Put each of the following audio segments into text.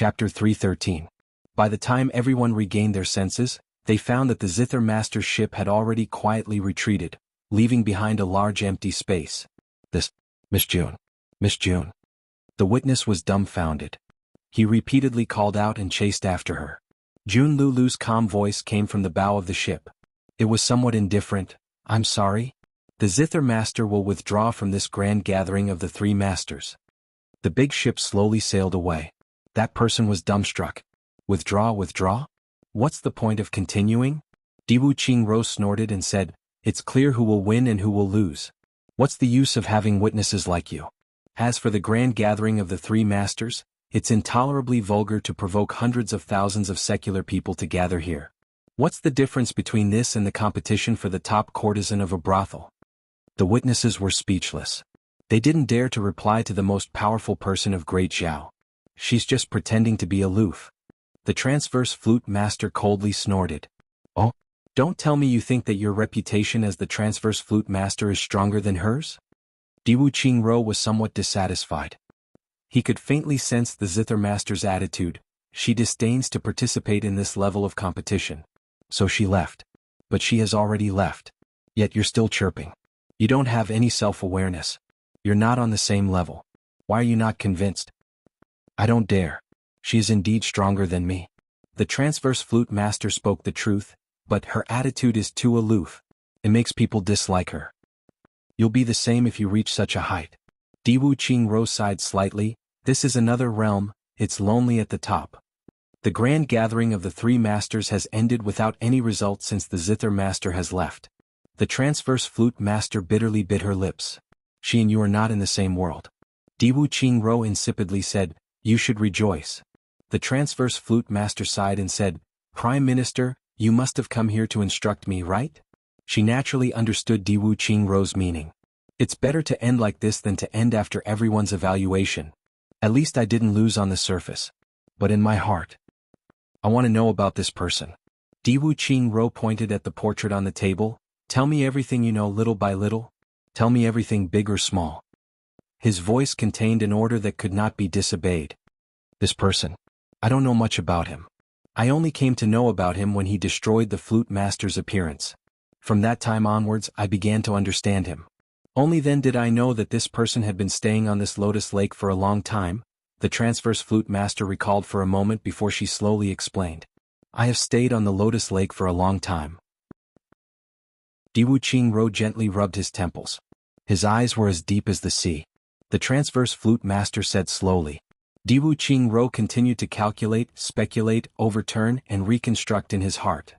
Chapter 313. By the time everyone regained their senses, they found that the Zither Master's ship had already quietly retreated, leaving behind a large empty space. Miss June. Miss June. The witness was dumbfounded. He repeatedly called out and chased after her. June Lulu's calm voice came from the bow of the ship. It was somewhat indifferent. I'm sorry. The Zither Master will withdraw from this grand gathering of the three masters. The big ship slowly sailed away. That person was dumbstruck. Withdraw? What's the point of continuing? Diwu Qingro snorted and said, It's clear who will win and who will lose. What's the use of having witnesses like you? As for the grand gathering of the three masters, it's intolerably vulgar to provoke hundreds of thousands of secular people to gather here. What's the difference between this and the competition for the top courtesan of a brothel? The witnesses were speechless. They didn't dare to reply to the most powerful person of Great Zhao. She's just pretending to be aloof. The transverse flute master coldly snorted. Oh, don't tell me you think that your reputation as the transverse flute master is stronger than hers? Diwu Qingro was somewhat dissatisfied. He could faintly sense the Zither Master's attitude. She disdains to participate in this level of competition. So she left. But she has already left. Yet you're still chirping. You don't have any self-awareness. You're not on the same level. Why are you not convinced? I don't dare. She is indeed stronger than me. The transverse flute master spoke the truth, but her attitude is too aloof. It makes people dislike her. You'll be the same if you reach such a height. Diwu Qingro sighed slightly. This is another realm, it's lonely at the top. The grand gathering of the three masters has ended without any result since the Zither Master has left. The transverse flute master bitterly bit her lips. She and you are not in the same world. Diwu Qingro insipidly said, You should rejoice. The transverse flute master sighed and said, Prime Minister, you must have come here to instruct me, right? She naturally understood Diwu Qingro's meaning. It's better to end like this than to end after everyone's evaluation. At least I didn't lose on the surface. But in my heart. I want to know about this person. Diwu Qingro pointed at the portrait on the table. Tell me everything you know little by little. Tell me everything big or small. His voice contained an order that could not be disobeyed. This person. I don't know much about him. I only came to know about him when he destroyed the flute master's appearance. From that time onwards I began to understand him. Only then did I know that this person had been staying on this lotus lake for a long time. The transverse flute master recalled for a moment before she slowly explained. I have stayed on the lotus lake for a long time. Diwu Qingro gently rubbed his temples. His eyes were as deep as the sea. The transverse flute master said slowly. Diwu Qingro continued to calculate, speculate, overturn, and reconstruct in his heart.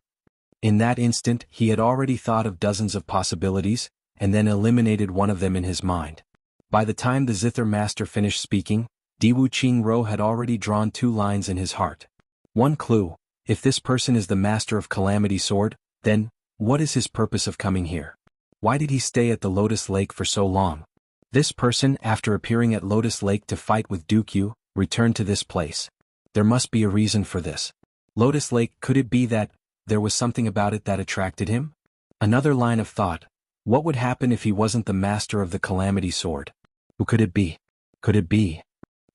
In that instant, he had already thought of dozens of possibilities, and then eliminated one of them in his mind. By the time the Zither Master finished speaking, Diwu Qingro had already drawn two lines in his heart. One clue: if this person is the master of Calamity Sword, then, what is his purpose of coming here? Why did he stay at the Lotus Lake for so long? This person, after appearing at Lotus Lake to fight with Dukyu, returned to this place. There must be a reason for this. Lotus Lake, could it be that there was something about it that attracted him? Another line of thought. What would happen if he wasn't the master of the Calamity Sword? Who could it be? Could it be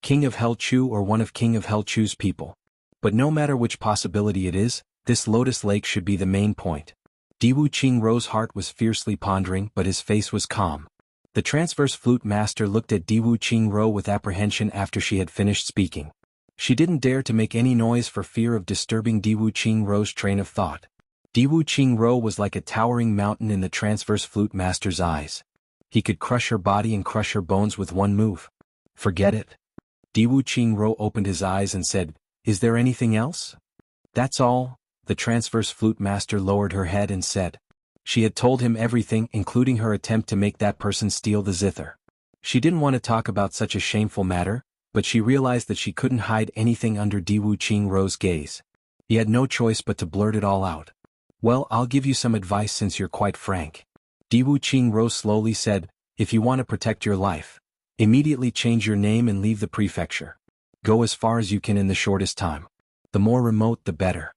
King of Helchu or one of King of Helchu's people? But no matter which possibility it is, this Lotus Lake should be the main point. Diwu Qingro's heart was fiercely pondering, but his face was calm. The transverse flute master looked at Diwu Qingro with apprehension after she had finished speaking. She didn't dare to make any noise for fear of disturbing Diwu Qingro's train of thought. Diwu Qingro was like a towering mountain in the transverse flute master's eyes. He could crush her body and crush her bones with one move. Forget it. Diwu Qingro opened his eyes and said, Is there anything else? That's all. The transverse flute master lowered her head and said. She had told him everything, including her attempt to make that person steal the zither. She didn't want to talk about such a shameful matter, but she realized that she couldn't hide anything under Diwu Qingro's gaze. He had no choice but to blurt it all out. Well, I'll give you some advice since you're quite frank. Diwu Qingro slowly said, If you want to protect your life, immediately change your name and leave the prefecture. Go as far as you can in the shortest time. The more remote, the better.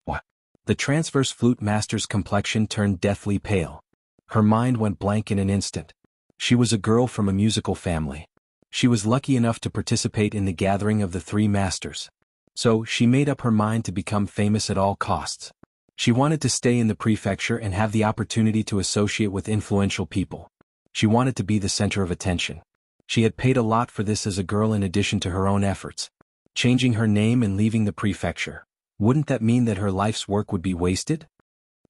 What? The transverse flute master's complexion turned deathly pale. Her mind went blank in an instant. She was a girl from a musical family. She was lucky enough to participate in the gathering of the three masters. So she made up her mind to become famous at all costs. She wanted to stay in the prefecture and have the opportunity to associate with influential people. She wanted to be the center of attention. She had paid a lot for this as a girl in addition to her own efforts. Changing her name and leaving the prefecture. Wouldn't that mean that her life's work would be wasted?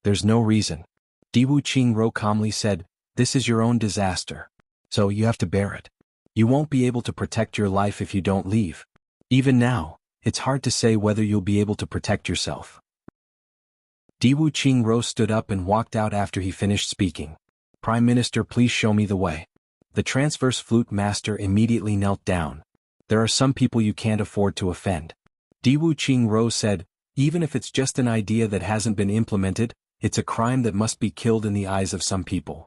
There's no reason. Diwu Qingro calmly said, "This is your own disaster. So you have to bear it. You won't be able to protect your life if you don't leave. Even now, it's hard to say whether you'll be able to protect yourself." Diwu Qingro stood up and walked out after he finished speaking. "Prime Minister, please show me the way." The transverse flute master immediately knelt down. "There are some people you can't afford to offend." Diwu Qingro said, "Even if it's just an idea that hasn't been implemented, it's a crime that must be killed in the eyes of some people."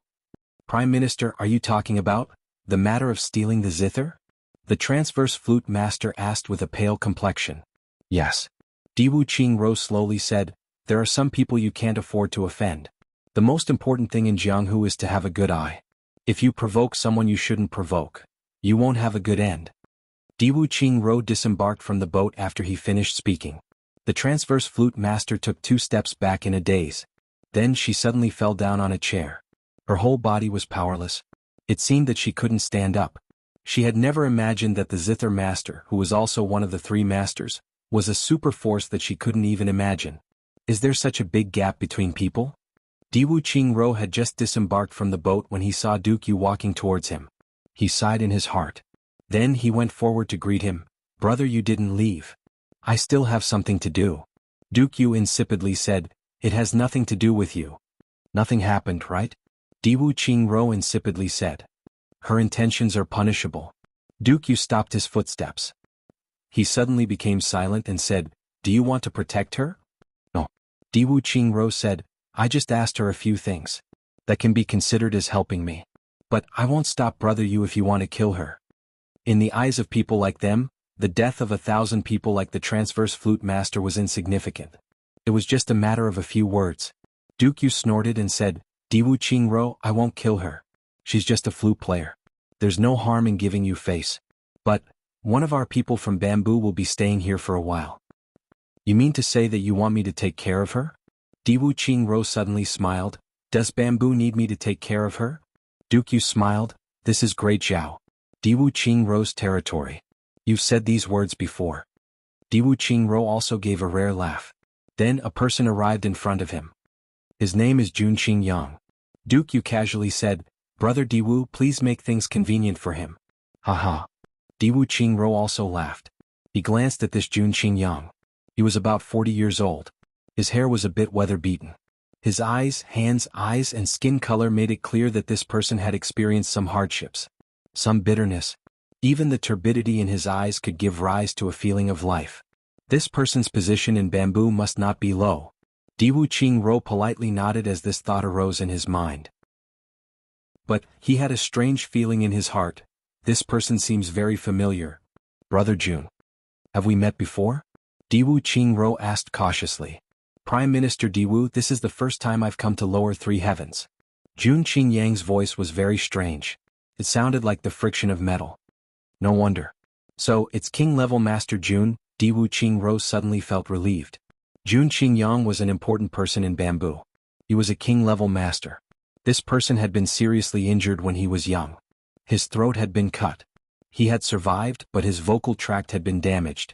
"Prime Minister, are you talking about the matter of stealing the zither?" The transverse flute master asked with a pale complexion. "Yes." Diwu Qingro slowly said, "There are some people you can't afford to offend. The most important thing in Jianghu is to have a good eye. If you provoke someone you shouldn't provoke, you won't have a good end." Diwu Qingro disembarked from the boat after he finished speaking. The transverse flute master took 2 steps back in a daze. Then she suddenly fell down on a chair. Her whole body was powerless. It seemed that she couldn't stand up. She had never imagined that the zither master, who was also one of the 3 masters, was a super force that she couldn't even imagine. Is there such a big gap between people? Diwu Qingro had just disembarked from the boat when he saw Duke Yu walking towards him. He sighed in his heart. Then he went forward to greet him. "Brother, you didn't leave. I still have something to do." Duke Yu insipidly said, "It has nothing to do with you. Nothing happened, right?" Diwu Qingro insipidly said. "Her intentions are punishable." Duke Yu stopped his footsteps. He suddenly became silent and said, "Do you want to protect her?" "No." Diwu Qingro said, "I just asked her a few things. That can be considered as helping me. But I won't stop Brother Yu if you want to kill her." In the eyes of people like them, the death of 1,000 people like the transverse flute master was insignificant. It was just a matter of a few words. Duke Yu snorted and said, "Diwu Qingro, I won't kill her. She's just a flute player. There's no harm in giving you face. But one of our people from Bamboo will be staying here for a while." "You mean to say that you want me to take care of her?" Diwu Qingro suddenly smiled. "Does Bamboo need me to take care of her?" Duke Yu smiled. "This is Great Zhao. Diwu Qingro's territory. You've said these words before." Diwu Qingro also gave a rare laugh. Then a person arrived in front of him. "His name is Jun Qingyang." Duke Yu casually said, "Brother Diwu, please make things convenient for him." "Haha." Diwu Qingro also laughed. He glanced at this Jun Qingyang. He was about 40 years old. His hair was a bit weather-beaten. His eyes, hands, and skin color made it clear that this person had experienced some hardships. Some bitterness. Even the turbidity in his eyes could give rise to a feeling of life. This person's position in Bamboo must not be low. Diwu Qingro politely nodded as this thought arose in his mind. But he had a strange feeling in his heart. This person seems very familiar. "Brother Jun. Have we met before?" Diwu Qingro asked cautiously. "Prime Minister Diwu, this is the first time I've come to lower 3 heavens." Jun Qingyang's voice was very strange. It sounded like the friction of metal. No wonder. "So, it's king-level Master Jun." Diwu Qingro suddenly felt relieved. Jun Qingyang was an important person in Bamboo. He was a king-level master. This person had been seriously injured when he was young. His throat had been cut. He had survived, but his vocal tract had been damaged.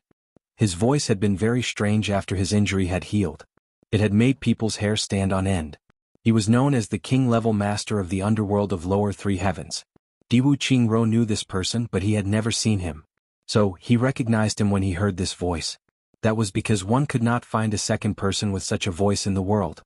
His voice had been very strange after his injury had healed. It had made people's hair stand on end. He was known as the king-level master of the underworld of lower 3 heavens. Diwu Qingro knew this person, but he had never seen him. So, he recognized him when he heard this voice. That was because one could not find a second person with such a voice in the world.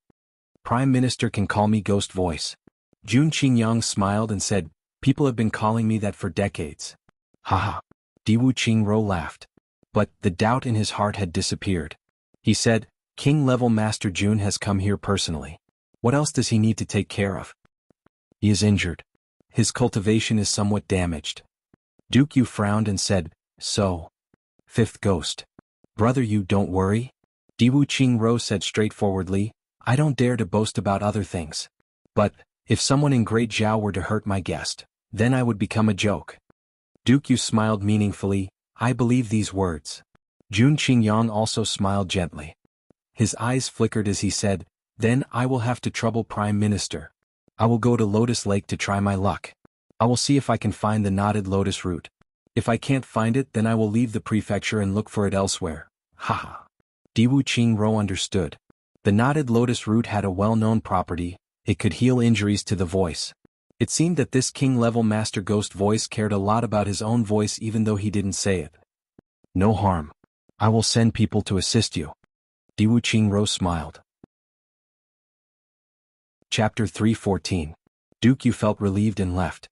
"Prime Minister can call me Ghost Voice." Jun Qingyang smiled and said, "People have been calling me that for decades." Haha. Diwu Qingro laughed. But the doubt in his heart had disappeared. He said, "King-level Master Jun has come here personally. What else does he need to take care of?" "He is injured. His cultivation is somewhat damaged." Duke Yu frowned and said, "So. 5th ghost. Brother Yu, don't worry." Diwu Qingro said straightforwardly, "I don't dare to boast about other things. But, if someone in Great Zhao were to hurt my guest, then I would become a joke." Duke Yu smiled meaningfully. I believe these words. Jun Qingyang also smiled gently. His eyes flickered as he said, then I will have to trouble Prime Minister. I will go to Lotus Lake to try my luck. I will see if I can find the knotted lotus root. If I can't find it, then I will leave the prefecture and look for it elsewhere. Haha. Diwu Qingro understood. The knotted lotus root had a well-known property. It could heal injuries to the voice. It seemed that this king-level master ghost voice cared a lot about his own voice even though he didn't say it. No harm. I will send people to assist you. Diwu Qingro smiled. Chapter 3:14. Duke Yu felt relieved and left.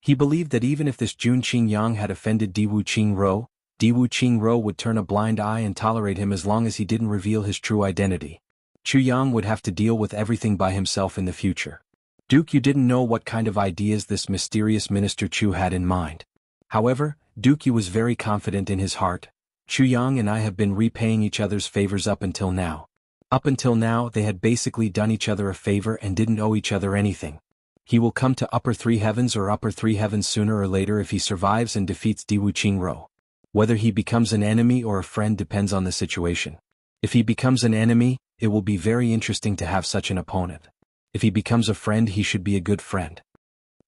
He believed that even if this Jun Qingyang had offended Diwu Qingro would turn a blind eye and tolerate him as long as he didn't reveal his true identity. Chu Yang would have to deal with everything by himself in the future. Duke Yu didn't know what kind of ideas this mysterious Minister Chu had in mind. However, Duke Yu was very confident in his heart. Chu Yang and I have been repaying each other's favors up until now. Up until now they had basically done each other a favor and didn't owe each other anything. He will come to Upper Three Heavens or Upper Three Heavens sooner or later if he survives and defeats Diwu Qingro. Whether he becomes an enemy or a friend depends on the situation. If he becomes an enemy, it will be very interesting to have such an opponent. If he becomes a friend, he should be a good friend.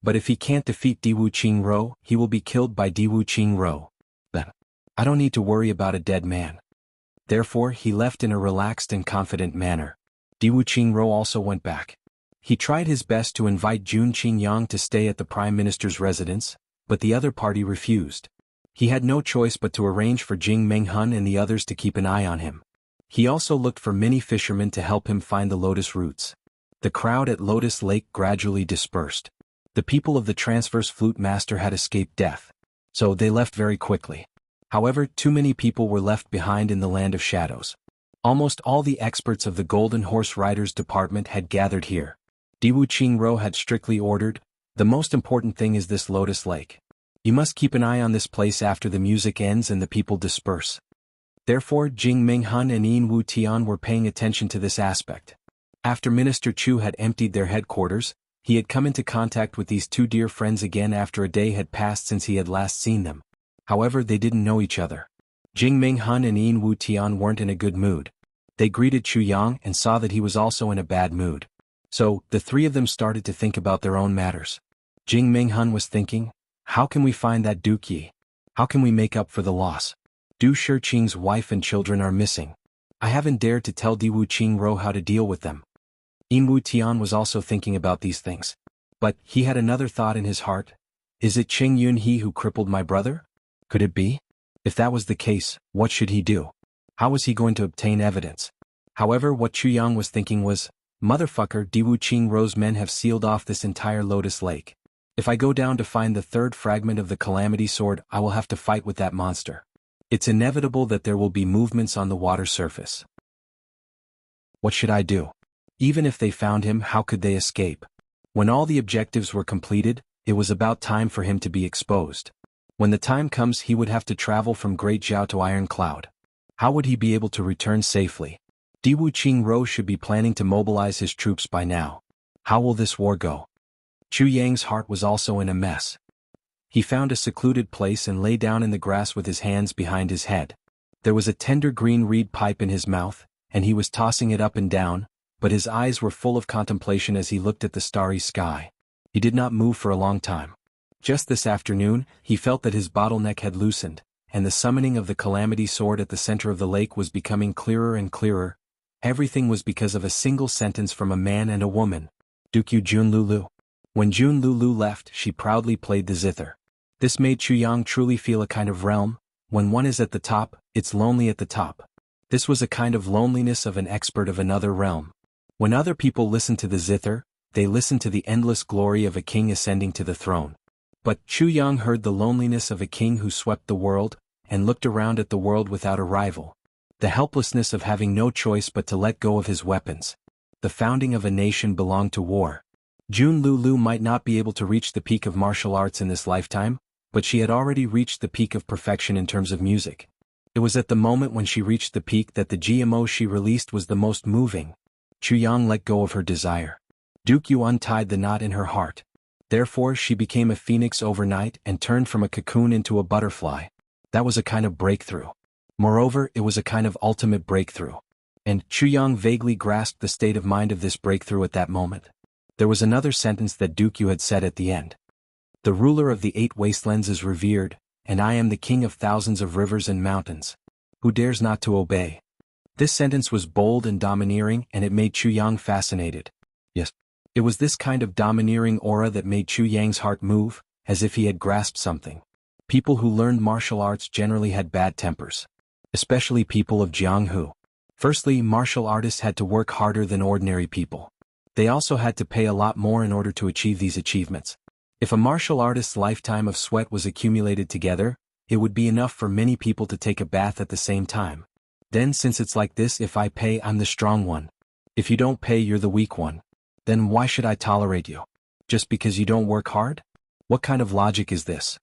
But if he can't defeat Diwu Qingro, he will be killed by Diwu Qingro. Then, I don't need to worry about a dead man. Therefore, he left in a relaxed and confident manner. Diwu Qingro also went back. He tried his best to invite Jun Qingyang to stay at the Prime Minister's residence, but the other party refused. He had no choice but to arrange for Jing Menghun and the others to keep an eye on him. He also looked for many fishermen to help him find the lotus roots. The crowd at Lotus Lake gradually dispersed. The people of the transverse flute master had escaped death, so they left very quickly. However, too many people were left behind in the land of shadows. Almost all the experts of the Golden Horse Riders Department had gathered here. Diwu Qingro had strictly ordered, the most important thing is this Lotus Lake. You must keep an eye on this place after the music ends and the people disperse. Therefore, Jing Menghun and Yin Wu Tian were paying attention to this aspect. After Minister Chu had emptied their headquarters, he had come into contact with these two dear friends again after a day had passed since he had last seen them. However, they didn't know each other. Jing Menghun and Yin Wu Tian weren't in a good mood. They greeted Chu Yang and saw that he was also in a bad mood. So, the three of them started to think about their own matters. Jing Menghun was thinking, how can we find that Duke Yi? How can we make up for the loss? Du Shiqing's wife and children are missing. I haven't dared to tell Diwu Qingro how to deal with them. Yin Wu Tian was also thinking about these things. But, he had another thought in his heart. Is it Qing Yunhe who crippled my brother? Could it be? If that was the case, what should he do? How was he going to obtain evidence? However, what Chu Yang was thinking was, motherfucker, Diwu Qingro's men have sealed off this entire Lotus Lake. If I go down to find the third fragment of the Calamity Sword, I will have to fight with that monster. It's inevitable that there will be movements on the water surface. What should I do? Even if they found him, how could they escape? When all the objectives were completed, it was about time for him to be exposed. When the time comes, he would have to travel from Great Zhao to Iron Cloud. How would he be able to return safely? Diwu Qingro should be planning to mobilize his troops by now. How will this war go? Chu Yang's heart was also in a mess. He found a secluded place and lay down in the grass with his hands behind his head. There was a tender green reed pipe in his mouth, and he was tossing it up and down, but his eyes were full of contemplation as he looked at the starry sky. He did not move for a long time. Just this afternoon, he felt that his bottleneck had loosened, and the summoning of the Calamity Sword at the center of the lake was becoming clearer and clearer. Everything was because of a single sentence from a man and a woman. Duke Jun Lulu. When Jun Lulu left, she proudly played the zither. This made Chu Yang truly feel a kind of realm. When one is at the top, it's lonely at the top. This was a kind of loneliness of an expert of another realm. When other people listen to the zither, they listen to the endless glory of a king ascending to the throne. But Chu Yang heard the loneliness of a king who swept the world, and looked around at the world without a rival. The helplessness of having no choice but to let go of his weapons. The founding of a nation belonged to war. Jun Lulu might not be able to reach the peak of martial arts in this lifetime, but she had already reached the peak of perfection in terms of music. It was at the moment when she reached the peak that the GMO she released was the most moving. Chu Yang let go of her desire. Duke Yu untied the knot in her heart. Therefore she became a phoenix overnight and turned from a cocoon into a butterfly. That was a kind of breakthrough. Moreover, it was a kind of ultimate breakthrough. And Chuyang vaguely grasped the state of mind of this breakthrough at that moment. There was another sentence that Duke Yu had said at the end. The ruler of the 8 wastelands is revered, and I am the king of thousands of rivers and mountains. Who dares not to obey? This sentence was bold and domineering, and it made Chuyang fascinated. Yes, it was this kind of domineering aura that made Chuyang's heart move, as if he had grasped something. People who learned martial arts generally had bad tempers. Especially people of Jianghu. Firstly, martial artists had to work harder than ordinary people. They also had to pay a lot more in order to achieve these achievements. If a martial artist's lifetime of sweat was accumulated together, it would be enough for many people to take a bath at the same time. Then since it's like this, if I pay, I'm the strong one. If you don't pay, you're the weak one. Then why should I tolerate you? Just because you don't work hard? What kind of logic is this?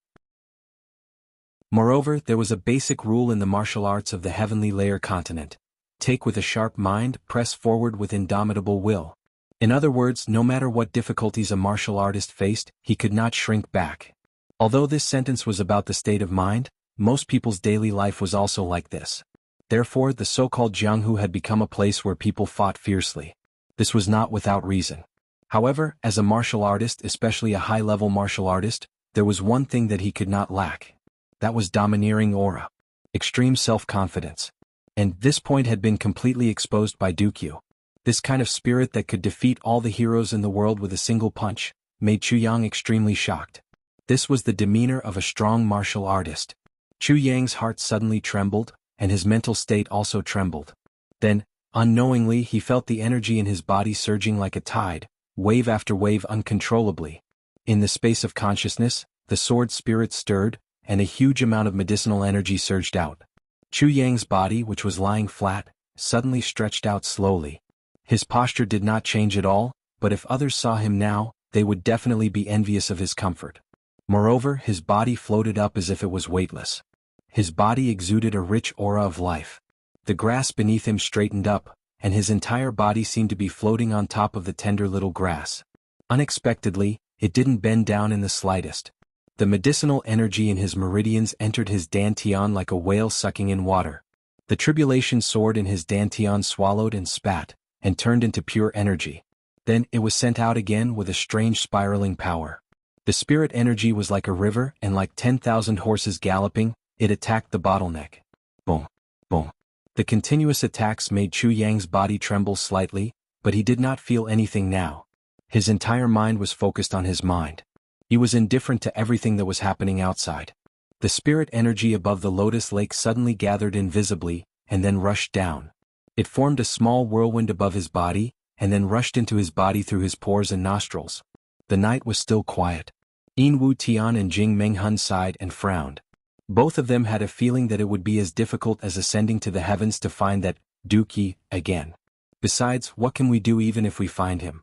Moreover, there was a basic rule in the martial arts of the heavenly layer continent. Take with a sharp mind, press forward with indomitable will. In other words, no matter what difficulties a martial artist faced, he could not shrink back. Although this sentence was about the state of mind, most people's daily life was also like this. Therefore, the so-called Jianghu had become a place where people fought fiercely. This was not without reason. However, as a martial artist, especially a high-level martial artist, there was one thing that he could not lack. That was domineering aura. Extreme self-confidence. And this point had been completely exposed by Duke Yu. This kind of spirit that could defeat all the heroes in the world with a single punch, made Chuyang extremely shocked. This was the demeanor of a strong martial artist. Chuyang's heart suddenly trembled, and his mental state also trembled. Then, unknowingly, he felt the energy in his body surging like a tide, wave after wave uncontrollably. In the space of consciousness, the sword spirit stirred, and a huge amount of medicinal energy surged out. Chuyang's body, which was lying flat, suddenly stretched out slowly. His posture did not change at all, but if others saw him now, they would definitely be envious of his comfort. Moreover, his body floated up as if it was weightless. His body exuded a rich aura of life. The grass beneath him straightened up, and his entire body seemed to be floating on top of the tender little grass. Unexpectedly, it didn't bend down in the slightest. The medicinal energy in his meridians entered his dantian like a whale sucking in water. The tribulation sword in his dantian swallowed and spat, and turned into pure energy. Then it was sent out again with a strange spiraling power. The spirit energy was like a river, and like 10,000 horses galloping, it attacked the bottleneck. Boom, boom. The continuous attacks made Chuyang's body tremble slightly, but he did not feel anything now. His entire mind was focused on his mind. He was indifferent to everything that was happening outside. The spirit energy above the lotus lake suddenly gathered invisibly, and then rushed down. It formed a small whirlwind above his body, and then rushed into his body through his pores and nostrils. The night was still quiet. Wu Tian and Jing Menghun sighed and frowned. Both of them had a feeling that it would be as difficult as ascending to the heavens to find that Duke Yi again. Besides, what can we do even if we find him?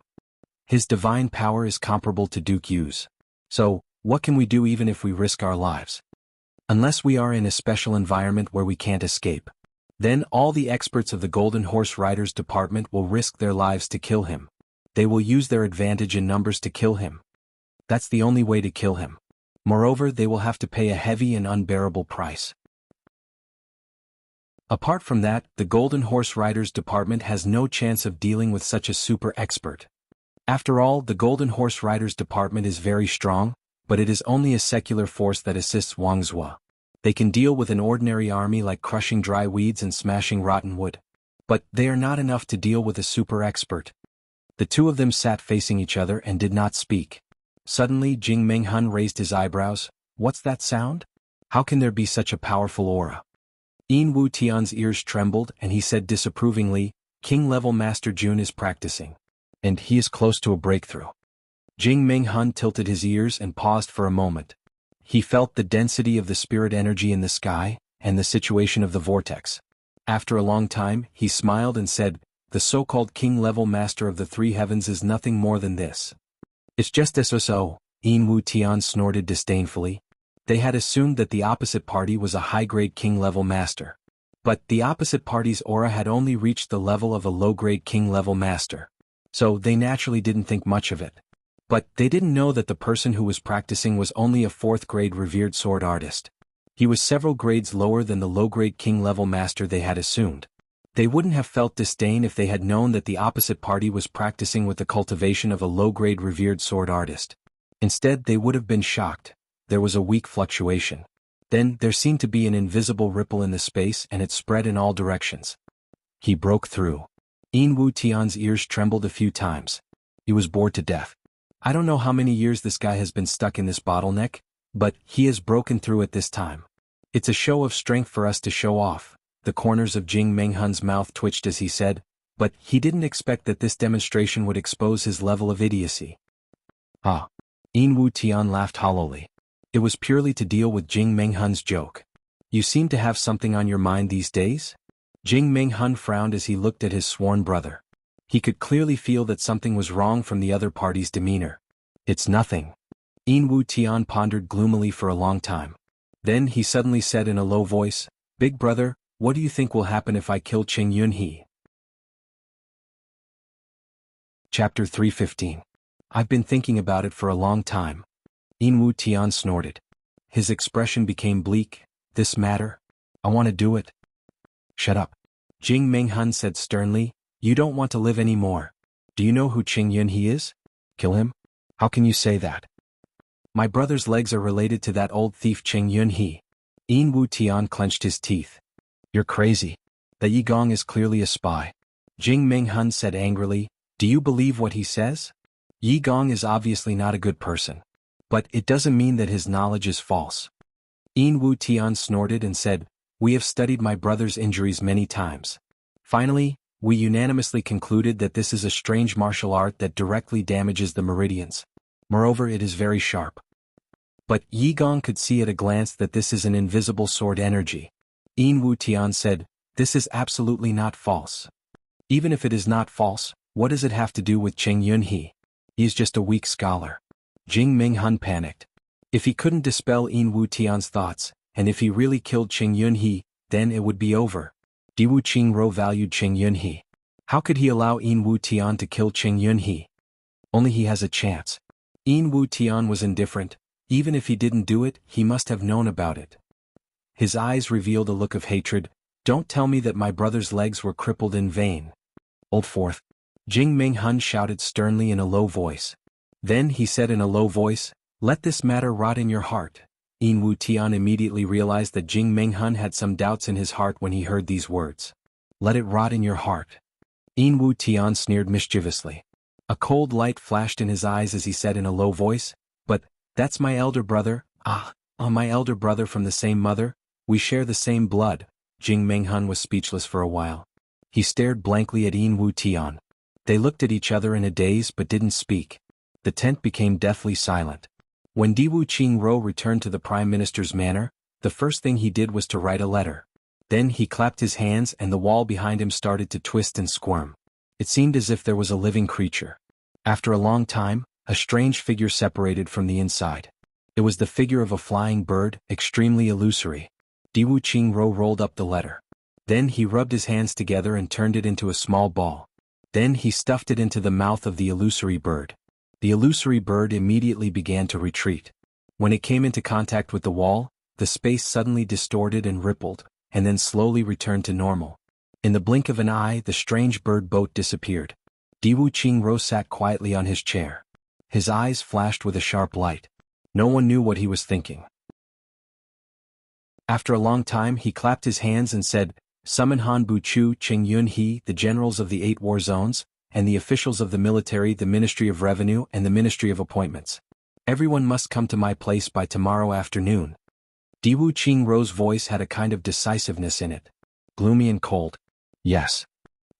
His divine power is comparable to Duke Yu's. So, what can we do even if we risk our lives? Unless we are in a special environment where we can't escape. Then all the experts of the Golden Horse Riders Department will risk their lives to kill him. They will use their advantage in numbers to kill him. That's the only way to kill him. Moreover, they will have to pay a heavy and unbearable price. Apart from that, the Golden Horse Riders Department has no chance of dealing with such a super expert. After all, the Golden Horse Riders Department is very strong, but it is only a secular force that assists Wangzhou. They can deal with an ordinary army like crushing dry weeds and smashing rotten wood. But they are not enough to deal with a super expert. The two of them sat facing each other and did not speak. Suddenly Jing Menghun raised his eyebrows. What's that sound? How can there be such a powerful aura? Wu Tian's ears trembled and he said disapprovingly, King-level Master Jun is practicing. And he is close to a breakthrough. Jing Menghun tilted his ears and paused for a moment. He felt the density of the spirit energy in the sky, and the situation of the vortex. After a long time, he smiled and said, the so-called king-level master of the three heavens is nothing more than this. It's just so. Wu Tian snorted disdainfully. They had assumed that the opposite party was a high-grade king-level master. But the opposite party's aura had only reached the level of a low-grade king-level master. So they naturally didn't think much of it. But they didn't know that the person who was practicing was only a 4th-grade revered sword artist. He was several grades lower than the low-grade king-level master they had assumed. They wouldn't have felt disdain if they had known that the opposite party was practicing with the cultivation of a low-grade revered sword artist. Instead, they would have been shocked. There was a weak fluctuation. Then, there seemed to be an invisible ripple in the space and it spread in all directions. He broke through. Yin Wu Tian's ears trembled a few times. He was bored to death. I don't know how many years this guy has been stuck in this bottleneck, but he has broken through it this time. It's a show of strength for us to show off. The corners of Jing Menghun's mouth twitched as he said, but he didn't expect that this demonstration would expose his level of idiocy. Ah. Yin Wu Tian laughed hollowly. It was purely to deal with Jing Menghun's joke. You seem to have something on your mind these days? Jing Menghun frowned as he looked at his sworn brother. He could clearly feel that something was wrong from the other party's demeanor. It's nothing. Yin Wu Tian pondered gloomily for a long time. Then he suddenly said in a low voice, "Big brother, what do you think will happen if I kill Qing Yunhe?" Chapter 315. I've been thinking about it for a long time. Yin Wu Tian snorted. His expression became bleak. This matter? I want to do it. Shut up. Jing Menghun said sternly, you don't want to live anymore. Do you know who Qing Yunhe is? Kill him? How can you say that? My brother's legs are related to that old thief Qing Yunhe. Yin Wu Tian clenched his teeth. You're crazy. The Yigong is clearly a spy. Jing Menghun said angrily, do you believe what he says? Yigong is obviously not a good person. But it doesn't mean that his knowledge is false. Yin Wu Tian snorted and said, we have studied my brother's injuries many times. Finally, we unanimously concluded that this is a strange martial art that directly damages the meridians. Moreover, it is very sharp. But Yigong could see at a glance that this is an invisible sword energy. Yin Wu Tian said, this is absolutely not false. Even if it is not false, what does it have to do with Qing Yunhe? He is just a weak scholar. Jing Menghun panicked. If he couldn't dispel Yin Wu Tian's thoughts, and if he really killed Qing Yunhe, then it would be over. Diwu Qingro valued Qing Yunhe. How could he allow Yin Wu Tian to kill Qing Yunhe? Only he has a chance. Yin Wu Tian was indifferent. Even if he didn't do it, he must have known about it. His eyes revealed a look of hatred. Don't tell me that my brother's legs were crippled in vain. Old Fourth. Jing Menghun shouted sternly in a low voice. Then he said in a low voice, let this matter rot in your heart. Yin Wu Tian immediately realized that Jing Menghun had some doubts in his heart when he heard these words. Let it rot in your heart. Yin Wu Tian sneered mischievously. A cold light flashed in his eyes as he said in a low voice, but, that's my elder brother, my elder brother from the same mother, we share the same blood. Jing Menghun was speechless for a while. He stared blankly at Yin Wu Tian. They looked at each other in a daze but didn't speak. The tent became deathly silent. When Diwu Qingro returned to the Prime Minister's manor, the first thing he did was to write a letter. Then he clapped his hands and the wall behind him started to twist and squirm. It seemed as if there was a living creature. After a long time, a strange figure separated from the inside. It was the figure of a flying bird, extremely illusory. Diwu Qingro rolled up the letter. Then he rubbed his hands together and turned it into a small ball. Then he stuffed it into the mouth of the illusory bird. The illusory bird immediately began to retreat. When it came into contact with the wall, the space suddenly distorted and rippled, and then slowly returned to normal. In the blink of an eye, the strange bird boat disappeared. Diwu Qingro sat quietly on his chair. His eyes flashed with a sharp light. No one knew what he was thinking. After a long time he clapped his hands and said, summon Han Buchu, Qing Yunhe, the generals of the 8 war zones, and the officials of the military, the Ministry of Revenue, and the Ministry of Appointments. Everyone must come to my place by tomorrow afternoon. Diwu Qingro's voice had a kind of decisiveness in it. Gloomy and cold. Yes.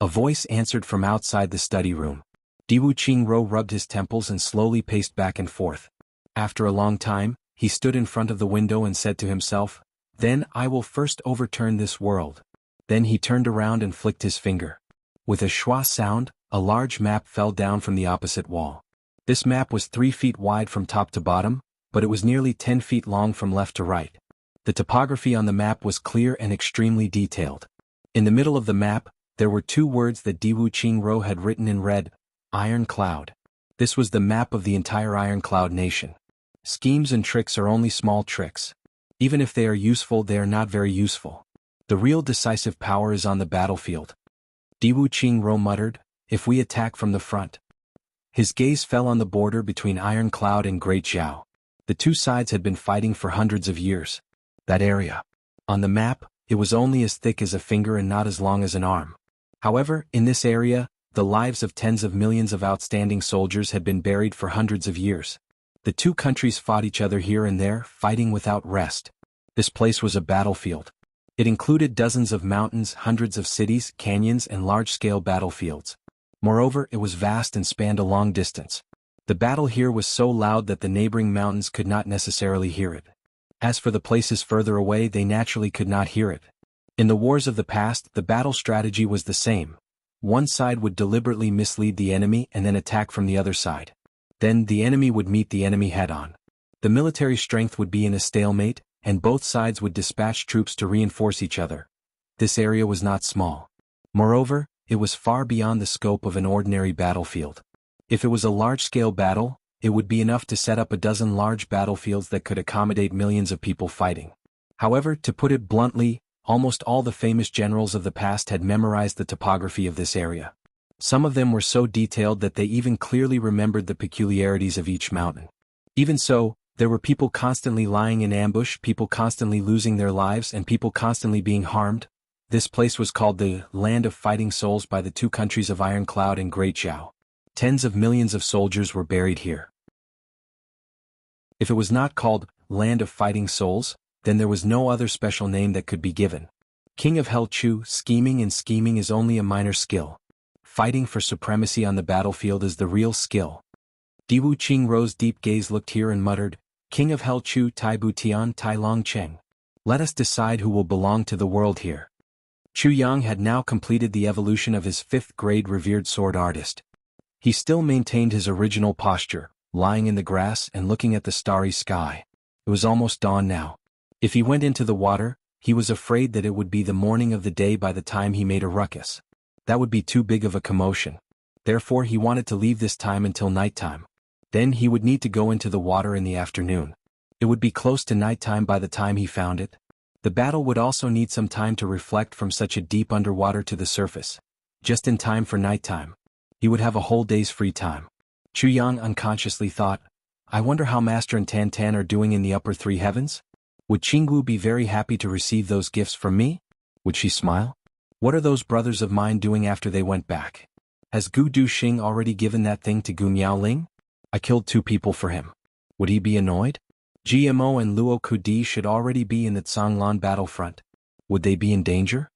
A voice answered from outside the study room. Diwu Qingro rubbed his temples and slowly paced back and forth. After a long time, he stood in front of the window and said to himself, then I will first overturn this world. Then he turned around and flicked his finger. With a schwa sound, a large map fell down from the opposite wall. This map was 3 feet wide from top to bottom, but it was nearly 10 feet long from left to right. The topography on the map was clear and extremely detailed. In the middle of the map, there were 2 words that Diwu Qingro had written in red, Iron Cloud. This was the map of the entire Ironcloud nation. Schemes and tricks are only small tricks. Even if they are useful, they are not very useful. The real decisive power is on the battlefield. Diwu Qingro muttered, if we attack from the front. His gaze fell on the border between Ironcloud and Great Zhao. The two sides had been fighting for hundreds of years. That area. On the map, it was only as thick as a finger and not as long as an arm. However, in this area, the lives of tens of millions of outstanding soldiers had been buried for hundreds of years. The two countries fought each other here and there, fighting without rest. This place was a battlefield. It included dozens of mountains, hundreds of cities, canyons, and large-scale battlefields. Moreover, it was vast and spanned a long distance. The battle here was so loud that the neighboring mountains could not necessarily hear it. As for the places further away, they naturally could not hear it. In the wars of the past, the battle strategy was the same. One side would deliberately mislead the enemy and then attack from the other side. Then the enemy would meet the enemy head-on. The military strength would be in a stalemate, and both sides would dispatch troops to reinforce each other. This area was not small. Moreover, it was far beyond the scope of an ordinary battlefield. If it was a large-scale battle, it would be enough to set up a dozen large battlefields that could accommodate millions of people fighting. However, to put it bluntly, almost all the famous generals of the past had memorized the topography of this area. Some of them were so detailed that they even clearly remembered the peculiarities of each mountain. Even so, there were people constantly lying in ambush, people constantly losing their lives, and people constantly being harmed. This place was called the Land of Fighting Souls by the two countries of Ironcloud and Great Zhao. Tens of millions of soldiers were buried here. If it was not called Land of Fighting Souls, then there was no other special name that could be given. King of Hell Chu, scheming is only a minor skill. Fighting for supremacy on the battlefield is the real skill. Diwu Qingro's deep gaze looked here and muttered, King of Hell Chu Tai Bu Tian Tai Long Cheng. Let us decide who will belong to the world here. Chu Yang had now completed the evolution of his 5th-grade revered sword artist. He still maintained his original posture, lying in the grass and looking at the starry sky. It was almost dawn now. If he went into the water, he was afraid that it would be the morning of the day by the time he made a ruckus. That would be too big of a commotion. Therefore he wanted to leave this time until nighttime. Then he would need to go into the water in the afternoon. It would be close to nighttime by the time he found it. The battle would also need some time to reflect from such a deep underwater to the surface. Just in time for nighttime. He would have a whole day's free time. Chu Yang unconsciously thought, I wonder how Master and Tan Tan are doing in the upper 3 heavens? Would Jianghu be very happy to receive those gifts from me? Would she smile? What are those brothers of mine doing after they went back? Has Gu Duxing already given that thing to Gu Miaoling? I killed 2 people for him. Would he be annoyed? GMO and Luo Kudi should already be in the Zhanglan battlefront. Would they be in danger?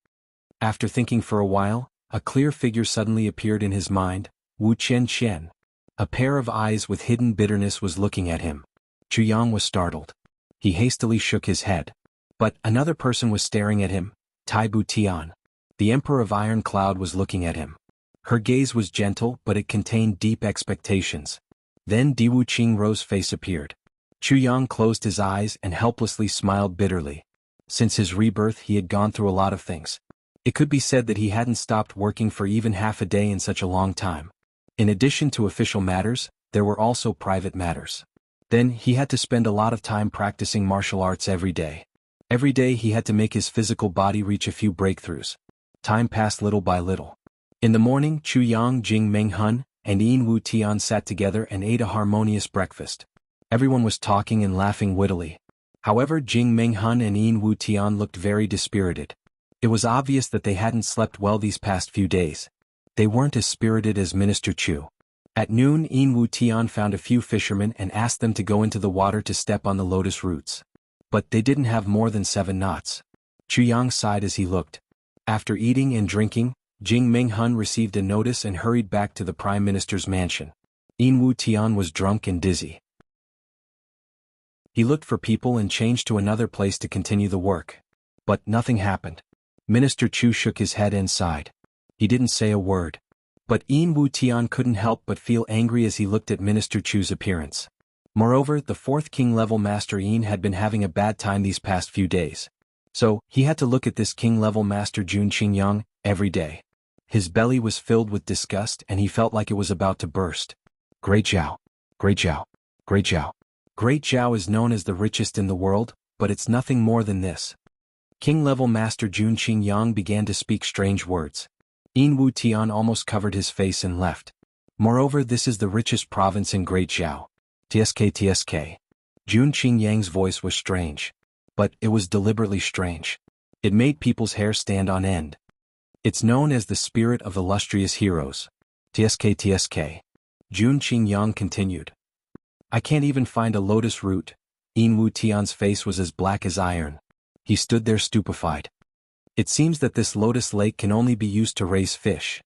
After thinking for a while, a clear figure suddenly appeared in his mind, Wu Qian. A pair of eyes with hidden bitterness was looking at him. Chu Yang was startled. He hastily shook his head. But another person was staring at him, Tai Bu Tian. The Emperor of Ironcloud was looking at him. Her gaze was gentle, but it contained deep expectations. Then Diwu Qingro's face appeared. Chu Yang closed his eyes and helplessly smiled bitterly. Since his rebirth he had gone through a lot of things. It could be said that he hadn't stopped working for even half a day in such a long time. In addition to official matters, there were also private matters. Then he had to spend a lot of time practicing martial arts every day. Every day he had to make his physical body reach a few breakthroughs. Time passed little by little. In the morning, Chu Yang, Jing Menghun, and Yin Wu Tian sat together and ate a harmonious breakfast. Everyone was talking and laughing wittily. However, Jing Menghun and Yin Wu Tian looked very dispirited. It was obvious that they hadn't slept well these past few days. They weren't as spirited as Minister Chu. At noon, Yin Wu Tian found a few fishermen and asked them to go into the water to step on the lotus roots. But they didn't have more than 7 knots. Chu Yang sighed as he looked. After eating and drinking, Jing Menghun received a notice and hurried back to the Prime Minister's mansion. Yin Wu Tian was drunk and dizzy. He looked for people and changed to another place to continue the work. But nothing happened. Minister Chu shook his head and sighed. He didn't say a word. But Yin Wu Tian couldn't help but feel angry as he looked at Minister Chu's appearance. Moreover, the 4th king-level Master Yin had been having a bad time these past few days. So, he had to look at this king-level Master Jun Qingyang every day. His belly was filled with disgust and he felt like it was about to burst. Great Zhao. Great Zhao. Great Zhao. Great Zhao is known as the richest in the world, but it's nothing more than this. King-level Master Jun Qingyang began to speak strange words. Yin Wu Tian almost covered his face and left. Moreover, this is the richest province in Great Zhao. TSK. Jun Qingyang's voice was strange. But it was deliberately strange. It made people's hair stand on end. It's known as the spirit of illustrious heroes. TSK. Jun Qingyang continued. I can't even find a lotus root. Yin Wu Tian's face was as black as iron. He stood there stupefied. It seems that this lotus lake can only be used to raise fish.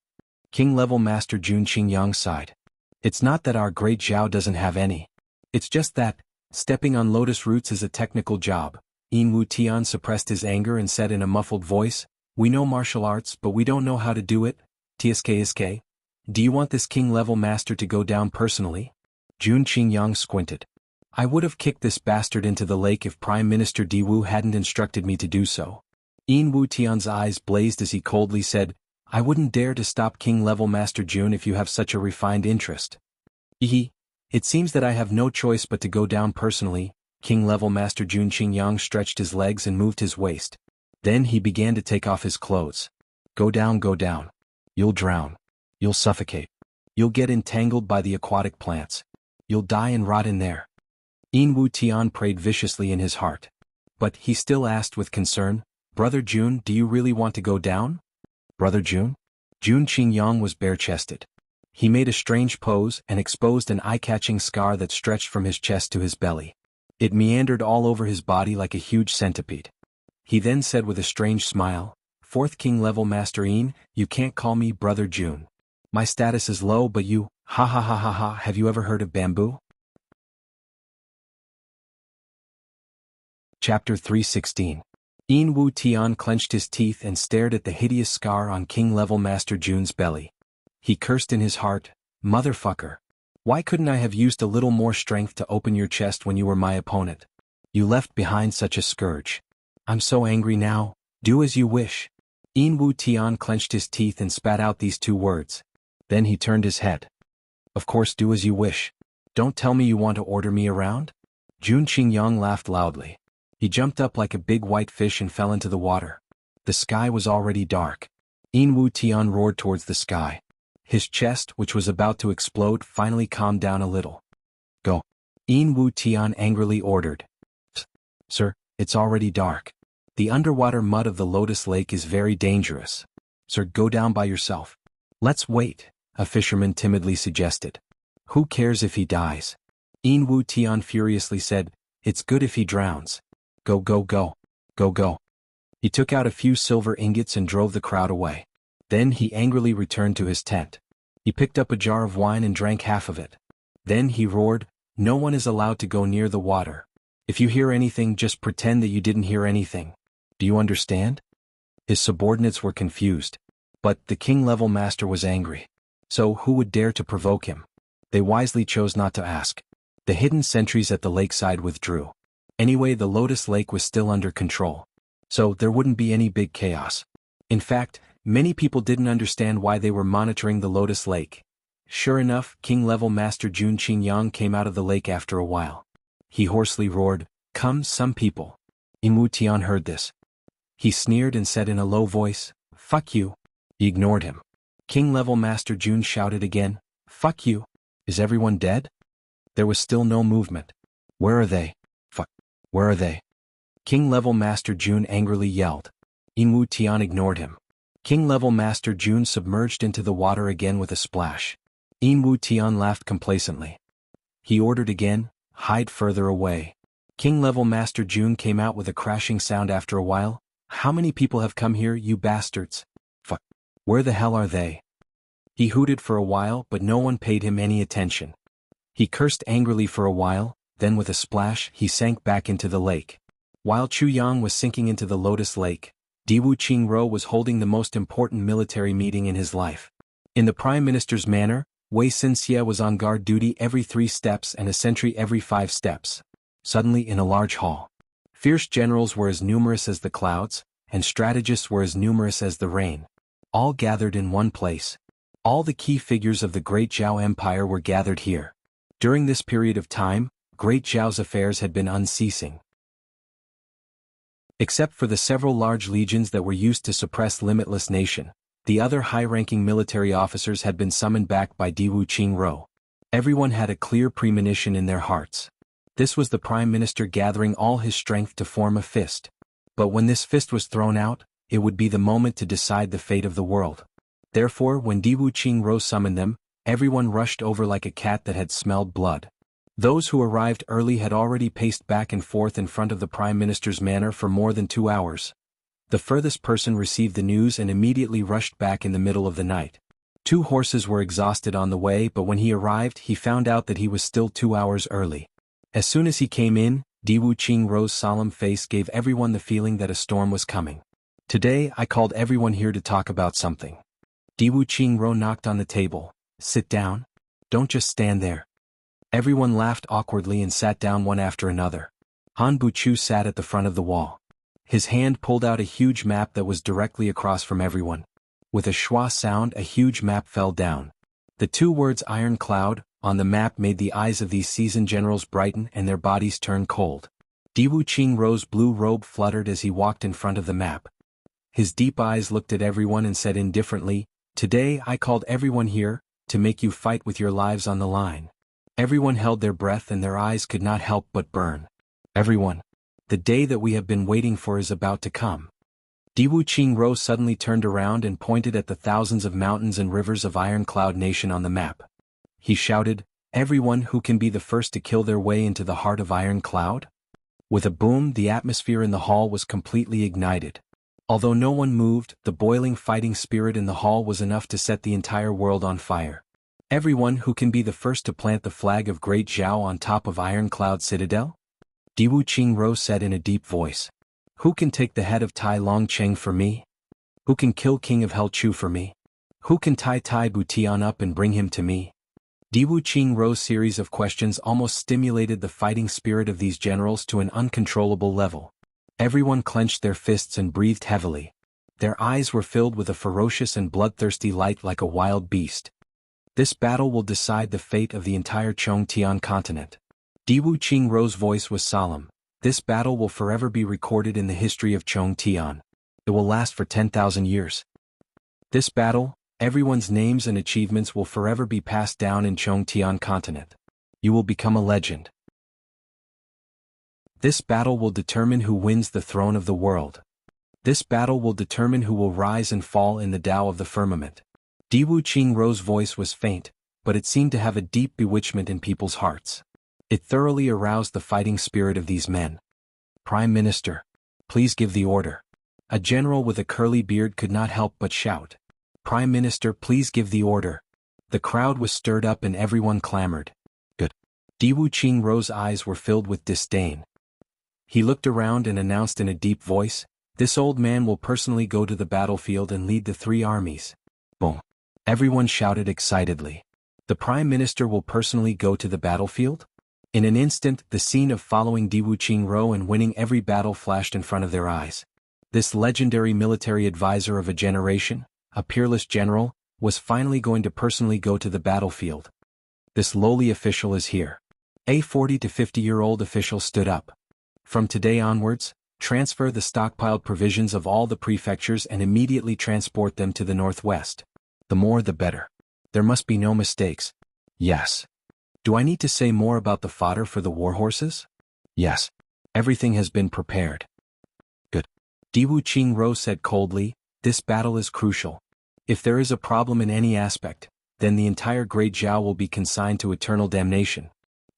King-level Master Jun Qingyang sighed. It's not that our Great Zhao doesn't have any. It's just that, stepping on lotus roots is a technical job. Yin Wu Tian suppressed his anger and said in a muffled voice, we know martial arts but we don't know how to do it. TSK. Do you want this king-level master to go down personally? Jun Qingyang squinted. I would have kicked this bastard into the lake if Prime Minister Diwu hadn't instructed me to do so. Yin Wu Tian's eyes blazed as he coldly said, I wouldn't dare to stop king-level Master Jun if you have such a refined interest. It seems that I have no choice but to go down personally. King-level Master Jun Qingyang stretched his legs and moved his waist. Then he began to take off his clothes. Go down. You'll drown. You'll suffocate. You'll get entangled by the aquatic plants. You'll die and rot in there. Yin Wu Tian prayed viciously in his heart. But he still asked with concern, Brother Jun, do you really want to go down? Brother Jun? Jun Qingyang was bare-chested. He made a strange pose and exposed an eye-catching scar that stretched from his chest to his belly. It meandered all over his body like a huge centipede. He then said with a strange smile, Fourth King-level Master Yin, you can't call me Brother Jun. My status is low but you, have you ever heard of bamboo? Chapter 316. Yin Wu Tian clenched his teeth and stared at the hideous scar on King-level Master Jun's belly. He cursed in his heart, Motherfucker. Why couldn't I have used a little more strength to open your chest when you were my opponent? You left behind such a scourge. I'm so angry now, do as you wish. Yin Wu Tian clenched his teeth and spat out these two words. Then he turned his head. Of course, do as you wish. Don't tell me you want to order me around? Jun Qingyang laughed loudly. He jumped up like a big white fish and fell into the water. The sky was already dark. Yin Wu Tian roared towards the sky. His chest, which was about to explode, finally calmed down a little. Go. Yin Wu Tian angrily ordered. Sir, it's already dark. The underwater mud of the Lotus Lake is very dangerous. Sir, go down by yourself. Let's wait, a fisherman timidly suggested. Who cares if he dies? Yin Wu Tian furiously said, it's good if he drowns. Go. He took out a few silver ingots and drove the crowd away. Then he angrily returned to his tent. He picked up a jar of wine and drank half of it. Then he roared, no one is allowed to go near the water. If you hear anything, just pretend that you didn't hear anything. Do you understand? His subordinates were confused. But the king-level master was angry. So who would dare to provoke him? They wisely chose not to ask. The hidden sentries at the lakeside withdrew. Anyway, the Lotus Lake was still under control. So there wouldn't be any big chaos. In fact, many people didn't understand why they were monitoring the Lotus Lake. Sure enough, king-level Master Jun Qingyang came out of the lake after a while. He hoarsely roared, come, some people. Yin Wu Tian heard this. He sneered and said in a low voice, fuck you. He ignored him. King-level Master Jun shouted again, fuck you. Is everyone dead? There was still no movement. Where are they? Where are they? King-level Master Jun angrily yelled. Yin Wu Tian ignored him. King-level Master Jun submerged into the water again with a splash. Yin Wu Tian laughed complacently. He ordered again, hide further away. King-level Master Jun came out with a crashing sound after a while. How many people have come here, you bastards? Fuck. Where the hell are they? He hooted for a while, but no one paid him any attention. He cursed angrily for a while, then with a splash, he sank back into the lake. While Chu Yang was sinking into the Lotus Lake, Diwu Qingro was holding the most important military meeting in his life. In the Prime Minister's manor, Wei Xinxie was on guard duty every 3 steps and a sentry every 5 steps. Suddenly, in a large hall, fierce generals were as numerous as the clouds, and strategists were as numerous as the rain. All gathered in one place. All the key figures of the Great Zhao Empire were gathered here. During this period of time, Great Zhao's affairs had been unceasing. Except for the several large legions that were used to suppress limitless nation, the other high-ranking military officers had been summoned back by Diwu Qingro. Everyone had a clear premonition in their hearts. This was the Prime Minister gathering all his strength to form a fist. But when this fist was thrown out, it would be the moment to decide the fate of the world. Therefore, when Diwu Qingro summoned them, everyone rushed over like a cat that had smelled blood. Those who arrived early had already paced back and forth in front of the Prime Minister's manor for more than 2 hours. The furthest person received the news and immediately rushed back in the middle of the night. 2 horses were exhausted on the way, but when he arrived he found out that he was still 2 hours early. As soon as he came in, Diwu Qingro's solemn face gave everyone the feeling that a storm was coming. Today I called everyone here to talk about something. Diwu Qingro knocked on the table. Sit down. Don't just stand there. Everyone laughed awkwardly and sat down one after another. Han Buchu sat at the front of the wall. His hand pulled out a huge map that was directly across from everyone. With a schwa sound, a huge map fell down. The 2 words Iron Cloud on the map made the eyes of these seasoned generals brighten and their bodies turn cold. Diwu Qingro's blue robe fluttered as he walked in front of the map. His deep eyes looked at everyone and said indifferently, "Today I called everyone here to make you fight with your lives on the line." Everyone held their breath and their eyes could not help but burn. Everyone. The day that we have been waiting for is about to come. Diwu Qingro suddenly turned around and pointed at the thousands of mountains and rivers of Iron Cloud Nation on the map. He shouted, "Everyone who can be the first to kill their way into the heart of Iron Cloud?" With a boom, the atmosphere in the hall was completely ignited. Although no one moved, the boiling fighting spirit in the hall was enough to set the entire world on fire. "Everyone who can be the first to plant the flag of Great Zhao on top of Iron Cloud Citadel?" Diwu Qingro said in a deep voice. "Who can take the head of Tai Long Cheng for me? Who can kill King of Hell Chu for me? Who can tie Tai Butian up and bring him to me?" Diwu Qingro's series of questions almost stimulated the fighting spirit of these generals to an uncontrollable level. Everyone clenched their fists and breathed heavily. Their eyes were filled with a ferocious and bloodthirsty light like a wild beast. This battle will decide the fate of the entire Chongtian continent. Diwu Qingro's voice was solemn. This battle will forever be recorded in the history of Chongtian. It will last for 10,000 years. This battle, everyone's names and achievements will forever be passed down in Chongtian continent. You will become a legend. This battle will determine who wins the throne of the world. This battle will determine who will rise and fall in the Tao of the firmament. Diwu Qingro's voice was faint, but it seemed to have a deep bewitchment in people's hearts. It thoroughly aroused the fighting spirit of these men. "Prime Minister, please give the order." A general with a curly beard could not help but shout. "Prime Minister, please give the order." The crowd was stirred up and everyone clamored. "Good." Diwu Qingro's eyes were filled with disdain. He looked around and announced in a deep voice, "This old man will personally go to the battlefield and lead the 3 armies." Boom. Everyone shouted excitedly. "The Prime Minister will personally go to the battlefield?" In an instant, the scene of following Diwu Qingro and winning every battle flashed in front of their eyes. This legendary military advisor of a generation, a peerless general, was finally going to personally go to the battlefield. This lowly official is here. A 40 to 50-year-old official stood up. "From today onwards, transfer the stockpiled provisions of all the prefectures and immediately transport them to the northwest. The more the better. There must be no mistakes." "Yes." "Do I need to say more about the fodder for the war horses?" "Yes. Everything has been prepared." "Good." Diwu Qingro said coldly, "This battle is crucial. If there is a problem in any aspect, then the entire Great Zhao will be consigned to eternal damnation.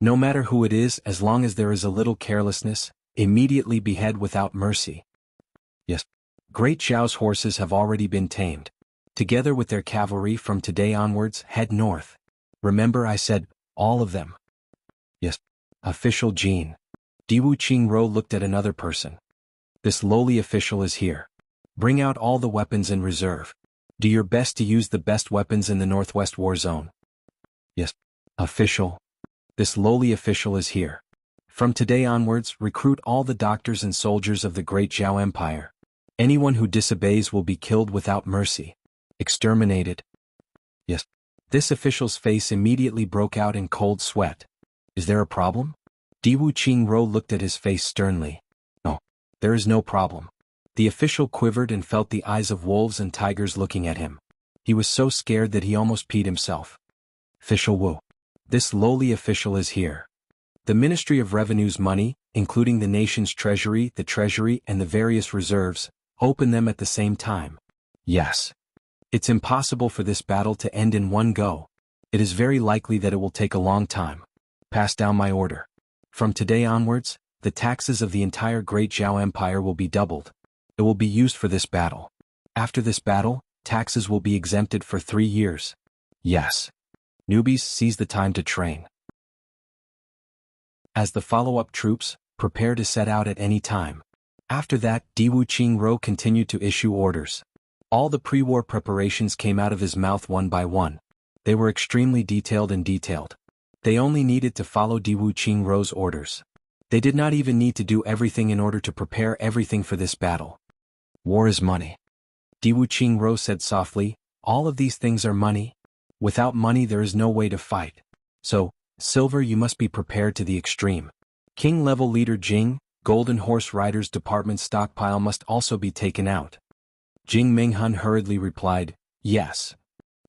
No matter who it is, as long as there is a little carelessness, immediately behead without mercy." "Yes." "Great Zhao's horses have already been tamed. Together with their cavalry from today onwards, head north. Remember I said, all of them." "Yes." "Official Jean." Diwu Qingro looked at another person. "This lowly official is here. Bring out all the weapons in reserve. Do your best to use the best weapons in the Northwest War Zone." "Yes." "Official." "This lowly official is here. From today onwards, recruit all the doctors and soldiers of the Great Zhao Empire. Anyone who disobeys will be killed without mercy. Exterminated." Yes. This official's face immediately broke out in cold sweat. Is there a problem? Diwu Qingro looked at his face sternly. No. There is no problem. The official quivered and felt the eyes of wolves and tigers looking at him. He was so scared that he almost peed himself. Official Wu. This lowly official is here. The Ministry of Revenue's money, including the nation's treasury, and the various reserves, open them at the same time. Yes. It's impossible for this battle to end in one go. It is very likely that it will take a long time. Pass down my order. From today onwards, the taxes of the entire Great Zhao Empire will be doubled. It will be used for this battle. After this battle, taxes will be exempted for 3 years. Yes. Newbies, seize the time to train. As the follow-up troops, prepare to set out at any time. After that, Diwu Qingro continued to issue orders. All the pre-war preparations came out of his mouth one by one. They were extremely detailed. They only needed to follow Diwu Qingro's orders. They did not even need to do everything in order to prepare everything for this battle. War is money. Diwu Qingro said softly, all of these things are money. Without money there is no way to fight. So, silver, you must be prepared to the extreme. King-level leader Jing, Golden Horse Riders Department stockpile must also be taken out. Jing Minghun hurriedly replied, yes.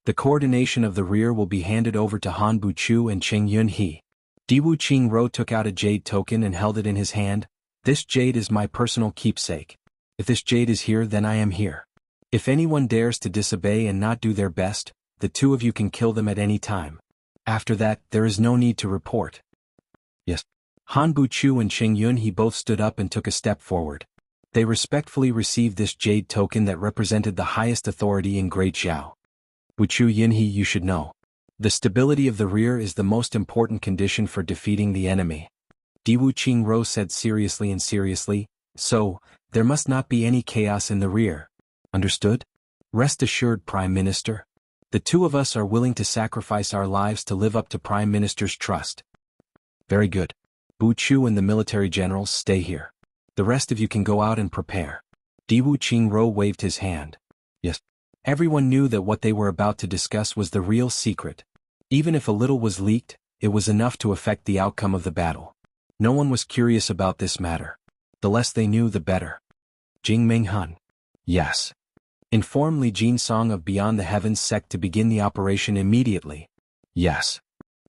The coordination of the rear will be handed over to Han Buchu and Cheng Yunhe. Diwu Qingro took out a jade token and held it in his hand. This jade is my personal keepsake. If this jade is here, then I am here. If anyone dares to disobey and not do their best, the two of you can kill them at any time. After that, there is no need to report. Yes. Han Buchu and Cheng Yunhe both stood up and took a step forward. They respectfully received this jade token that represented the highest authority in Great Zhao. Buchu Yunhe, you should know. The stability of the rear is the most important condition for defeating the enemy. Diwu Qingro said seriously, so, there must not be any chaos in the rear. Understood? Rest assured, Prime Minister. The two of us are willing to sacrifice our lives to live up to Prime Minister's trust. Very good. Buchu and the military generals stay here. The rest of you can go out and prepare. Diwu Qingro waved his hand. Yes. Everyone knew that what they were about to discuss was the real secret. Even if a little was leaked, it was enough to affect the outcome of the battle. No one was curious about this matter. The less they knew, the better. Jing Minghun. Yes. Inform Li Jinsong of Beyond the Heavens sect to begin the operation immediately. Yes.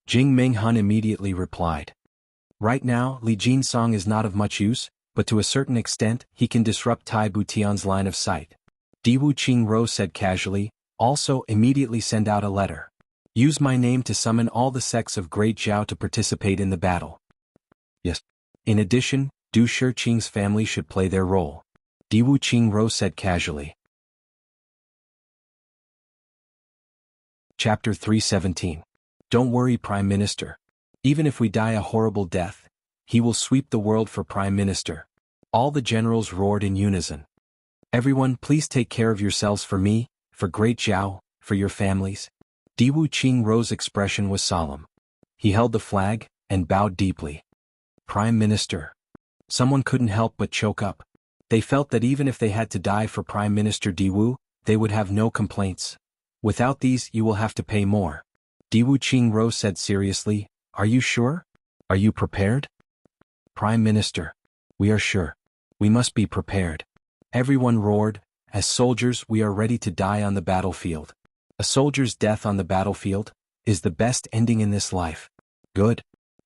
Jing Minghun immediately replied. Right now, Li Jinsong is not of much use, but to a certain extent, he can disrupt Tai Butian's line of sight. Diwu Qingro said casually, also immediately send out a letter. Use my name to summon all the sects of Great Zhao to participate in the battle. Yes. In addition, Du Shiqing's family should play their role. Diwu Qingro said casually. Chapter 317. Don't worry, Prime Minister. Even if we die a horrible death, he will sweep the world for Prime Minister. All the generals roared in unison. Everyone, please take care of yourselves for me, for Great Zhao, for your families. Diwu Qingro's expression was solemn. He held the flag, and bowed deeply. Prime Minister. Someone couldn't help but choke up. They felt that even if they had to die for Prime Minister Diwu, they would have no complaints. Without these, you will have to pay more. Diwu Qingro said seriously, are you sure? Are you prepared? Prime Minister. We are sure. We must be prepared. Everyone roared, as soldiers we are ready to die on the battlefield. A soldier's death on the battlefield is the best ending in this life. Good.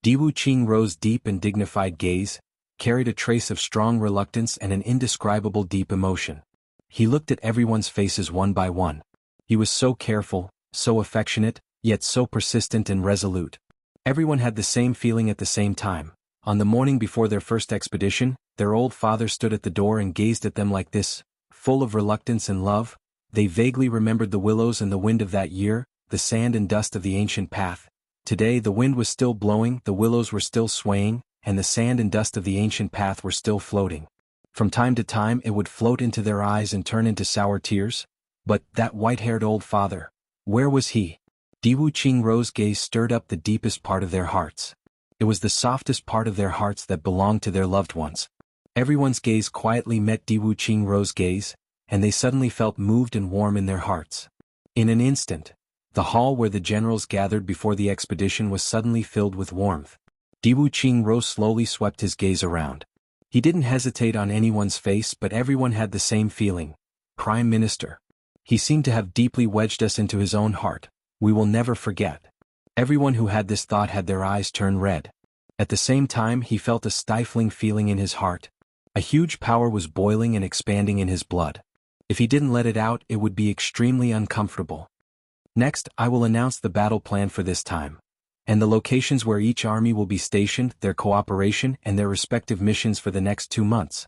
Diwu Qingro's deep and dignified gaze carried a trace of strong reluctance and an indescribable deep emotion. He looked at everyone's faces one by one. He was so careful, so affectionate, yet so persistent and resolute. Everyone had the same feeling at the same time. On the morning before their first expedition, their old father stood at the door and gazed at them like this, full of reluctance and love. They vaguely remembered the willows and the wind of that year, the sand and dust of the ancient path. Today the wind was still blowing, the willows were still swaying, and the sand and dust of the ancient path were still floating. From time to time it would float into their eyes and turn into sour tears. But that white-haired old father, where was he? Diwu Qingro's gaze stirred up the deepest part of their hearts. It was the softest part of their hearts that belonged to their loved ones. Everyone's gaze quietly met Diwu Qingro's gaze, and they suddenly felt moved and warm in their hearts. In an instant, The hall where the generals gathered before the expedition was suddenly filled with warmth. Diwu Qingro slowly swept his gaze around. He didn't hesitate on anyone's face, but everyone had the same feeling. Prime Minister. He seemed to have deeply wedged us into his own heart. We will never forget. Everyone who had this thought had their eyes turn red. At the same time, he felt a stifling feeling in his heart. A huge power was boiling and expanding in his blood. If he didn't let it out, it would be extremely uncomfortable. Next, I will announce the battle plan for this time, and the locations where each army will be stationed, their cooperation, and their respective missions for the next 2 months.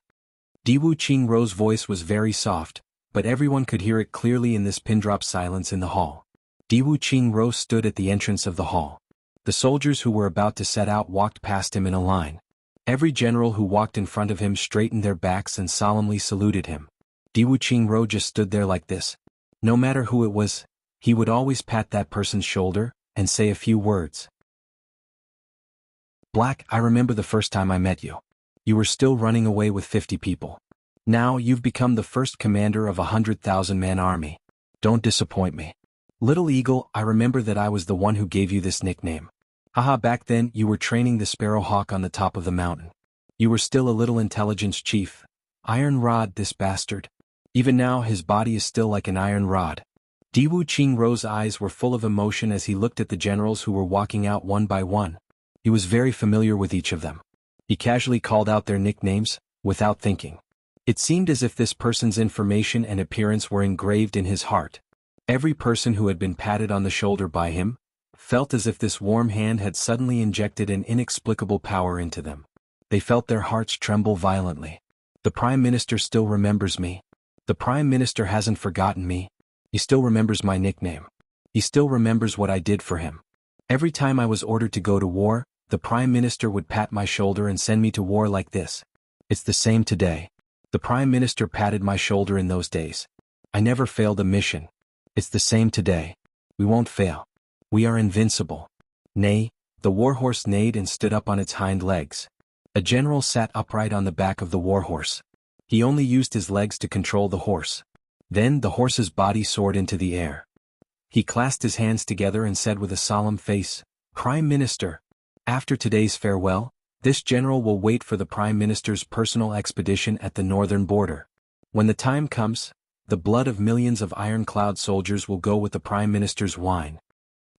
Diwu Qingro's voice was very soft, but everyone could hear it clearly in this pin-drop silence in the hall. Diwu Qingro stood at the entrance of the hall. The soldiers who were about to set out walked past him in a line. Every general who walked in front of him straightened their backs and solemnly saluted him. Diwu Qingro just stood there like this. No matter who it was, he would always pat that person's shoulder and say a few words. Black, I remember the first time I met you. You were still running away with 50 people. Now you've become the first commander of a 100,000-man army. Don't disappoint me. Little Eagle, I remember that I was the one who gave you this nickname. Haha, back then you were training the Sparrowhawk on the top of the mountain. You were still a little intelligence chief. Iron Rod, this bastard. Even now his body is still like an iron rod. Diwu Qingro's eyes were full of emotion as he looked at the generals who were walking out one by one. He was very familiar with each of them. He casually called out their nicknames, without thinking. It seemed as if this person's information and appearance were engraved in his heart. Every person who had been patted on the shoulder by him felt as if this warm hand had suddenly injected an inexplicable power into them. They felt their hearts tremble violently. The Prime Minister still remembers me. The Prime Minister hasn't forgotten me. He still remembers my nickname. He still remembers what I did for him. Every time I was ordered to go to war, the Prime Minister would pat my shoulder and send me to war like this. It's the same today. The Prime Minister patted my shoulder in those days. I never failed a mission. It's the same today. We won't fail. We are invincible. Nay, the warhorse neighed and stood up on its hind legs. A general sat upright on the back of the warhorse. He only used his legs to control the horse. Then the horse's body soared into the air. He clasped his hands together and said with a solemn face, Prime Minister, after today's farewell, this general will wait for the Prime Minister's personal expedition at the northern border. When the time comes, the blood of millions of ironclad soldiers will go with the Prime Minister's wine.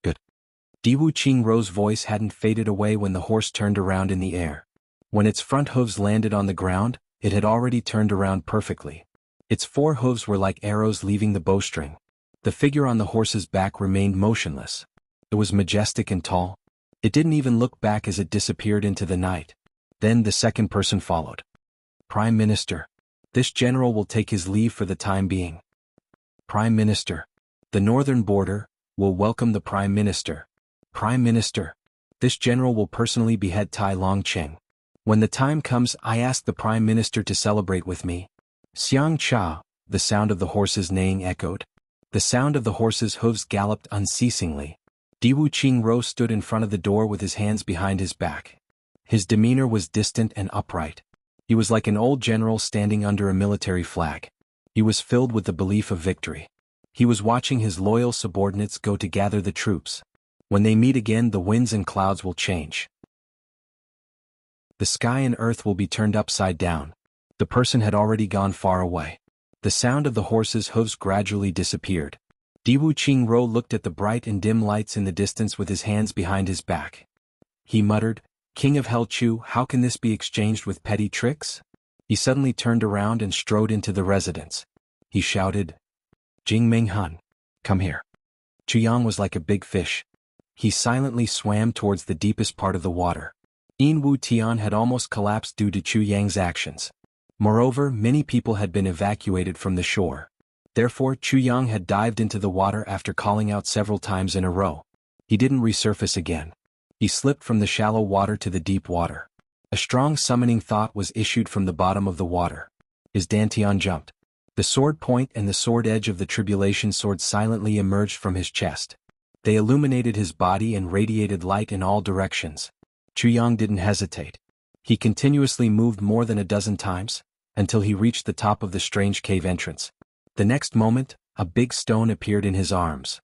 Good. Diwu Qingro's voice hadn't faded away when the horse turned around in the air. When its front hooves landed on the ground, it had already turned around perfectly. Its 4 hooves were like arrows leaving the bowstring. The figure on the horse's back remained motionless. It was majestic and tall. It didn't even look back as it disappeared into the night. Then the second person followed. Prime Minister. This general will take his leave for the time being. Prime Minister. The northern border will welcome the Prime Minister. Prime Minister. This general will personally behead Tai Longcheng. When the time comes, I ask the Prime Minister to celebrate with me. Xiang Cha, the sound of the horse's neighing echoed. The sound of the horse's hooves galloped unceasingly. Diwu Qingro stood in front of the door with his hands behind his back. His demeanor was distant and upright. He was like an old general standing under a military flag. He was filled with the belief of victory. He was watching his loyal subordinates go to gather the troops. When they meet again, the winds and clouds will change. The sky and earth will be turned upside down. The person had already gone far away. The sound of the horse's hooves gradually disappeared. Diwu Qingro looked at the bright and dim lights in the distance with his hands behind his back. He muttered, King of Helchu, how can this be exchanged with petty tricks? He suddenly turned around and strode into the residence. He shouted, Jing Minghan, come here. Chuyang was like a big fish. He silently swam towards the deepest part of the water. Yin Wu Tian had almost collapsed due to Chu Yang's actions. Moreover, many people had been evacuated from the shore. Therefore, Chu Yang had dived into the water after calling out several times in a row. He didn't resurface again. He slipped from the shallow water to the deep water. A strong summoning thought was issued from the bottom of the water. His dantian jumped. The sword point and the sword edge of the tribulation sword silently emerged from his chest. They illuminated his body and radiated light in all directions. Chu Yang didn't hesitate. He continuously moved more than a dozen times, until he reached the top of the strange cave entrance. The next moment, a big stone appeared in his arms.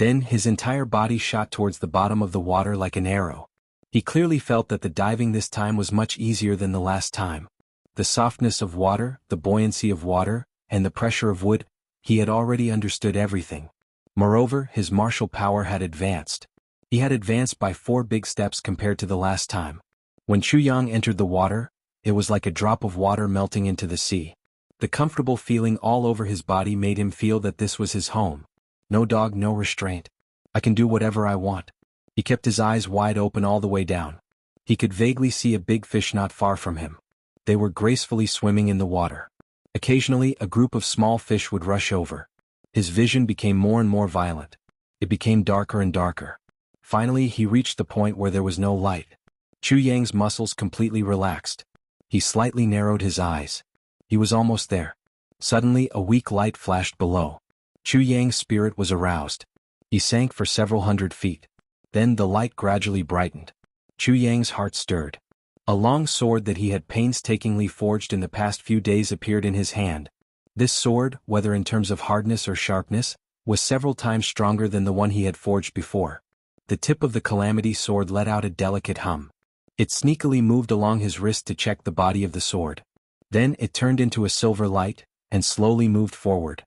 Then his entire body shot towards the bottom of the water like an arrow. He clearly felt that the diving this time was much easier than the last time. The softness of water, the buoyancy of water, and the pressure of wood, he had already understood everything. Moreover, his martial power had advanced. He had advanced by 4 big steps compared to the last time. When Chu Yang entered the water, it was like a drop of water melting into the sea. The comfortable feeling all over his body made him feel that this was his home. No dog, no restraint. I can do whatever I want. He kept his eyes wide open all the way down. He could vaguely see a big fish not far from him. They were gracefully swimming in the water. Occasionally, a group of small fish would rush over. His vision became more and more violent. It became darker and darker. Finally, he reached the point where there was no light. Chu Yang's muscles completely relaxed. He slightly narrowed his eyes. He was almost there. Suddenly, a weak light flashed below. Chu Yang's spirit was aroused. He sank for several hundred feet. Then the light gradually brightened. Chu Yang's heart stirred. A long sword that he had painstakingly forged in the past few days appeared in his hand. This sword, whether in terms of hardness or sharpness, was several times stronger than the one he had forged before. The tip of the Calamity sword let out a delicate hum. It sneakily moved along his wrist to check the body of the sword. Then it turned into a silver light, and slowly moved forward.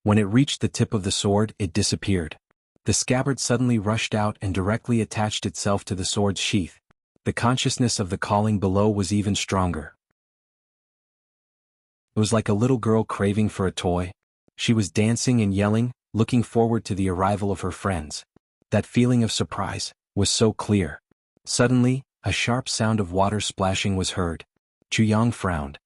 When it reached the tip of the sword, it disappeared. The scabbard suddenly rushed out and directly attached itself to the sword's sheath. The consciousness of the calling below was even stronger. It was like a little girl craving for a toy. She was dancing and yelling, looking forward to the arrival of her friends. That feeling of surprise was so clear. Suddenly, a sharp sound of water splashing was heard. Chu Yang frowned.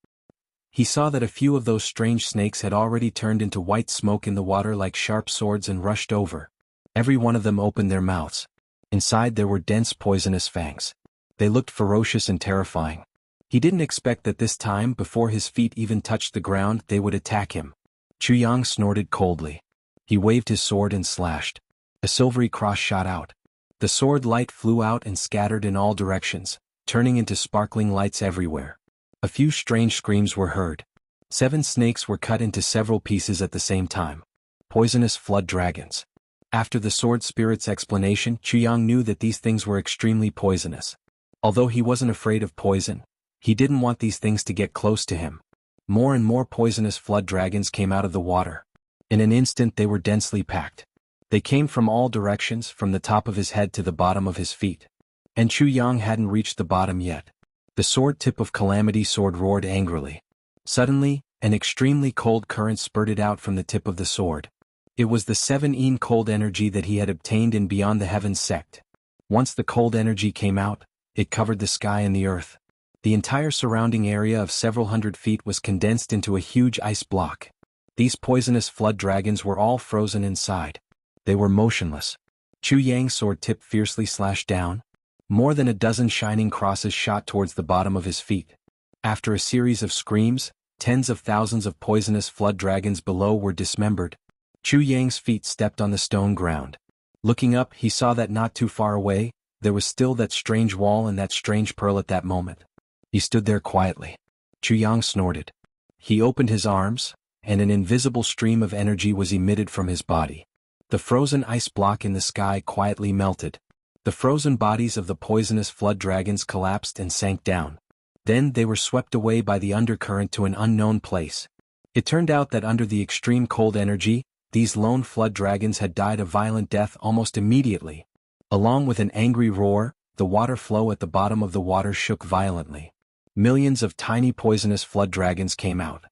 He saw that a few of those strange snakes had already turned into white smoke in the water like sharp swords and rushed over. Every one of them opened their mouths. Inside there were dense poisonous fangs. They looked ferocious and terrifying. He didn't expect that this time, before his feet even touched the ground, they would attack him. Chu Yang snorted coldly. He waved his sword and slashed. A silvery cross shot out. The sword light flew out and scattered in all directions, turning into sparkling lights everywhere. A few strange screams were heard. 7 snakes were cut into several pieces at the same time. Poisonous flood dragons. After the sword spirit's explanation, Chu Yang knew that these things were extremely poisonous. Although he wasn't afraid of poison, he didn't want these things to get close to him. More and more poisonous flood dragons came out of the water. In an instant they were densely packed. They came from all directions, from the top of his head to the bottom of his feet. And Chu Yang hadn't reached the bottom yet. The sword tip of Calamity sword roared angrily. Suddenly, an extremely cold current spurted out from the tip of the sword. It was the 7 cold energy that he had obtained in Beyond the Heavens sect. Once the cold energy came out, it covered the sky and the earth. The entire surrounding area of several hundred feet was condensed into a huge ice block. These poisonous flood dragons were all frozen inside. They were motionless. Chu Yang's sword tip fiercely slashed down. More than a dozen shining crosses shot towards the bottom of his feet. After a series of screams, tens of thousands of poisonous flood dragons below were dismembered. Chu Yang's feet stepped on the stone ground. Looking up, he saw that not too far away, there was still that strange wall and that strange pearl at that moment. He stood there quietly. Chu Yang snorted. He opened his arms, and an invisible stream of energy was emitted from his body. The frozen ice block in the sky quietly melted. The frozen bodies of the poisonous flood dragons collapsed and sank down. Then they were swept away by the undercurrent to an unknown place. It turned out that under the extreme cold energy, these lone flood dragons had died a violent death almost immediately. Along with an angry roar, the water flow at the bottom of the water shook violently. Millions of tiny poisonous flood dragons came out.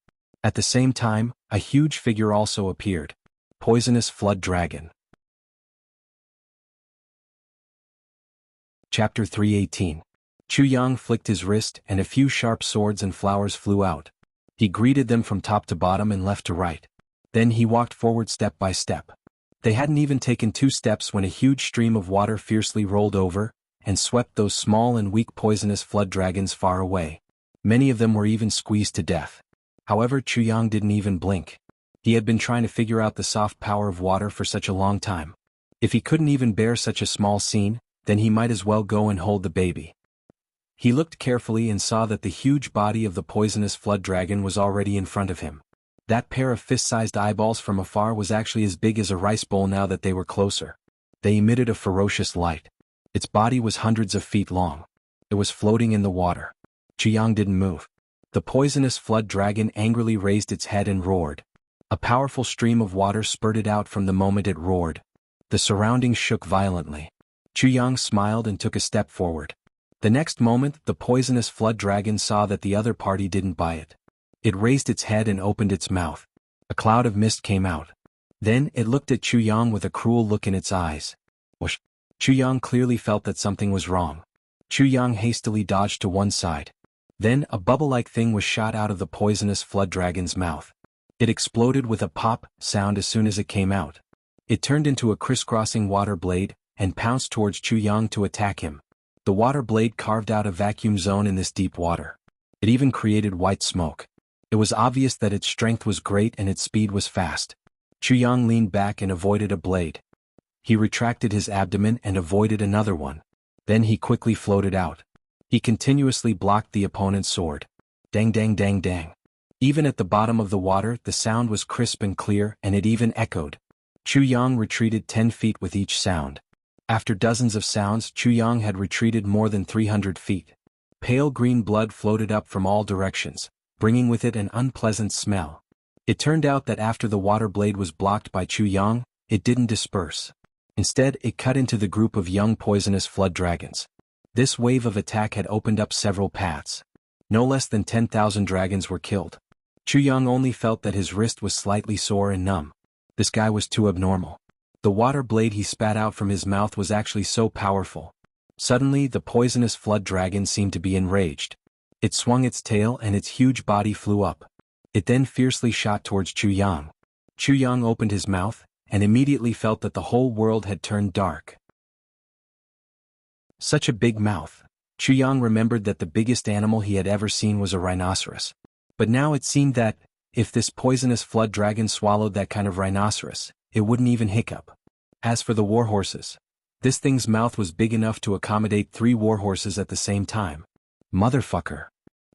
At the same time, a huge figure also appeared. Poisonous flood dragon. Chapter 318. Chu Yang flicked his wrist and a few sharp swords and flowers flew out. He greeted them from top to bottom and left to right. Then he walked forward step by step. They hadn't even taken 2 steps when a huge stream of water fiercely rolled over, and swept those small and weak poisonous flood dragons far away. Many of them were even squeezed to death. However, Chu Yang didn't even blink. He had been trying to figure out the soft power of water for such a long time. If he couldn't even bear such a small scene, then he might as well go and hold the baby. He looked carefully and saw that the huge body of the poisonous flood dragon was already in front of him. That pair of fist-sized eyeballs from afar was actually as big as a rice bowl now that they were closer. They emitted a ferocious light. Its body was hundreds of feet long. It was floating in the water. Jianghu didn't move. The poisonous flood dragon angrily raised its head and roared. A powerful stream of water spurted out from the moment it roared. The surroundings shook violently. Jianghu smiled and took a step forward. The next moment, the poisonous flood dragon saw that the other party didn't buy it. It raised its head and opened its mouth. A cloud of mist came out. Then it looked at Jianghu with a cruel look in its eyes. Whoosh! Jianghu clearly felt that something was wrong. Jianghu hastily dodged to one side. Then a bubble-like thing was shot out of the poisonous flood dragon's mouth. It exploded with a pop sound as soon as it came out. It turned into a crisscrossing water blade and pounced towards Jianghu to attack him. The water blade carved out a vacuum zone in this deep water. It even created white smoke. It was obvious that its strength was great and its speed was fast. Jianghu leaned back and avoided a blade. He retracted his abdomen and avoided another one. Then he quickly floated out. He continuously blocked the opponent's sword. Dang dang dang dang. Even at the bottom of the water, the sound was crisp and clear, and it even echoed. Jianghu retreated 10 feet with each sound. After dozens of sounds, Jianghu had retreated more than 300 feet. Pale green blood floated up from all directions, bringing with it an unpleasant smell. It turned out that after the water blade was blocked by Jianghu, it didn't disperse. Instead, it cut into the group of young poisonous flood dragons. This wave of attack had opened up several paths. No less than 10,000 dragons were killed. Jianghu only felt that his wrist was slightly sore and numb. This guy was too abnormal. The water blade he spat out from his mouth was actually so powerful. Suddenly, the poisonous flood dragon seemed to be enraged. It swung its tail and its huge body flew up. It then fiercely shot towards Jianghu. Jianghu opened his mouth, and immediately felt that the whole world had turned dark. Such a big mouth. Jianghu remembered that the biggest animal he had ever seen was a rhinoceros. But now it seemed that, if this poisonous flood dragon swallowed that kind of rhinoceros, it wouldn't even hiccup. As for the warhorses, this thing's mouth was big enough to accommodate 3 warhorses at the same time. Motherfucker.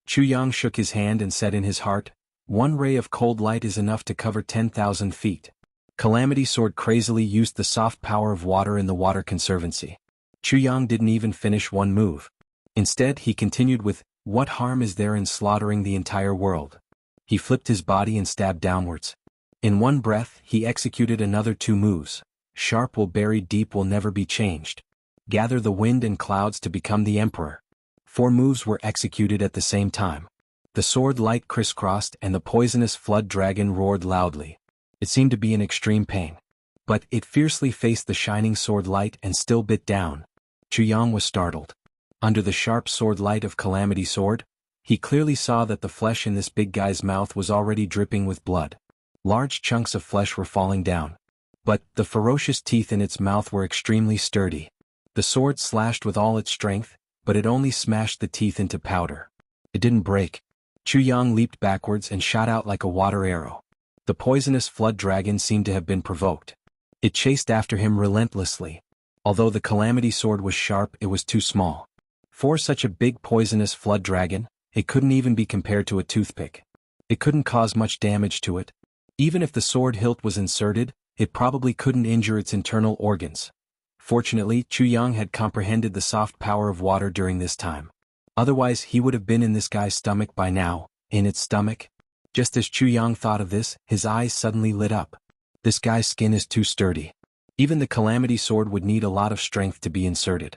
Jianghu shook his hand and said in his heart, "One ray of cold light is enough to cover 10,000 feet. Calamity Sword crazily used the soft power of water in the Water Conservancy. Jianghu didn't even finish one move. Instead, he continued with, "What harm is there in slaughtering the entire world?" He flipped his body and stabbed downwards. In one breath, he executed another 2 moves. Sharp will bury deep will never be changed. Gather the wind and clouds to become the emperor. 4 moves were executed at the same time. The sword light crisscrossed and the poisonous flood dragon roared loudly. It seemed to be in extreme pain. But it fiercely faced the shining sword light and still bit down. Jianghu was startled. Under the sharp sword light of Calamity Sword, he clearly saw that the flesh in this big guy's mouth was already dripping with blood. Large chunks of flesh were falling down. But the ferocious teeth in its mouth were extremely sturdy. The sword slashed with all its strength, but it only smashed the teeth into powder. It didn't break. Jianghu leaped backwards and shot out like a water arrow. The poisonous flood dragon seemed to have been provoked. It chased after him relentlessly. Although the Calamity Sword was sharp, it was too small. For such a big poisonous flood dragon, it couldn't even be compared to a toothpick. It couldn't cause much damage to it. Even if the sword hilt was inserted, it probably couldn't injure its internal organs. Fortunately, Jianghu had comprehended the soft power of water during this time. Otherwise, he would have been in this guy's stomach by now, in its stomach. Just as Jianghu thought of this, his eyes suddenly lit up. This guy's skin is too sturdy. Even the Calamity Sword would need a lot of strength to be inserted.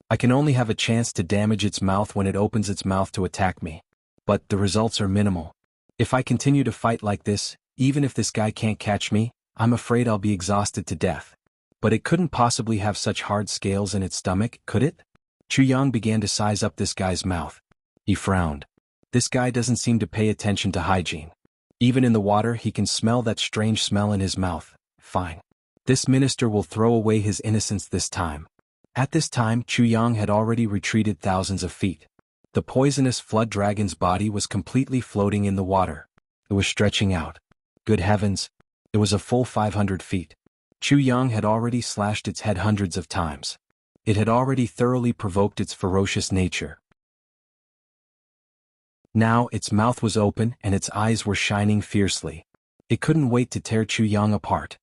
I can only have a chance to damage its mouth when it opens its mouth to attack me. But the results are minimal. If I continue to fight like this, even if this guy can't catch me, I'm afraid I'll be exhausted to death. But it couldn't possibly have such hard scales in its stomach, could it? Jianghu began to size up this guy's mouth. He frowned. This guy doesn't seem to pay attention to hygiene. Even in the water he can smell that strange smell in his mouth. Fine. This minister will throw away his innocence this time. At this time, Jianghu had already retreated thousands of feet. The poisonous flood dragon's body was completely floating in the water. It was stretching out. Good heavens! It was a full 500 feet. Jianghu had already slashed its head hundreds of times. It had already thoroughly provoked its ferocious nature. Now its mouth was open and its eyes were shining fiercely. It couldn't wait to tear Jianghu apart.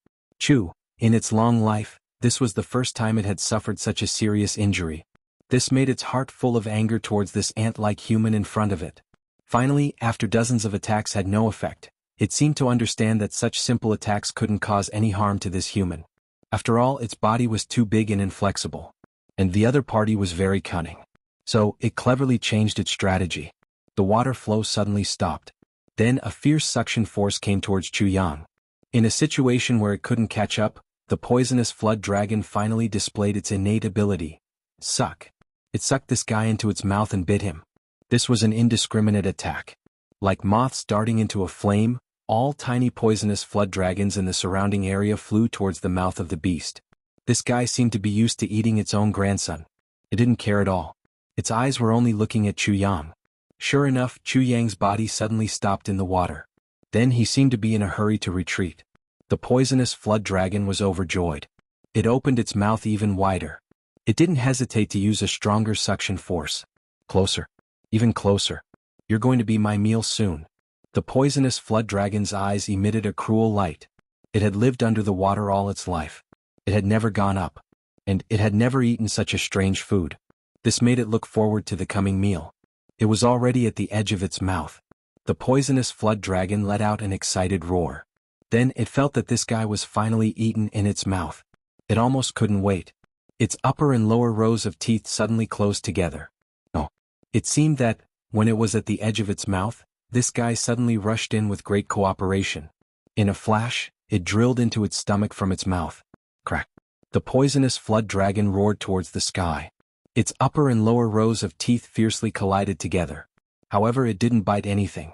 In its long life, This was the first time it had suffered such a serious injury. This made its heart full of anger towards this ant-like human in front of it. Finally, after dozens of attacks had no effect, it seemed to understand that such simple attacks couldn't cause any harm to this human. After all, its body was too big and inflexible. And the other party was very cunning. So, it cleverly changed its strategy. The water flow suddenly stopped. Then a fierce suction force came towards Chu Yang. In a situation where it couldn't catch up, the poisonous flood dragon finally displayed its innate ability. Suck. It sucked this guy into its mouth and bit him. This was an indiscriminate attack. Like moths darting into a flame, all tiny poisonous flood dragons in the surrounding area flew towards the mouth of the beast. This guy seemed to be used to eating its own grandson. It didn't care at all. Its eyes were only looking at Chu Yang. Sure enough, Chu Yang's body suddenly stopped in the water. Then he seemed to be in a hurry to retreat. The poisonous flood dragon was overjoyed. It opened its mouth even wider. It didn't hesitate to use a stronger suction force. Closer. Even closer. You're going to be my meal soon. The poisonous flood dragon's eyes emitted a cruel light. It had lived under the water all its life. It had never gone up. And it had never eaten such a strange food. This made it look forward to the coming meal. It was already at the edge of its mouth. The poisonous flood dragon let out an excited roar. Then it felt that this guy was finally eaten in its mouth. It almost couldn't wait. Its upper and lower rows of teeth suddenly closed together. Oh. It seemed that, when it was at the edge of its mouth, this guy suddenly rushed in with great cooperation. In a flash, it drilled into its stomach from its mouth. Crack. The poisonous flood dragon roared towards the sky. Its upper and lower rows of teeth fiercely collided together. However, it didn't bite anything.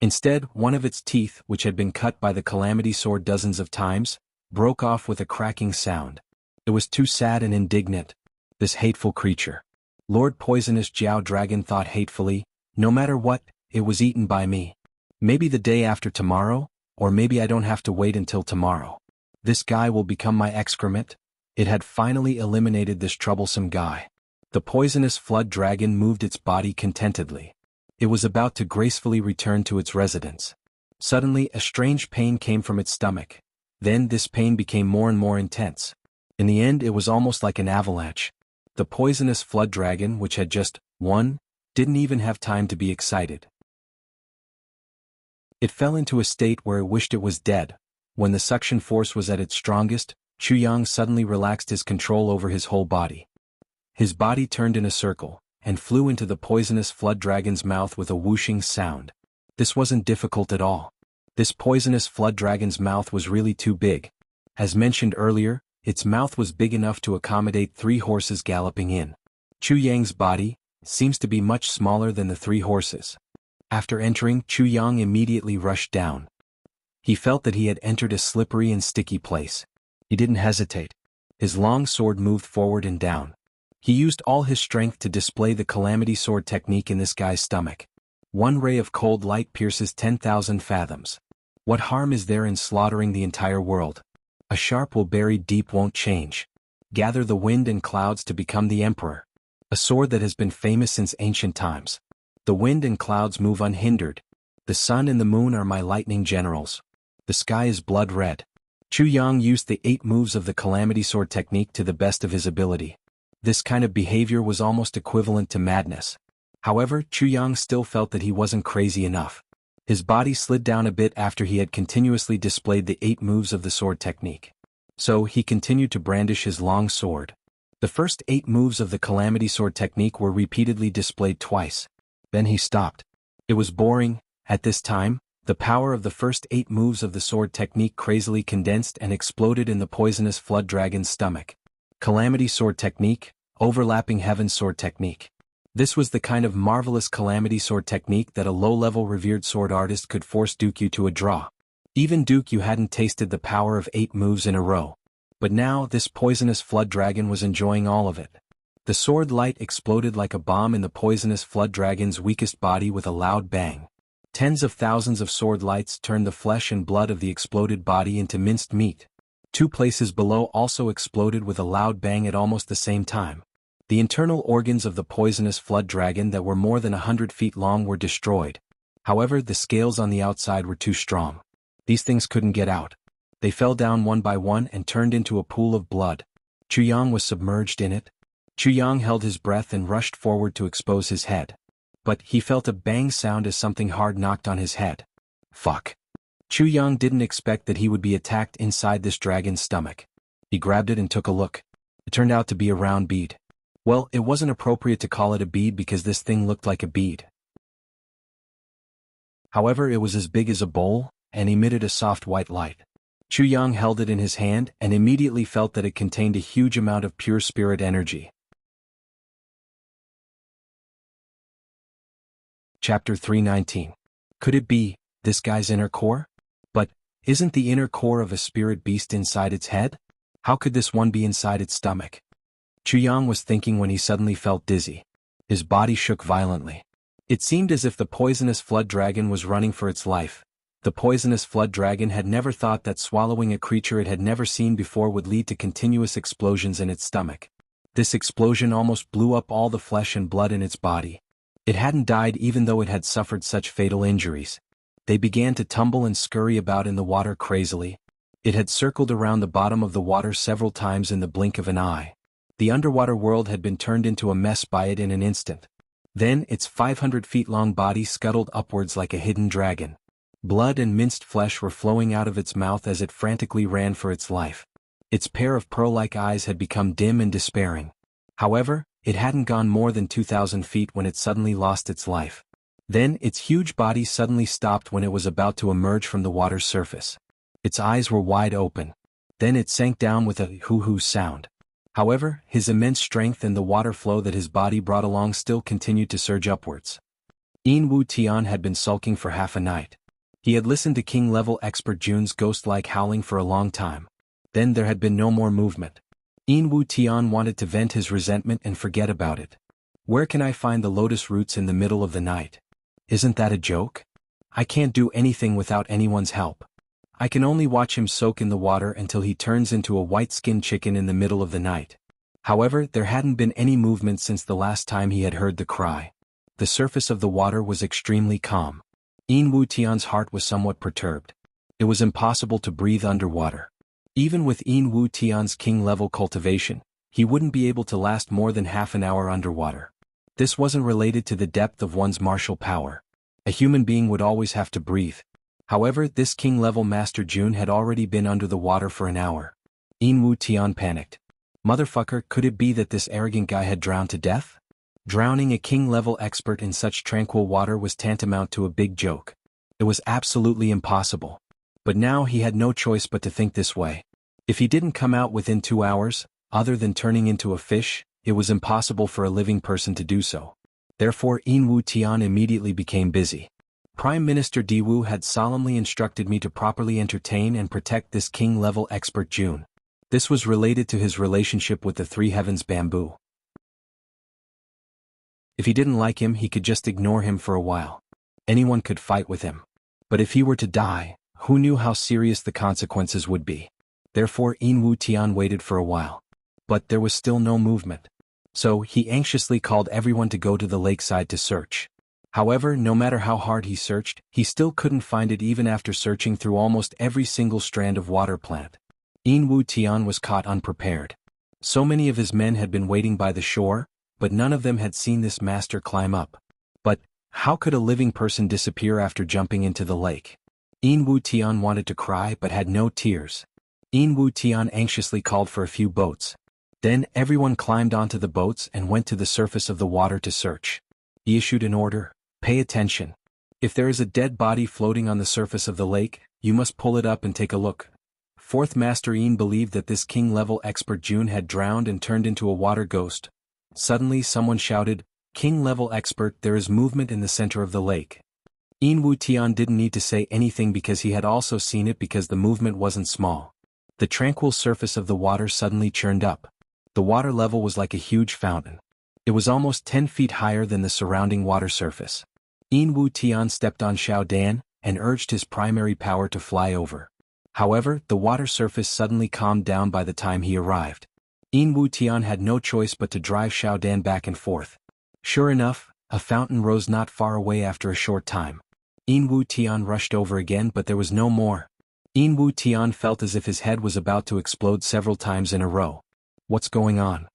Instead, one of its teeth, which had been cut by the calamity sword dozens of times, broke off with a cracking sound. It was too sad and indignant. This hateful creature. Lord Poisonous Jiao Dragon thought hatefully, no matter what, it was eaten by me. Maybe the day after tomorrow, or maybe I don't have to wait until tomorrow. This guy will become my excrement. It had finally eliminated this troublesome guy. The poisonous flood dragon moved its body contentedly. It was about to gracefully return to its residence. Suddenly, a strange pain came from its stomach. Then this pain became more and more intense. In the end, it was almost like an avalanche. The poisonous flood dragon, which had just won, didn't even have time to be excited. It fell into a state where it wished it was dead. When the suction force was at its strongest, Chu Yang suddenly relaxed his control over his whole body. His body turned in a circle, and flew into the poisonous flood dragon's mouth with a whooshing sound. This wasn't difficult at all. This poisonous flood dragon's mouth was really too big. As mentioned earlier, its mouth was big enough to accommodate 3 horses galloping in. Chu Yang's body seems to be much smaller than the 3 horses. After entering, Chu Yang immediately rushed down. He felt that he had entered a slippery and sticky place. He didn't hesitate. His long sword moved forward and down. He used all his strength to display the calamity sword technique in this guy's stomach. One ray of cold light pierces 10,000 fathoms. What harm is there in slaughtering the entire world? A sharp will buried deep won't change. Gather the wind and clouds to become the emperor. A sword that has been famous since ancient times. The wind and clouds move unhindered. The sun and the moon are my lightning generals. The sky is blood red. Chu Yang used the 8 moves of the calamity sword technique to the best of his ability. This kind of behavior was almost equivalent to madness. However, Chu Yang still felt that he wasn't crazy enough. His body slid down a bit after he had continuously displayed the 8 moves of the sword technique. So he continued to brandish his long sword. The first 8 moves of the calamity sword technique were repeatedly displayed twice. Then he stopped. It was boring. At this time, the power of the first 8 moves of the sword technique crazily condensed and exploded in the poisonous flood dragon's stomach. Calamity sword technique, overlapping heaven sword technique. This was the kind of marvelous calamity sword technique that a low-level revered sword artist could force Dukyu to a draw. Even Dukyu hadn't tasted the power of 8 moves in a row. But now this poisonous flood dragon was enjoying all of it. The sword light exploded like a bomb in the poisonous flood dragon's weakest body with a loud bang. Tens of thousands of sword lights turned the flesh and blood of the exploded body into minced meat. 2 places below also exploded with a loud bang at almost the same time. The internal organs of the poisonous flood dragon that were more than 100 feet long were destroyed. However, the scales on the outside were too strong. These things couldn't get out. They fell down one by one and turned into a pool of blood. Chuyang was submerged in it. Chuyang held his breath and rushed forward to expose his head. But he felt a bang sound as something hard knocked on his head. Fuck. Chuyang didn't expect that he would be attacked inside this dragon's stomach. He grabbed it and took a look. It turned out to be a round bead. Well, it wasn't appropriate to call it a bead because this thing looked like a bead. However, it was as big as a bowl, and emitted a soft white light. Chuyang held it in his hand and immediately felt that it contained a huge amount of pure spirit energy. Chapter 319. Could it be this guy's inner core? But isn't the inner core of a spirit beast inside its head? How could this one be inside its stomach? Chuyang was thinking when he suddenly felt dizzy. His body shook violently. It seemed as if the poisonous flood dragon was running for its life. The poisonous flood dragon had never thought that swallowing a creature it had never seen before would lead to continuous explosions in its stomach. This explosion almost blew up all the flesh and blood in its body. It hadn't died even though it had suffered such fatal injuries. They began to tumble and scurry about in the water crazily. It had circled around the bottom of the water several times in the blink of an eye. The underwater world had been turned into a mess by it in an instant. Then its 500 feet long body scuttled upwards like a hidden dragon. Blood and minced flesh were flowing out of its mouth as it frantically ran for its life. Its pair of pearl-like eyes had become dim and despairing. However, it hadn't gone more than 2,000 feet when it suddenly lost its life. Then its huge body suddenly stopped when it was about to emerge from the water's surface. Its eyes were wide open. Then it sank down with a hoo-hoo sound. However, his immense strength and the water flow that his body brought along still continued to surge upwards. Wu Tian had been sulking for half a night. He had listened to king-level expert Jun's ghost-like howling for a long time. Then there had been no more movement. Wu Tian wanted to vent his resentment and forget about it. Where can I find the lotus roots in the middle of the night? Isn't that a joke? I can't do anything without anyone's help. I can only watch him soak in the water until he turns into a white-skinned chicken in the middle of the night. However, there hadn't been any movement since the last time he had heard the cry. The surface of the water was extremely calm. Wu Tian's heart was somewhat perturbed. It was impossible to breathe underwater. Even with Wu Tian's king-level cultivation, he wouldn't be able to last more than half an hour underwater. This wasn't related to the depth of one's martial power. A human being would always have to breathe. However, this king-level Master Jun had already been under the water for an hour. Wu Tian panicked. Motherfucker, could it be that this arrogant guy had drowned to death? Drowning a king-level expert in such tranquil water was tantamount to a big joke. It was absolutely impossible. But now he had no choice but to think this way. If he didn't come out within 2 hours, other than turning into a fish, it was impossible for a living person to do so. Therefore Wu Tian immediately became busy. Prime Minister Diwu had solemnly instructed me to properly entertain and protect this king-level expert Jun. This was related to his relationship with the Three Heavens bamboo. If he didn't like him, he could just ignore him for a while. Anyone could fight with him. But if he were to die, who knew how serious the consequences would be? Therefore Wu Tian waited for a while. But there was still no movement. So he anxiously called everyone to go to the lakeside to search. However, no matter how hard he searched, he still couldn't find it even after searching through almost every single strand of water plant. Wu Tian was caught unprepared. So many of his men had been waiting by the shore, but none of them had seen this master climb up. But how could a living person disappear after jumping into the lake? Wu Tian wanted to cry but had no tears. Wu Tian anxiously called for a few boats. Then everyone climbed onto the boats and went to the surface of the water to search. He issued an order. Pay attention. If there is a dead body floating on the surface of the lake, you must pull it up and take a look. Fourth Master believed that this king-level expert Jun had drowned and turned into a water ghost. Suddenly someone shouted, "King-level expert, there is movement in the center of the lake." Wu Tian didn't need to say anything because he had also seen it because the movement wasn't small. The tranquil surface of the water suddenly churned up. The water level was like a huge fountain. It was almost 10 feet higher than the surrounding water surface. Wu Tian stepped on Xiao Dan, and urged his primary power to fly over. However, the water surface suddenly calmed down by the time he arrived. Wu Tian had no choice but to drive Xiao Dan back and forth. Sure enough, a fountain rose not far away after a short time. Wu Tian rushed over again but there was no more. Wu Tian felt as if his head was about to explode several times in a row. What's going on?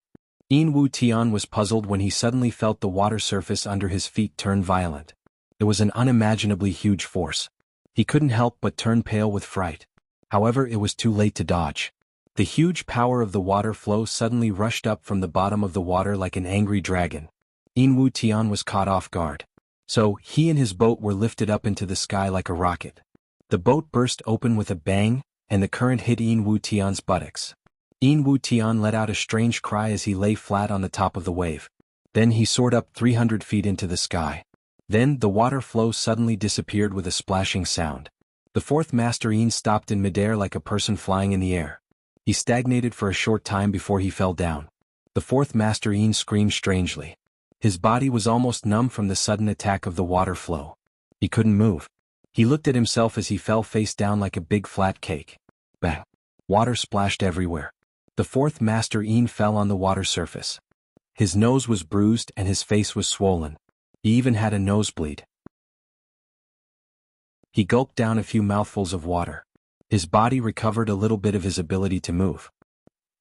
Wu Tian was puzzled when he suddenly felt the water surface under his feet turn violent. It was an unimaginably huge force. He couldn't help but turn pale with fright. However, it was too late to dodge. The huge power of the water flow suddenly rushed up from the bottom of the water like an angry dragon. Wu Tian was caught off guard. So, he and his boat were lifted up into the sky like a rocket. The boat burst open with a bang, and the current hit Wu Tian's buttocks. Wu Tian let out a strange cry as he lay flat on the top of the wave. Then he soared up 300 feet into the sky. Then, the water flow suddenly disappeared with a splashing sound. The fourth Master Yin stopped in midair like a person flying in the air. He stagnated for a short time before he fell down. The fourth Master Yin screamed strangely. His body was almost numb from the sudden attack of the water flow. He couldn't move. He looked at himself as he fell face down like a big flat cake. Bang! Water splashed everywhere. The fourth Master Yin fell on the water surface. His nose was bruised and his face was swollen. He even had a nosebleed. He gulped down a few mouthfuls of water. His body recovered a little bit of his ability to move.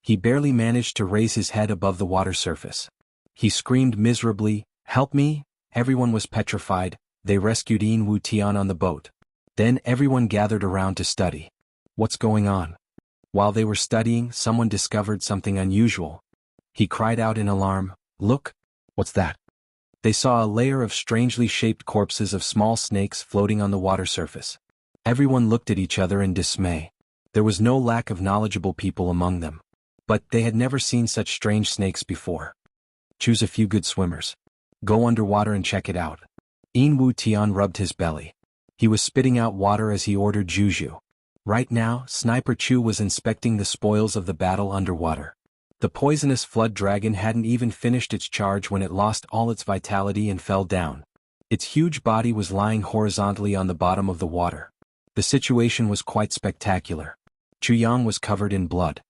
He barely managed to raise his head above the water surface. He screamed miserably, "Help me!" Everyone was petrified. They rescued Wu Tian on the boat. Then everyone gathered around to study. What's going on? While they were studying, someone discovered something unusual. He cried out in alarm, "Look! What's that?" They saw a layer of strangely shaped corpses of small snakes floating on the water surface. Everyone looked at each other in dismay. There was no lack of knowledgeable people among them. But they had never seen such strange snakes before. Choose a few good swimmers. Go underwater and check it out. Wu Tian rubbed his belly. He was spitting out water as he ordered Juju. Right now, Sniper Chu was inspecting the spoils of the battle underwater. The poisonous flood dragon hadn't even finished its charge when it lost all its vitality and fell down. Its huge body was lying horizontally on the bottom of the water. The situation was quite spectacular. Chu Yang was covered in blood.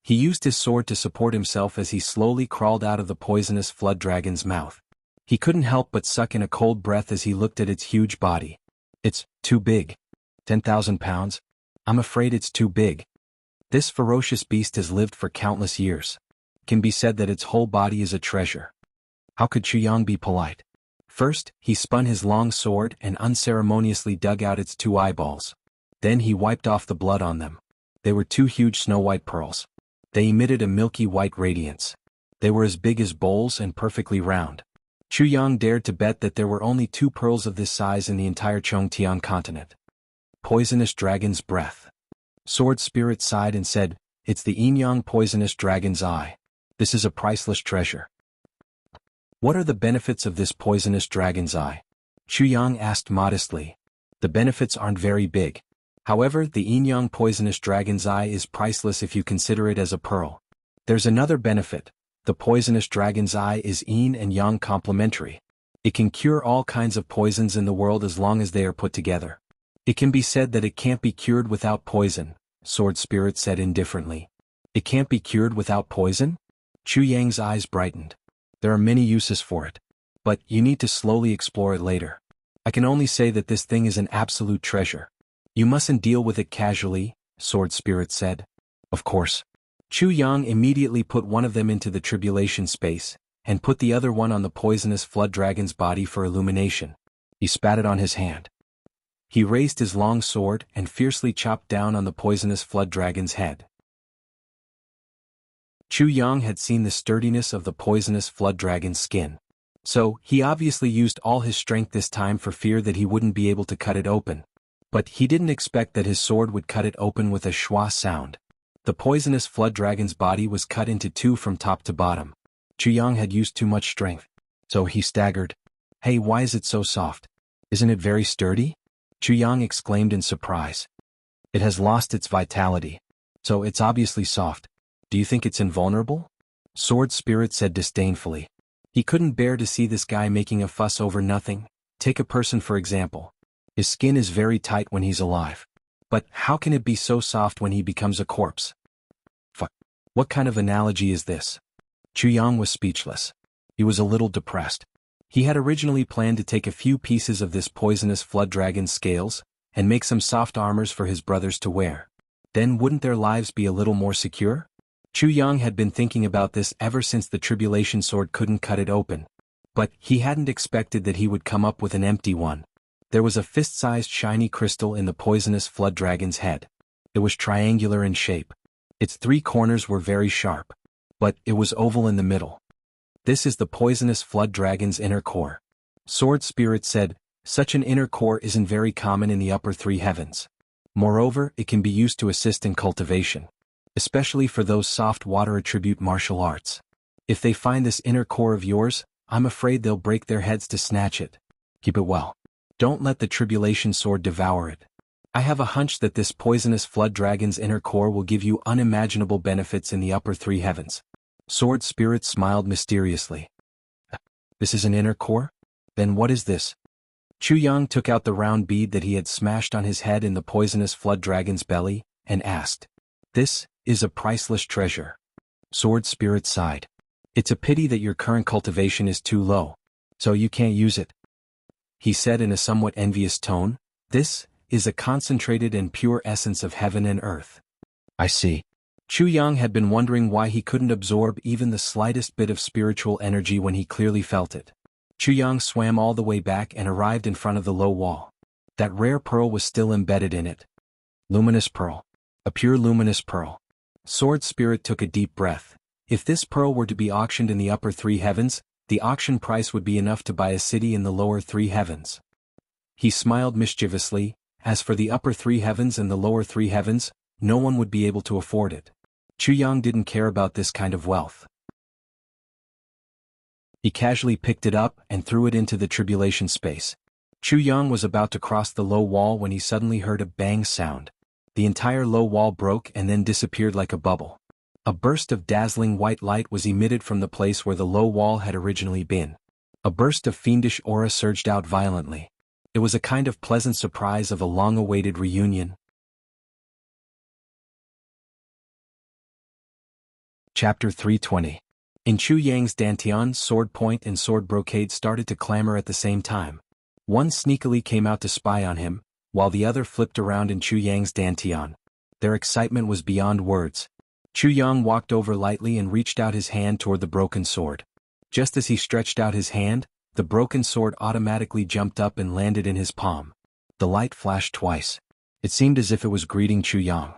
He used his sword to support himself as he slowly crawled out of the poisonous flood dragon's mouth. He couldn't help but suck in a cold breath as he looked at its huge body. It's too big. 10,000 pounds? I'm afraid it's too big. This ferocious beast has lived for countless years. It can be said that its whole body is a treasure. How could Chu Yang be polite? First, he spun his long sword and unceremoniously dug out its two eyeballs. Then he wiped off the blood on them. They were two huge snow-white pearls. They emitted a milky white radiance. They were as big as bowls and perfectly round. Chu Yang dared to bet that there were only two pearls of this size in the entire Chongtian continent. Poisonous dragon's breath. Sword Spirit sighed and said, "It's the Yin-Yang poisonous dragon's eye. This is a priceless treasure." "What are the benefits of this poisonous dragon's eye?" Chu Yang asked modestly. "The benefits aren't very big. However, the Yin-Yang poisonous dragon's eye is priceless if you consider it as a pearl. There's another benefit. The poisonous dragon's eye is Yin and Yang complementary. It can cure all kinds of poisons in the world as long as they are put together. It can be said that it can't be cured without poison," Sword Spirit said indifferently. "It can't be cured without poison?" Chu Yang's eyes brightened. "There are many uses for it. But you need to slowly explore it later. I can only say that this thing is an absolute treasure. You mustn't deal with it casually," Sword Spirit said. "Of course." Chu Yang immediately put one of them into the tribulation space, and put the other one on the poisonous flood dragon's body for illumination. He spat it on his hand. He raised his long sword and fiercely chopped down on the poisonous flood dragon's head. Chu Yang had seen the sturdiness of the poisonous flood dragon's skin. So, he obviously used all his strength this time for fear that he wouldn't be able to cut it open. But he didn't expect that his sword would cut it open with a schwa sound. The poisonous flood dragon's body was cut into two from top to bottom. Chu Yang had used too much strength. So he staggered. "Hey, why is it so soft? Isn't it very sturdy?" Chu Yang exclaimed in surprise. "It has lost its vitality. So it's obviously soft. Do you think it's invulnerable?" Sword Spirit said disdainfully. He couldn't bear to see this guy making a fuss over nothing. Take a person for example. His skin is very tight when he's alive. But how can it be so soft when he becomes a corpse? Fuck. What kind of analogy is this? Chu Yang was speechless. He was a little depressed. He had originally planned to take a few pieces of this poisonous flood dragon's scales, and make some soft armors for his brothers to wear. Then wouldn't their lives be a little more secure? Chu Yang had been thinking about this ever since the tribulation sword couldn't cut it open. But he hadn't expected that he would come up with an empty one. There was a fist-sized shiny crystal in the poisonous flood dragon's head. It was triangular in shape. Its three corners were very sharp. But it was oval in the middle. This is the poisonous flood dragon's inner core. Sword Spirit said, such an inner core isn't very common in the upper three heavens. Moreover, it can be used to assist in cultivation. Especially for those soft water attribute martial arts. If they find this inner core of yours, I'm afraid they'll break their heads to snatch it. Keep it well. Don't let the tribulation sword devour it. I have a hunch that this poisonous flood dragon's inner core will give you unimaginable benefits in the upper three heavens. Sword Spirit smiled mysteriously. This is an inner core? Then what is this? Chu Yang took out the round bead that he had smashed on his head in the poisonous flood dragon's belly, and asked. This is a priceless treasure. Sword Spirit sighed. It's a pity that your current cultivation is too low, so you can't use it. He said in a somewhat envious tone, this is a concentrated and pure essence of heaven and earth. I see. Chu Yang had been wondering why he couldn't absorb even the slightest bit of spiritual energy when he clearly felt it. Chu Yang swam all the way back and arrived in front of the low wall. That rare pearl was still embedded in it. Luminous pearl. A pure luminous pearl. Sword Spirit took a deep breath. If this pearl were to be auctioned in the upper three heavens, the auction price would be enough to buy a city in the lower three heavens. He smiled mischievously. As for the upper three heavens and the lower three heavens, no one would be able to afford it. Chu Yang didn't care about this kind of wealth. He casually picked it up and threw it into the tribulation space. Chu Yang was about to cross the low wall when he suddenly heard a bang sound. The entire low wall broke and then disappeared like a bubble. A burst of dazzling white light was emitted from the place where the low wall had originally been. A burst of fiendish aura surged out violently. It was a kind of pleasant surprise of a long-awaited reunion. Chapter 320. In Chu Yang's dantian, sword point and sword brocade started to clamor at the same time. One sneakily came out to spy on him, while the other flipped around in Chu Yang's dantian. Their excitement was beyond words. Chu Yang walked over lightly and reached out his hand toward the broken sword. Just as he stretched out his hand, the broken sword automatically jumped up and landed in his palm. The light flashed twice. It seemed as if it was greeting Chu Yang.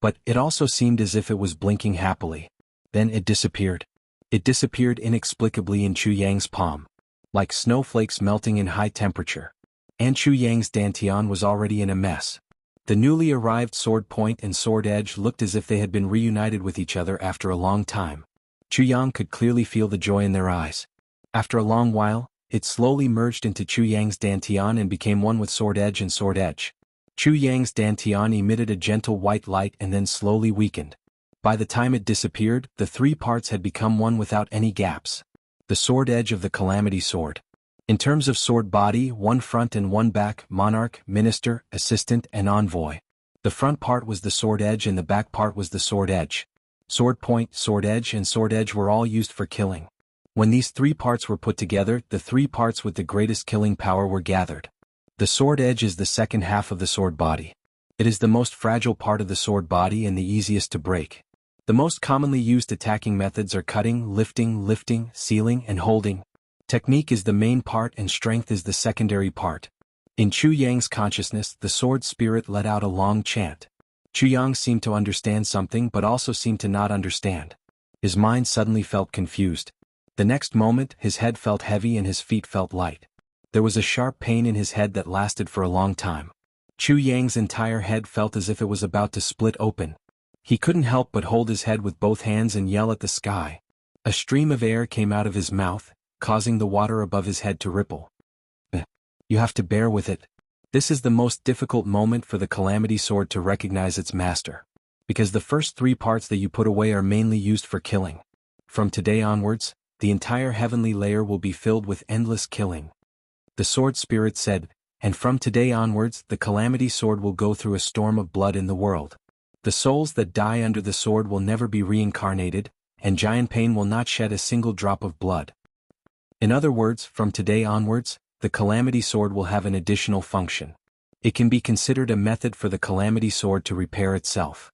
But it also seemed as if it was blinking happily. Then it disappeared. It disappeared inexplicably in Chu Yang's palm. Like snowflakes melting in high temperature. And Chu Yang's dantian was already in a mess. The newly arrived sword point and sword edge looked as if they had been reunited with each other after a long time. Chu Yang could clearly feel the joy in their eyes. After a long while, it slowly merged into Chu Yang's dantian and became one with sword edge and sword edge. Chu Yang's dantian emitted a gentle white light and then slowly weakened. By the time it disappeared, the three parts had become one without any gaps. The sword edge of the Calamity Sword. In terms of sword body, one front and one back, monarch, minister, assistant, and envoy. The front part was the sword edge and the back part was the sword edge. Sword point, sword edge, and sword edge were all used for killing. When these three parts were put together, the three parts with the greatest killing power were gathered. The sword edge is the second half of the sword body. It is the most fragile part of the sword body and the easiest to break. The most commonly used attacking methods are cutting, lifting, sealing, and holding. Technique is the main part and strength is the secondary part. In Chu Yang's consciousness, the sword spirit let out a long chant. Chu Yang seemed to understand something but also seemed to not understand. His mind suddenly felt confused. The next moment, his head felt heavy and his feet felt light. There was a sharp pain in his head that lasted for a long time. Chu Yang's entire head felt as if it was about to split open. He couldn't help but hold his head with both hands and yell at the sky. A stream of air came out of his mouth, causing the water above his head to ripple. You have to bear with it. This is the most difficult moment for the Calamity Sword to recognize its master. Because the first three parts that you put away are mainly used for killing. From today onwards, the entire heavenly layer will be filled with endless killing. The sword spirit said, and from today onwards the Calamity Sword will go through a storm of blood in the world. The souls that die under the sword will never be reincarnated, and Giant Pain will not shed a single drop of blood. In other words, from today onwards, the Calamity Sword will have an additional function. It can be considered a method for the Calamity Sword to repair itself.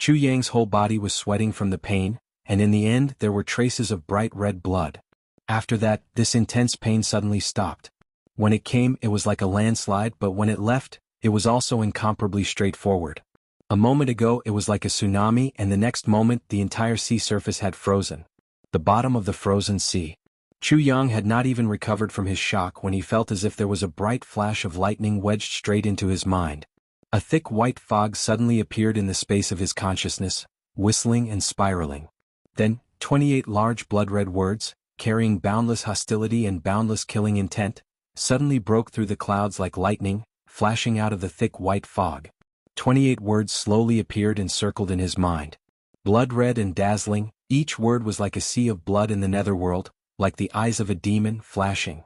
Chu Yang's whole body was sweating from the pain, and in the end there were traces of bright red blood. After that, this intense pain suddenly stopped. When it came, it was like a landslide, but when it left, it was also incomparably straightforward. A moment ago it was like a tsunami, and the next moment the entire sea surface had frozen. The bottom of the frozen sea. Chu Yang had not even recovered from his shock when he felt as if there was a bright flash of lightning wedged straight into his mind. A thick white fog suddenly appeared in the space of his consciousness, whistling and spiraling. Then, 28 large blood-red words, carrying boundless hostility and boundless killing intent, suddenly broke through the clouds like lightning, flashing out of the thick white fog. 28 words slowly appeared and circled in his mind. Blood-red and dazzling, each word was like a sea of blood in the netherworld, like the eyes of a demon flashing.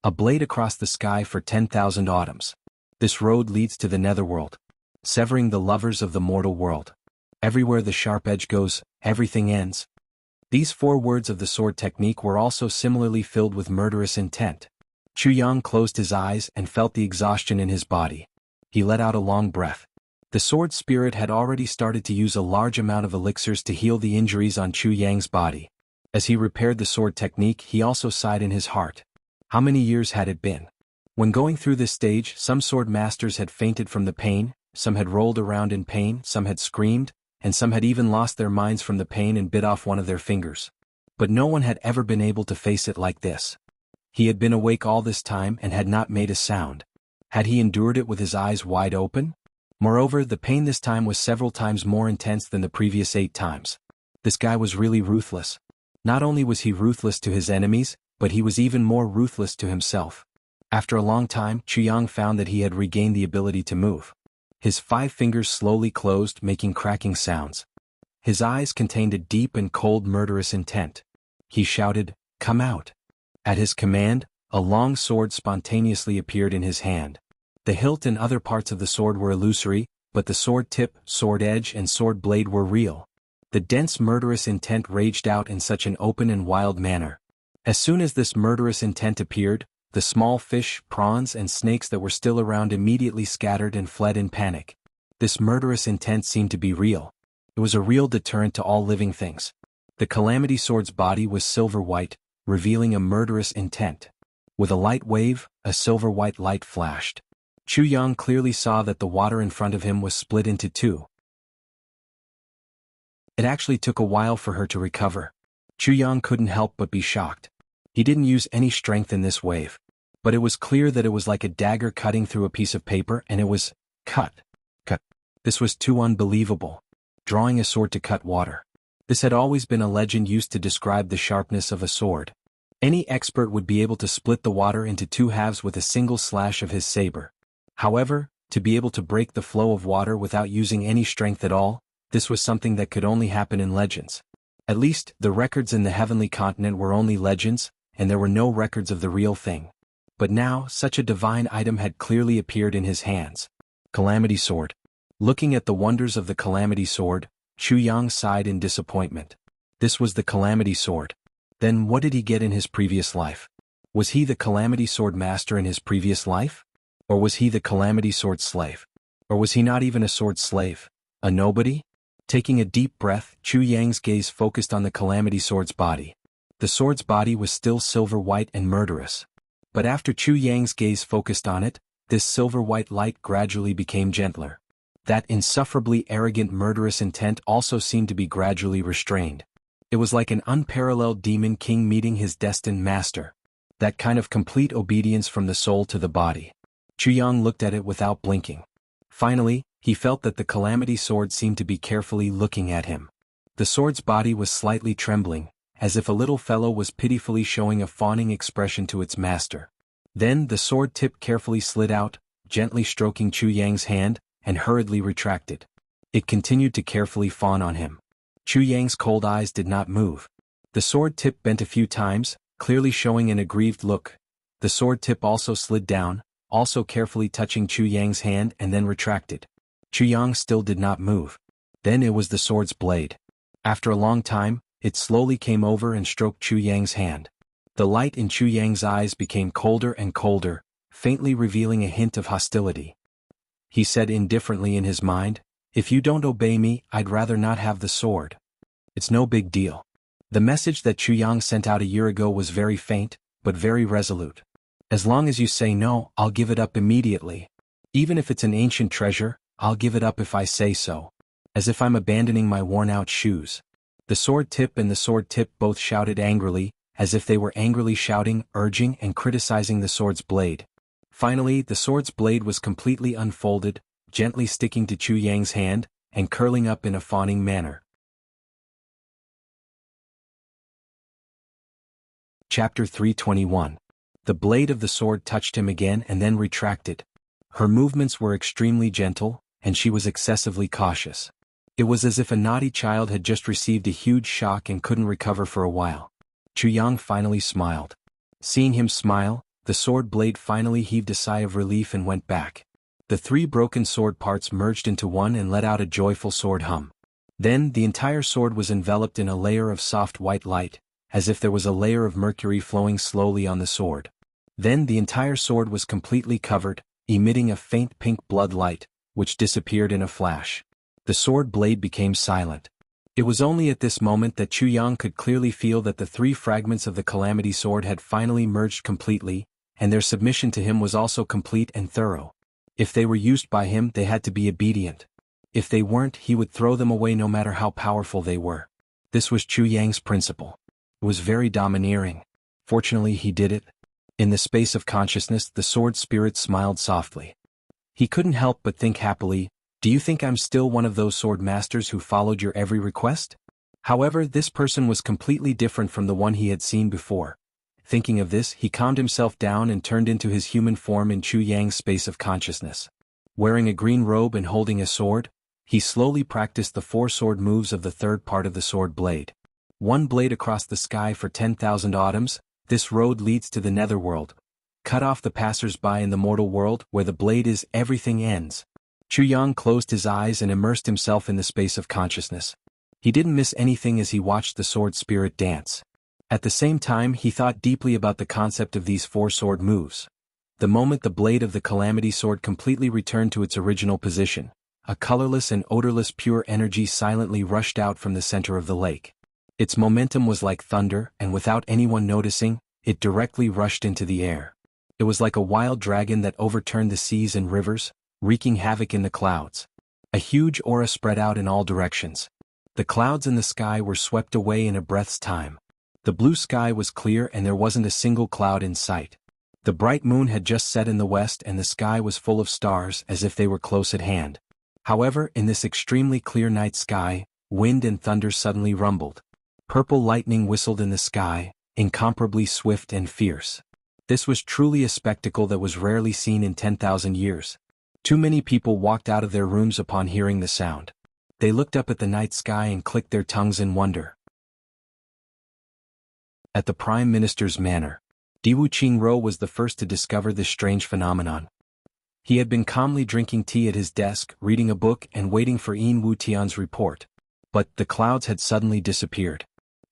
A blade across the sky for 10,000 autumns. This road leads to the netherworld, severing the lovers of the mortal world. Everywhere the sharp edge goes, everything ends. These 4 words of the sword technique were also similarly filled with murderous intent. Chu Yang closed his eyes and felt the exhaustion in his body. He let out a long breath. The sword spirit had already started to use a large amount of elixirs to heal the injuries on Chu Yang's body. As he repaired the sword technique, he also sighed in his heart. How many years had it been? When going through this stage, some sword masters had fainted from the pain, some had rolled around in pain, some had screamed, and some had even lost their minds from the pain and bit off one of their fingers. But no one had ever been able to face it like this. He had been awake all this time and had not made a sound. Had he endured it with his eyes wide open? Moreover, the pain this time was several times more intense than the previous 8 times. This guy was really ruthless. Not only was he ruthless to his enemies, but he was even more ruthless to himself. After a long time, Chu Yang found that he had regained the ability to move. His 5 fingers slowly closed, making cracking sounds. His eyes contained a deep and cold murderous intent. He shouted, "Come out." At his command, a long sword spontaneously appeared in his hand. The hilt and other parts of the sword were illusory, but the sword tip, sword edge and sword blade were real. The dense murderous intent raged out in such an open and wild manner. As soon as this murderous intent appeared, the small fish, prawns and snakes that were still around immediately scattered and fled in panic. This murderous intent seemed to be real. It was a real deterrent to all living things. The Calamity Sword's body was silver white, revealing a murderous intent. With a light wave, a silver white light flashed. Chu Yang clearly saw that the water in front of him was split into 2. It actually took a while for her to recover. Chu Yang couldn't help but be shocked. He didn't use any strength in this wave. But it was clear that it was like a dagger cutting through a piece of paper, and it was cut. This was too unbelievable. Drawing a sword to cut water. This had always been a legend used to describe the sharpness of a sword. Any expert would be able to split the water into 2 halves with a single slash of his saber. However, to be able to break the flow of water without using any strength at all, this was something that could only happen in legends. At least, the records in the heavenly continent were only legends, and there were no records of the real thing. But now, such a divine item had clearly appeared in his hands. Calamity Sword. Looking at the wonders of the Calamity Sword, Chu Yang sighed in disappointment. This was the Calamity Sword. Then what did he get in his previous life? Was he the Calamity Sword master in his previous life? Or was he the Calamity Sword slave? Or was he not even a sword slave? A nobody? Taking a deep breath, Chu Yang's gaze focused on the Calamity Sword's body. The sword's body was still silver white and murderous. But after Chu Yang's gaze focused on it, this silver white light gradually became gentler. That insufferably arrogant murderous intent also seemed to be gradually restrained. It was like an unparalleled demon king meeting his destined master. That kind of complete obedience from the soul to the body. Chu Yang looked at it without blinking. Finally, he felt that the Calamity Sword seemed to be carefully looking at him. The sword's body was slightly trembling, as if a little fellow was pitifully showing a fawning expression to its master. Then the sword tip carefully slid out, gently stroking Chu Yang's hand, and hurriedly retracted. It continued to carefully fawn on him. Chu Yang's cold eyes did not move. The sword tip bent a few times, clearly showing an aggrieved look. The sword tip also slid down, also carefully touching Chu Yang's hand, and then retracted. Chu Yang still did not move. Then it was the sword's blade. After a long time, it slowly came over and stroked Chu Yang's hand. The light in Chu Yang's eyes became colder and colder, faintly revealing a hint of hostility. He said indifferently in his mind, If you don't obey me, I'd rather not have the sword. It's no big deal. The message that Chu Yang sent out a year ago was very faint, but very resolute. As long as you say no, I'll give it up immediately. Even if it's an ancient treasure, I'll give it up if I say so. As if I'm abandoning my worn-out shoes. The sword tip and the sword tip both shouted angrily, as if they were angrily shouting, urging and criticizing the sword's blade. Finally, the sword's blade was completely unfolded, gently sticking to Chu Yang's hand, and curling up in a fawning manner. Chapter 321. The blade of the sword touched him again and then retracted. Her movements were extremely gentle, and she was excessively cautious. It was as if a naughty child had just received a huge shock and couldn't recover for a while. Chu Yang finally smiled. Seeing him smile, the sword blade finally heaved a sigh of relief and went back. The three broken sword parts merged into one and let out a joyful sword hum. Then the entire sword was enveloped in a layer of soft white light, as if there was a layer of mercury flowing slowly on the sword. Then the entire sword was completely covered, emitting a faint pink blood light, which disappeared in a flash. The sword blade became silent. It was only at this moment that Chu Yang could clearly feel that the three fragments of the Calamity Sword had finally merged completely, and their submission to him was also complete and thorough. If they were used by him, they had to be obedient. If they weren't, he would throw them away no matter how powerful they were. This was Chu Yang's principle. It was very domineering. Fortunately, he did it. In the space of consciousness, the sword spirit smiled softly. He couldn't help but think happily, "Do you think I'm still one of those sword masters who followed your every request?" However, this person was completely different from the one he had seen before. Thinking of this, he calmed himself down and turned into his human form in Chu Yang's space of consciousness. Wearing a green robe and holding a sword, he slowly practiced the 4 sword moves of the third part of the sword blade. One blade across the sky for 10,000 autumns, this road leads to the netherworld. Cut off the passers-by in the mortal world, where the blade is, everything ends. Chu Yang closed his eyes and immersed himself in the space of consciousness. He didn't miss anything as he watched the sword spirit dance. At the same time, he thought deeply about the concept of these 4 sword moves. The moment the blade of the Calamity Sword completely returned to its original position, a colorless and odorless pure energy silently rushed out from the center of the lake. Its momentum was like thunder, and without anyone noticing, it directly rushed into the air. It was like a wild dragon that overturned the seas and rivers, wreaking havoc in the clouds. A huge aura spread out in all directions. The clouds in the sky were swept away in a breath's time. The blue sky was clear and there wasn't a single cloud in sight. The bright moon had just set in the west and the sky was full of stars as if they were close at hand. However, in this extremely clear night sky, wind and thunder suddenly rumbled. Purple lightning whistled in the sky, incomparably swift and fierce. This was truly a spectacle that was rarely seen in 10,000 years. Too many people walked out of their rooms upon hearing the sound. They looked up at the night sky and clicked their tongues in wonder. At the Prime Minister's manor, Diwu Qingro was the first to discover this strange phenomenon. He had been calmly drinking tea at his desk, reading a book and waiting for Yin Wutian's report. But the clouds had suddenly disappeared.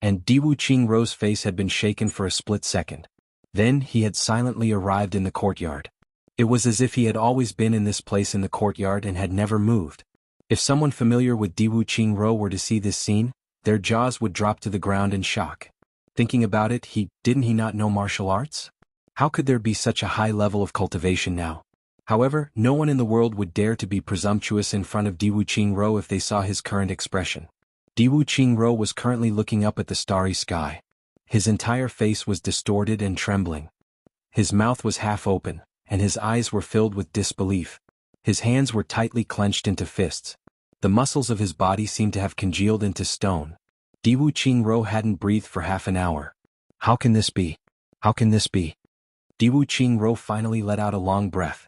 And Diwu Qingro's face had been shaken for a split second. Then he had silently arrived in the courtyard. It was as if he had always been in this place in the courtyard and had never moved. If someone familiar with Diwu Qingro were to see this scene, their jaws would drop to the ground in shock. Thinking about it, didn't he not know martial arts? How could there be such a high level of cultivation now? However, no one in the world would dare to be presumptuous in front of Diwu Qingro if they saw his current expression. Diwu Qingro was currently looking up at the starry sky. His entire face was distorted and trembling. His mouth was half open, and his eyes were filled with disbelief. His hands were tightly clenched into fists. The muscles of his body seemed to have congealed into stone. Diwu Qingro hadn't breathed for half an hour. How can this be? How can this be? Diwu Qingro finally let out a long breath.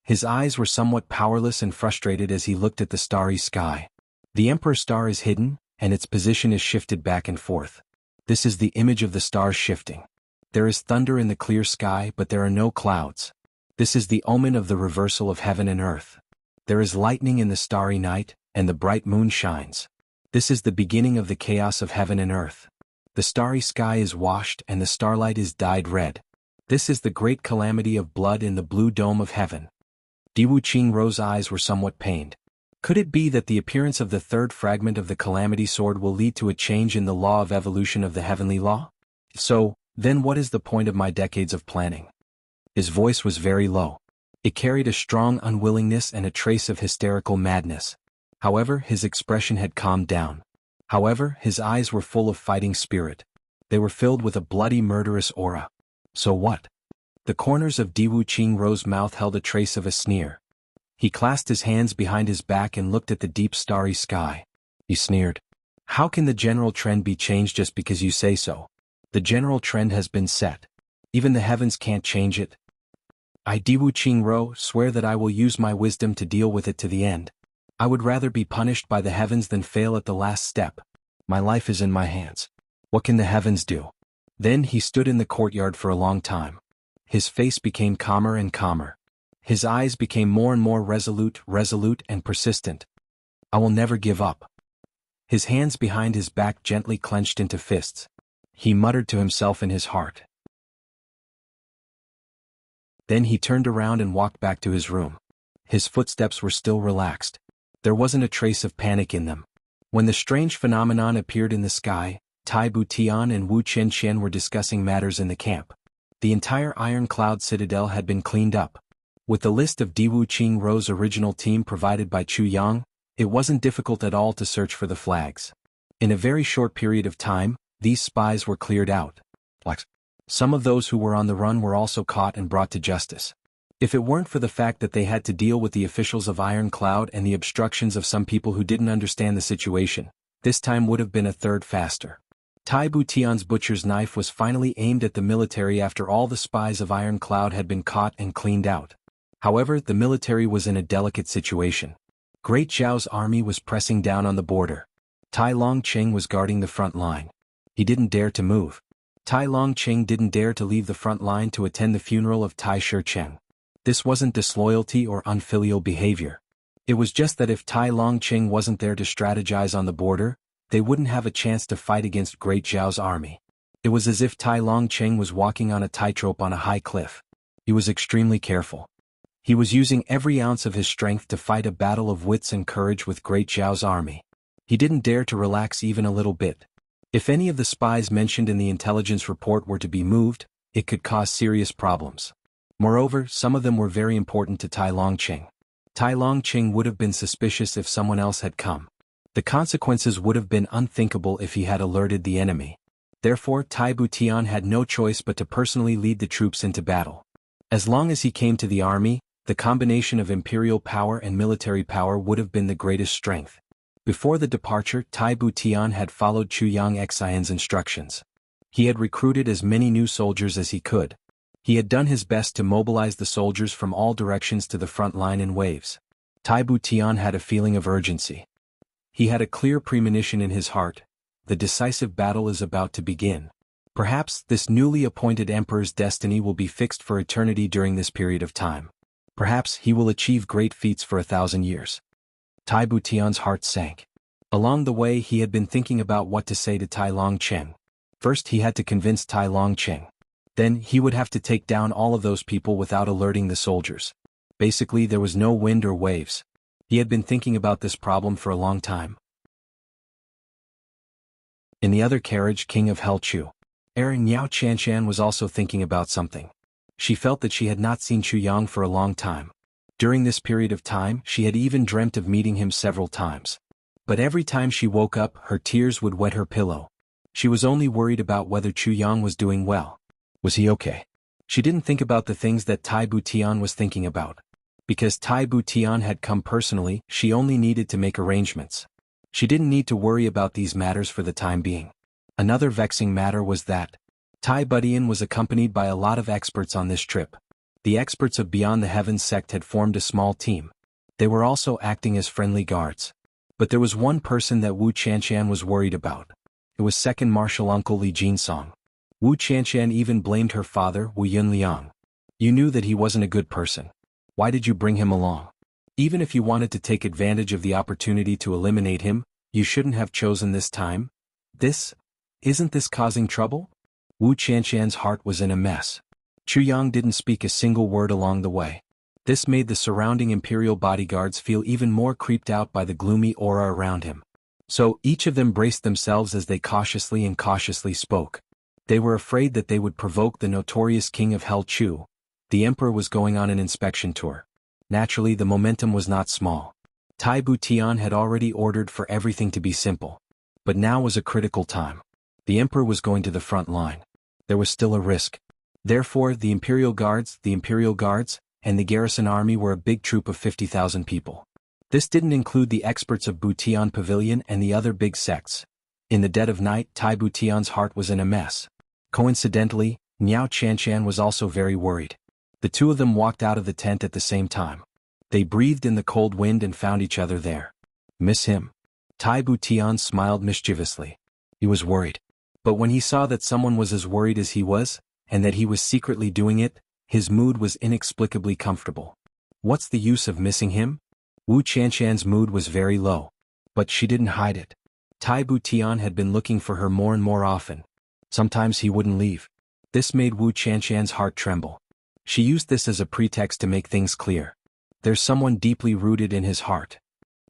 His eyes were somewhat powerless and frustrated as he looked at the starry sky. The Emperor Star is hidden, and its position is shifted back and forth. This is the image of the stars shifting. There is thunder in the clear sky, but there are no clouds. This is the omen of the reversal of heaven and earth. There is lightning in the starry night, and the bright moon shines. This is the beginning of the chaos of heaven and earth. The starry sky is washed and the starlight is dyed red. This is the great calamity of blood in the blue dome of heaven. Diwu Qingro's eyes were somewhat pained. Could it be that the appearance of the third fragment of the Calamity Sword will lead to a change in the law of evolution of the heavenly law? If so, then what is the point of my decades of planning? His voice was very low. It carried a strong unwillingness and a trace of hysterical madness. However, his expression had calmed down. However, his eyes were full of fighting spirit. They were filled with a bloody murderous aura. So what? The corners of Diwu Qingrou's mouth held a trace of a sneer. He clasped his hands behind his back and looked at the deep starry sky. He sneered. How can the general trend be changed just because you say so? The general trend has been set. Even the heavens can't change it. I, Diwu Qingrou, swear that I will use my wisdom to deal with it to the end. I would rather be punished by the heavens than fail at the last step. My life is in my hands. What can the heavens do? Then he stood in the courtyard for a long time. His face became calmer and calmer. His eyes became more and more resolute and persistent. I will never give up. His hands behind his back gently clenched into fists. He muttered to himself in his heart. Then he turned around and walked back to his room. His footsteps were still relaxed. There wasn't a trace of panic in them. When the strange phenomenon appeared in the sky, Tai Butian and Wu Qianqian were discussing matters in the camp. The entire Iron Cloud Citadel had been cleaned up. With the list of Diwu Qingrou's original team provided by Chu Yang, it wasn't difficult at all to search for the flags. In a very short period of time, these spies were cleared out. Some of those who were on the run were also caught and brought to justice. If it weren't for the fact that they had to deal with the officials of Iron Cloud and the obstructions of some people who didn't understand the situation, this time would have been a third faster. Tai Butian's butcher's knife was finally aimed at the military after all the spies of Iron Cloud had been caught and cleaned out. However, the military was in a delicate situation. Great Zhao's army was pressing down on the border. Tai Longqing was guarding the front line. He didn't dare to move. Tai Longqing didn't dare to leave the front line to attend the funeral of Tai Shicheng. This wasn't disloyalty or unfilial behavior. It was just that if Tai Longqing wasn't there to strategize on the border, they wouldn't have a chance to fight against Great Zhao's army. It was as if Tai Longqing was walking on a tightrope on a high cliff. He was extremely careful. He was using every ounce of his strength to fight a battle of wits and courage with Great Zhao's army. He didn't dare to relax even a little bit. If any of the spies mentioned in the intelligence report were to be moved, it could cause serious problems. Moreover, some of them were very important to Tai Longqing. Tai Longqing would have been suspicious if someone else had come. The consequences would have been unthinkable if he had alerted the enemy. Therefore, Tai Butian had no choice but to personally lead the troops into battle. As long as he came to the army, the combination of imperial power and military power would have been the greatest strength. Before the departure, Tai Butian had followed Chu Yang Xian's instructions. He had recruited as many new soldiers as he could. He had done his best to mobilize the soldiers from all directions to the front line in waves. Tai Butian had a feeling of urgency. He had a clear premonition in his heart. The decisive battle is about to begin. Perhaps this newly appointed emperor's destiny will be fixed for eternity during this period of time. Perhaps he will achieve great feats for 1,000 years. Tai Butian's heart sank. Along the way he had been thinking about what to say to Tai Longqing. First he had to convince Tai Longqing. Then he would have to take down all of those people without alerting the soldiers. Basically there was no wind or waves. He had been thinking about this problem for a long time. In the other carriage, King of Helchu, Niao Qianshan was also thinking about something. She felt that she had not seen Chu Yang for a long time. During this period of time, she had even dreamt of meeting him several times. But every time she woke up, her tears would wet her pillow. She was only worried about whether Chu Yang was doing well. Was he okay? She didn't think about the things that Tai Butian was thinking about. Because Tai Butian had come personally, she only needed to make arrangements. She didn't need to worry about these matters for the time being. Another vexing matter was that Tai Butian was accompanied by a lot of experts on this trip. The experts of Beyond the Heavens sect had formed a small team. They were also acting as friendly guards. But there was one person that Wu Qianqian was worried about. It was second Marshal Uncle Li Jinsong. Wu Qianqian even blamed her father, Wu Yunliang. You knew that he wasn't a good person. Why did you bring him along? Even if you wanted to take advantage of the opportunity to eliminate him, you shouldn't have chosen this time. Isn't this causing trouble? Wu Qianqian's heart was in a mess. Chu Yang didn't speak a single word along the way. This made the surrounding imperial bodyguards feel even more creeped out by the gloomy aura around him. So each of them braced themselves as they cautiously spoke. They were afraid that they would provoke the notorious king of Hell Chu. The emperor was going on an inspection tour. Naturally, the momentum was not small. Tai Butian had already ordered for everything to be simple. But now was a critical time. The emperor was going to the front line. There was still a risk. Therefore, the Imperial Guards, and the garrison army were a big troop of 50,000 people. This didn't include the experts of Butian Pavilion and the other big sects. In the dead of night, Tai Butian's heart was in a mess. Coincidentally, Miao Chanshan was also very worried. The two of them walked out of the tent at the same time. They breathed in the cold wind and found each other there. Miss him? Tai Butian smiled mischievously. He was worried. But when he saw that someone was as worried as he was, and that he was secretly doing it, his mood was inexplicably comfortable. What's the use of missing him? Wu Chanshan's mood was very low. But she didn't hide it. Tai Butian had been looking for her more and more often. Sometimes he wouldn't leave. This made Wu Chanshan's heart tremble. She used this as a pretext to make things clear. There's someone deeply rooted in his heart.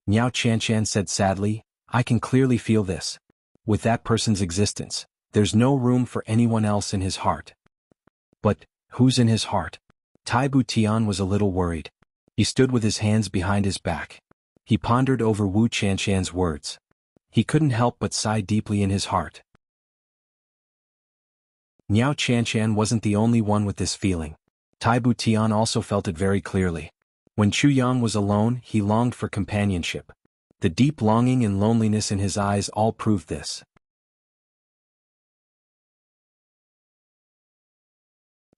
Miao Chanshan said sadly, I can clearly feel this. With that person's existence, there's no room for anyone else in his heart. But, who's in his heart? Tai Butian was a little worried. He stood with his hands behind his back. He pondered over Wu Chanshan's words. He couldn't help but sigh deeply in his heart. Miao Chanshan wasn't the only one with this feeling. Tai Butian also felt it very clearly. When Chu Yang was alone, he longed for companionship. The deep longing and loneliness in his eyes all proved this.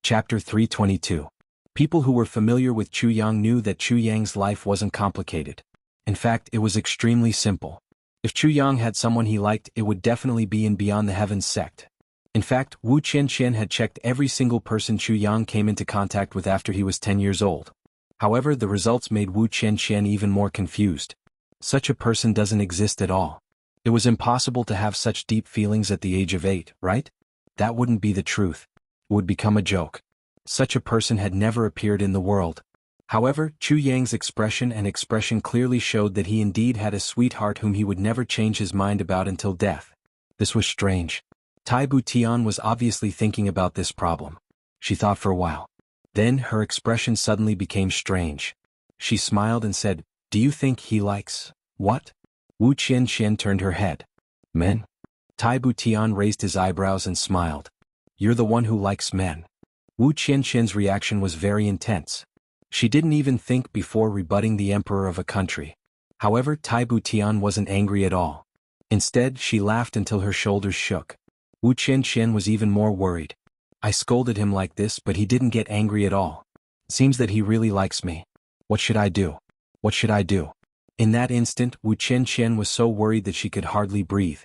Chapter 322. People who were familiar with Chu Yang knew that Chu Yang's life wasn't complicated. In fact, it was extremely simple. If Chu Yang had someone he liked, it would definitely be in Beyond the Heavens sect. In fact, Wu Qianqian had checked every single person Chu Yang came into contact with after he was 10 years old. However, the results made Wu Qianqian even more confused. Such a person doesn't exist at all. It was impossible to have such deep feelings at the age of 8, right? That wouldn't be the truth. It would become a joke. Such a person had never appeared in the world. However, Chu Yang's expression clearly showed that he indeed had a sweetheart whom he would never change his mind about until death. This was strange. Tai Butian was obviously thinking about this problem. She thought for a while. Then her expression suddenly became strange. She smiled and said, Do you think he likes what? Wu Qianqian turned her head. Men? Tai Butian raised his eyebrows and smiled. You're the one who likes men. Wu Qianqian's reaction was very intense. She didn't even think before rebutting the emperor of a country. However, Tai Butian wasn't angry at all. Instead, she laughed until her shoulders shook. Wu Qianqian was even more worried. I scolded him like this, but he didn't get angry at all. Seems that he really likes me. What should I do? What should I do? In that instant, Wu Qianqian was so worried that she could hardly breathe.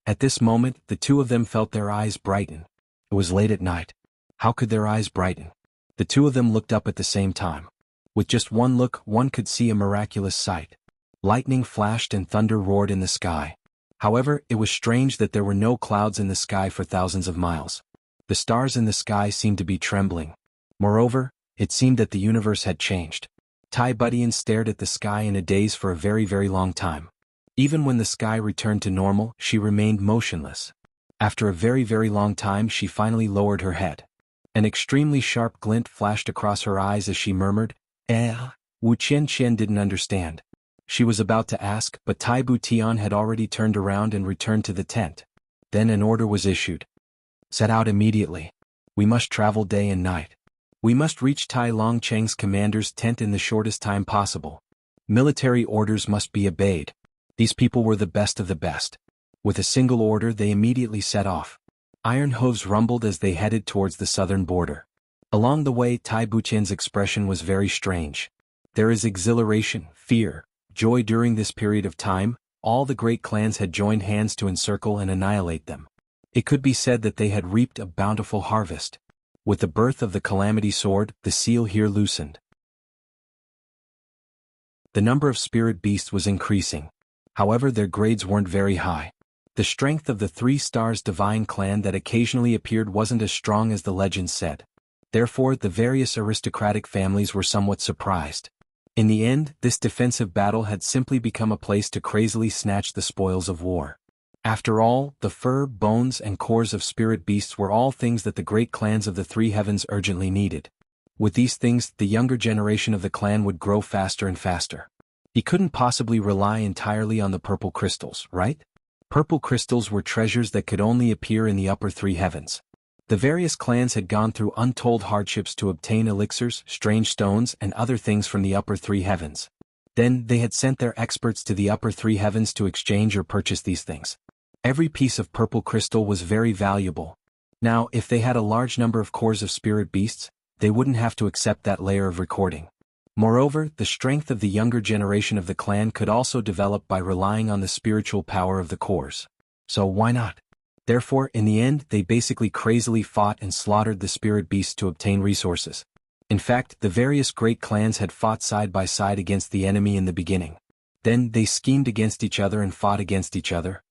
At this moment, the two of them felt their eyes brighten. It was late at night. How could their eyes brighten? The two of them looked up at the same time. With just one look, one could see a miraculous sight. Lightning flashed and thunder roared in the sky. However, it was strange that there were no clouds in the sky for thousands of miles. The stars in the sky seemed to be trembling. Moreover, it seemed that the universe had changed. Tai Butian stared at the sky in a daze for a very, very long time. Even when the sky returned to normal, she remained motionless. After a very, very long time, she finally lowered her head. An extremely sharp glint flashed across her eyes as she murmured, Wu Qianqian didn't understand. She was about to ask, but Tai Butian had already turned around and returned to the tent. Then an order was issued. Set out immediately. We must travel day and night. We must reach Tai Longcheng's commander's tent in the shortest time possible. Military orders must be obeyed. These people were the best of the best. With a single order, they immediately set off. Iron hooves rumbled as they headed towards the southern border. Along the way, Tai Butian's expression was very strange. There is exhilaration, fear, joy during this period of time. All the great clans had joined hands to encircle and annihilate them. It could be said that they had reaped a bountiful harvest. With the birth of the Calamity Sword, the seal here loosened. The number of spirit beasts was increasing. However, their grades weren't very high. The strength of the 3 stars divine clan that occasionally appeared wasn't as strong as the legends said. Therefore, the various aristocratic families were somewhat surprised. In the end, this defensive battle had simply become a place to crazily snatch the spoils of war. After all, the fur, bones, and cores of spirit beasts were all things that the great clans of the three heavens urgently needed. With these things, the younger generation of the clan would grow faster and faster. He couldn't possibly rely entirely on the purple crystals, right? Purple crystals were treasures that could only appear in the upper three heavens. The various clans had gone through untold hardships to obtain elixirs, strange stones, and other things from the upper three heavens. Then, they had sent their experts to the upper three heavens to exchange or purchase these things. Every piece of purple crystal was very valuable. Now, if they had a large number of cores of spirit beasts, they wouldn't have to accept that layer of recording. Moreover, the strength of the younger generation of the clan could also develop by relying on the spiritual power of the cores. So why not? Therefore, in the end, they basically crazily fought and slaughtered the spirit beasts to obtain resources. In fact, the various great clans had fought side by side against the enemy in the beginning. Then, they schemed against each other and fought against each other.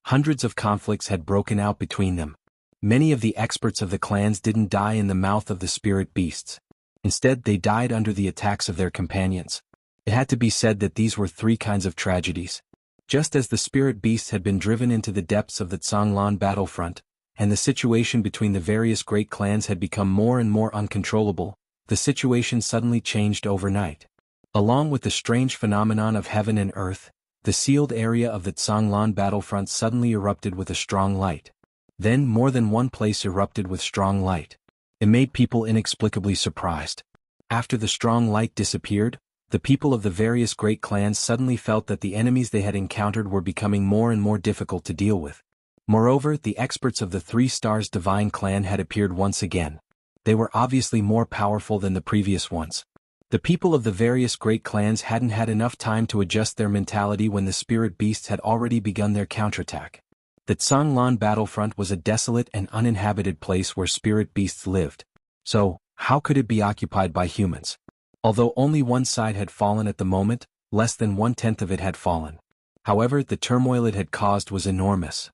Hundreds of conflicts had broken out between them. Many of the experts of the clans didn't die in the mouth of the spirit beasts. Instead, they died under the attacks of their companions. It had to be said that these were three kinds of tragedies. Just as the spirit beasts had been driven into the depths of the Zhanglan battlefront, and the situation between the various great clans had become more and more uncontrollable, the situation suddenly changed overnight. Along with the strange phenomenon of heaven and earth, the sealed area of the Zhanglan battlefront suddenly erupted with a strong light. Then more than one place erupted with strong light. It made people inexplicably surprised. After the strong light disappeared, the people of the various great clans suddenly felt that the enemies they had encountered were becoming more and more difficult to deal with. Moreover, the experts of the Three Stars Divine clan had appeared once again. They were obviously more powerful than the previous ones. The people of the various great clans hadn't had enough time to adjust their mentality when the spirit beasts had already begun their counterattack. The Zhanglan battlefront was a desolate and uninhabited place where spirit beasts lived. So, how could it be occupied by humans? Although only one side had fallen at the moment, less than 1/10 of it had fallen. However, the turmoil it had caused was enormous.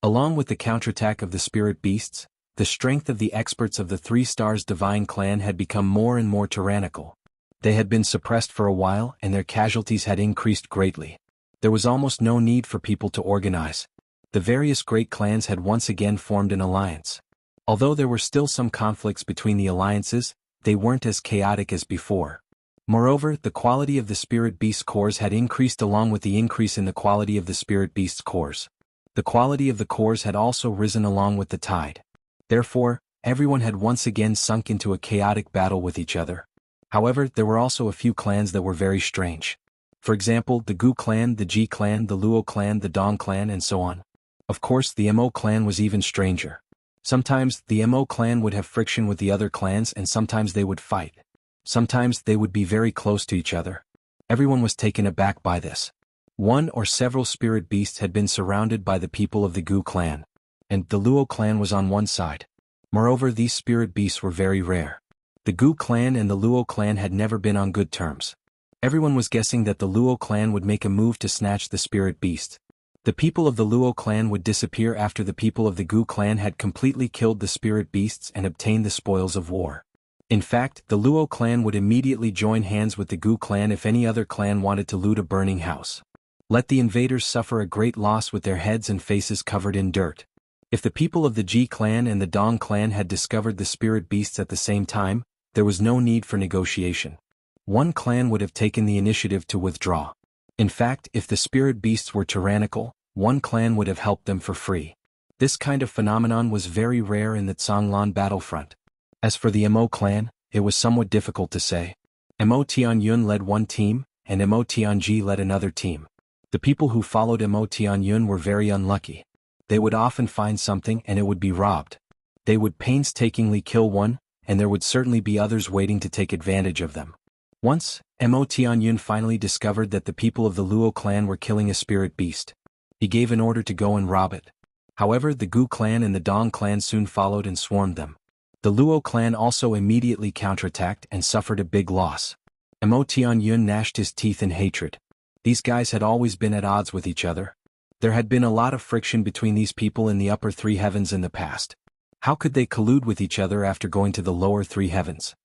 Along with the counterattack of the spirit beasts, the strength of the experts of the Three Stars Divine clan had become more and more tyrannical. They had been suppressed for a while and their casualties had increased greatly. There was almost no need for people to organize. The various great clans had once again formed an alliance. Although there were still some conflicts between the alliances, they weren't as chaotic as before. Moreover, the quality of the spirit beast cores had increased along with the increase in the quality of the spirit beast's cores. The quality of the cores had also risen along with the tide. Therefore, everyone had once again sunk into a chaotic battle with each other. However, there were also a few clans that were very strange. For example, the Gu clan, the Ji clan, the Luo clan, the Dong clan, and so on. Of course, the Mo clan was even stranger. Sometimes, the Mo clan would have friction with the other clans and sometimes they would fight. Sometimes, they would be very close to each other. Everyone was taken aback by this. One or several spirit beasts had been surrounded by the people of the Gu clan, and the Luo clan was on one side. Moreover, these spirit beasts were very rare. The Gu clan and the Luo clan had never been on good terms. Everyone was guessing that the Luo clan would make a move to snatch the spirit beast. The people of the Luo clan would disappear after the people of the Gu clan had completely killed the spirit beasts and obtained the spoils of war. In fact, the Luo clan would immediately join hands with the Gu clan if any other clan wanted to loot a burning house. Let the invaders suffer a great loss with their heads and faces covered in dirt. If the people of the Ji clan and the Dong clan had discovered the spirit beasts at the same time, there was no need for negotiation. One clan would have taken the initiative to withdraw. In fact, if the spirit beasts were tyrannical, one clan would have helped them for free. This kind of phenomenon was very rare in the Zhanglan battlefront. As for the Mo clan, it was somewhat difficult to say. Mo Tianyun led one team, and Mo Tianji led another team. The people who followed Mo Tianyun were very unlucky. They would often find something and it would be robbed. They would painstakingly kill one, and there would certainly be others waiting to take advantage of them. Once, Mo Tianyun finally discovered that the people of the Luo clan were killing a spirit beast. He gave an order to go and rob it. However, the Gu clan and the Dong clan soon followed and swarmed them. The Luo clan also immediately counterattacked and suffered a big loss. Mo Tianyun gnashed his teeth in hatred. These guys had always been at odds with each other. There had been a lot of friction between these people in the upper three heavens in the past. How could they collude with each other after going to the lower three heavens?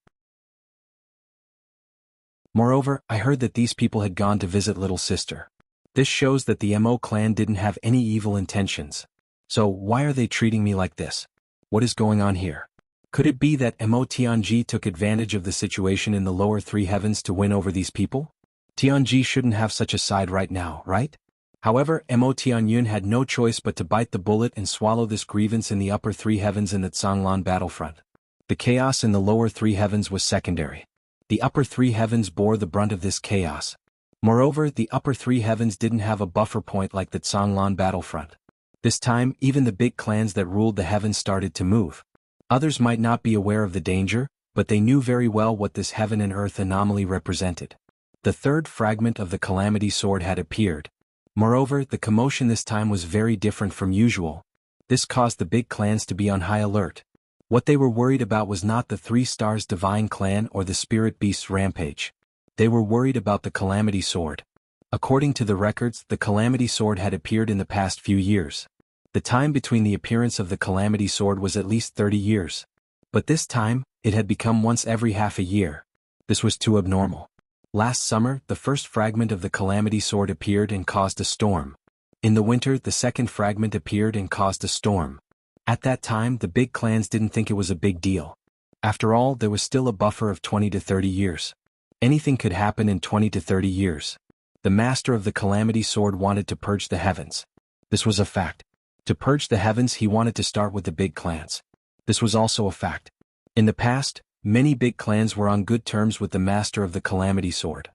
Moreover, I heard that these people had gone to visit little sister. This shows that the Mo clan didn't have any evil intentions. So why are they treating me like this? What is going on here? Could it be that Mo Tianji took advantage of the situation in the lower three heavens to win over these people? Tianji shouldn't have such a side right now, right? However, Mo Tianyun had no choice but to bite the bullet and swallow this grievance in the upper three heavens in the Zhanglan battlefront. The chaos in the lower three heavens was secondary. The upper three heavens bore the brunt of this chaos. Moreover, the upper three heavens didn't have a buffer point like the Zhanglan battlefront. This time, even the big clans that ruled the heavens started to move. Others might not be aware of the danger, but they knew very well what this heaven and earth anomaly represented. The third fragment of the Calamity Sword had appeared. Moreover, the commotion this time was very different from usual. This caused the big clans to be on high alert. What they were worried about was not the 3 Stars Divine Clan or the Spirit Beast's rampage. They were worried about the Calamity Sword. According to the records, the Calamity Sword had appeared in the past few years. The time between the appearance of the Calamity Sword was at least 30 years. But this time, it had become once every half a year. This was too abnormal. Last summer, the first fragment of the Calamity Sword appeared and caused a storm. In the winter, the second fragment appeared and caused a storm. At that time, the big clans didn't think it was a big deal. After all, there was still a buffer of 20 to 30 years. Anything could happen in 20 to 30 years. The master of the Calamity Sword wanted to purge the heavens. This was a fact. To purge the heavens, he wanted to start with the big clans. This was also a fact. In the past, many big clans were on good terms with the master of the Calamity Sword.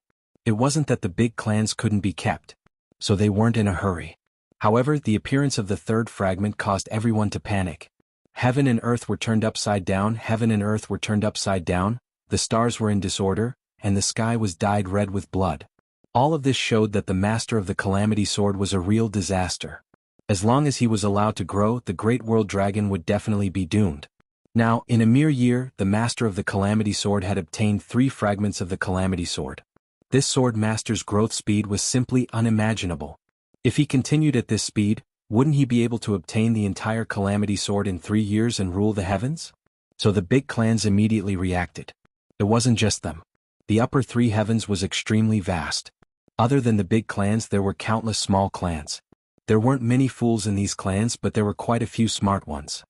It wasn't that the big clans couldn't be kept. So they weren't in a hurry. However, the appearance of the third fragment caused everyone to panic. Heaven and earth were turned upside down, heaven and earth were turned upside down, the stars were in disorder, and the sky was dyed red with blood. All of this showed that the master of the Calamity Sword was a real disaster. As long as he was allowed to grow, the great world dragon would definitely be doomed. Now, in a mere year, the master of the Calamity Sword had obtained 3 fragments of the Calamity Sword. This sword master's growth speed was simply unimaginable. If he continued at this speed, wouldn't he be able to obtain the entire Calamity Sword in 3 years and rule the heavens? So the big clans immediately reacted. It wasn't just them. The upper 3 heavens was extremely vast. Other than the big clans, there were countless small clans. There weren't many fools in these clans, but there were quite a few smart ones.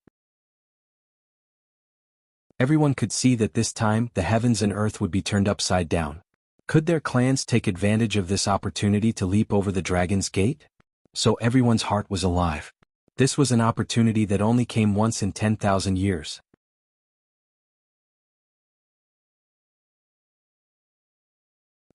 Everyone could see that this time the heavens and earth would be turned upside down. Could their clans take advantage of this opportunity to leap over the Dragon's Gate? So everyone's heart was alive. This was an opportunity that only came once in 10,000 years.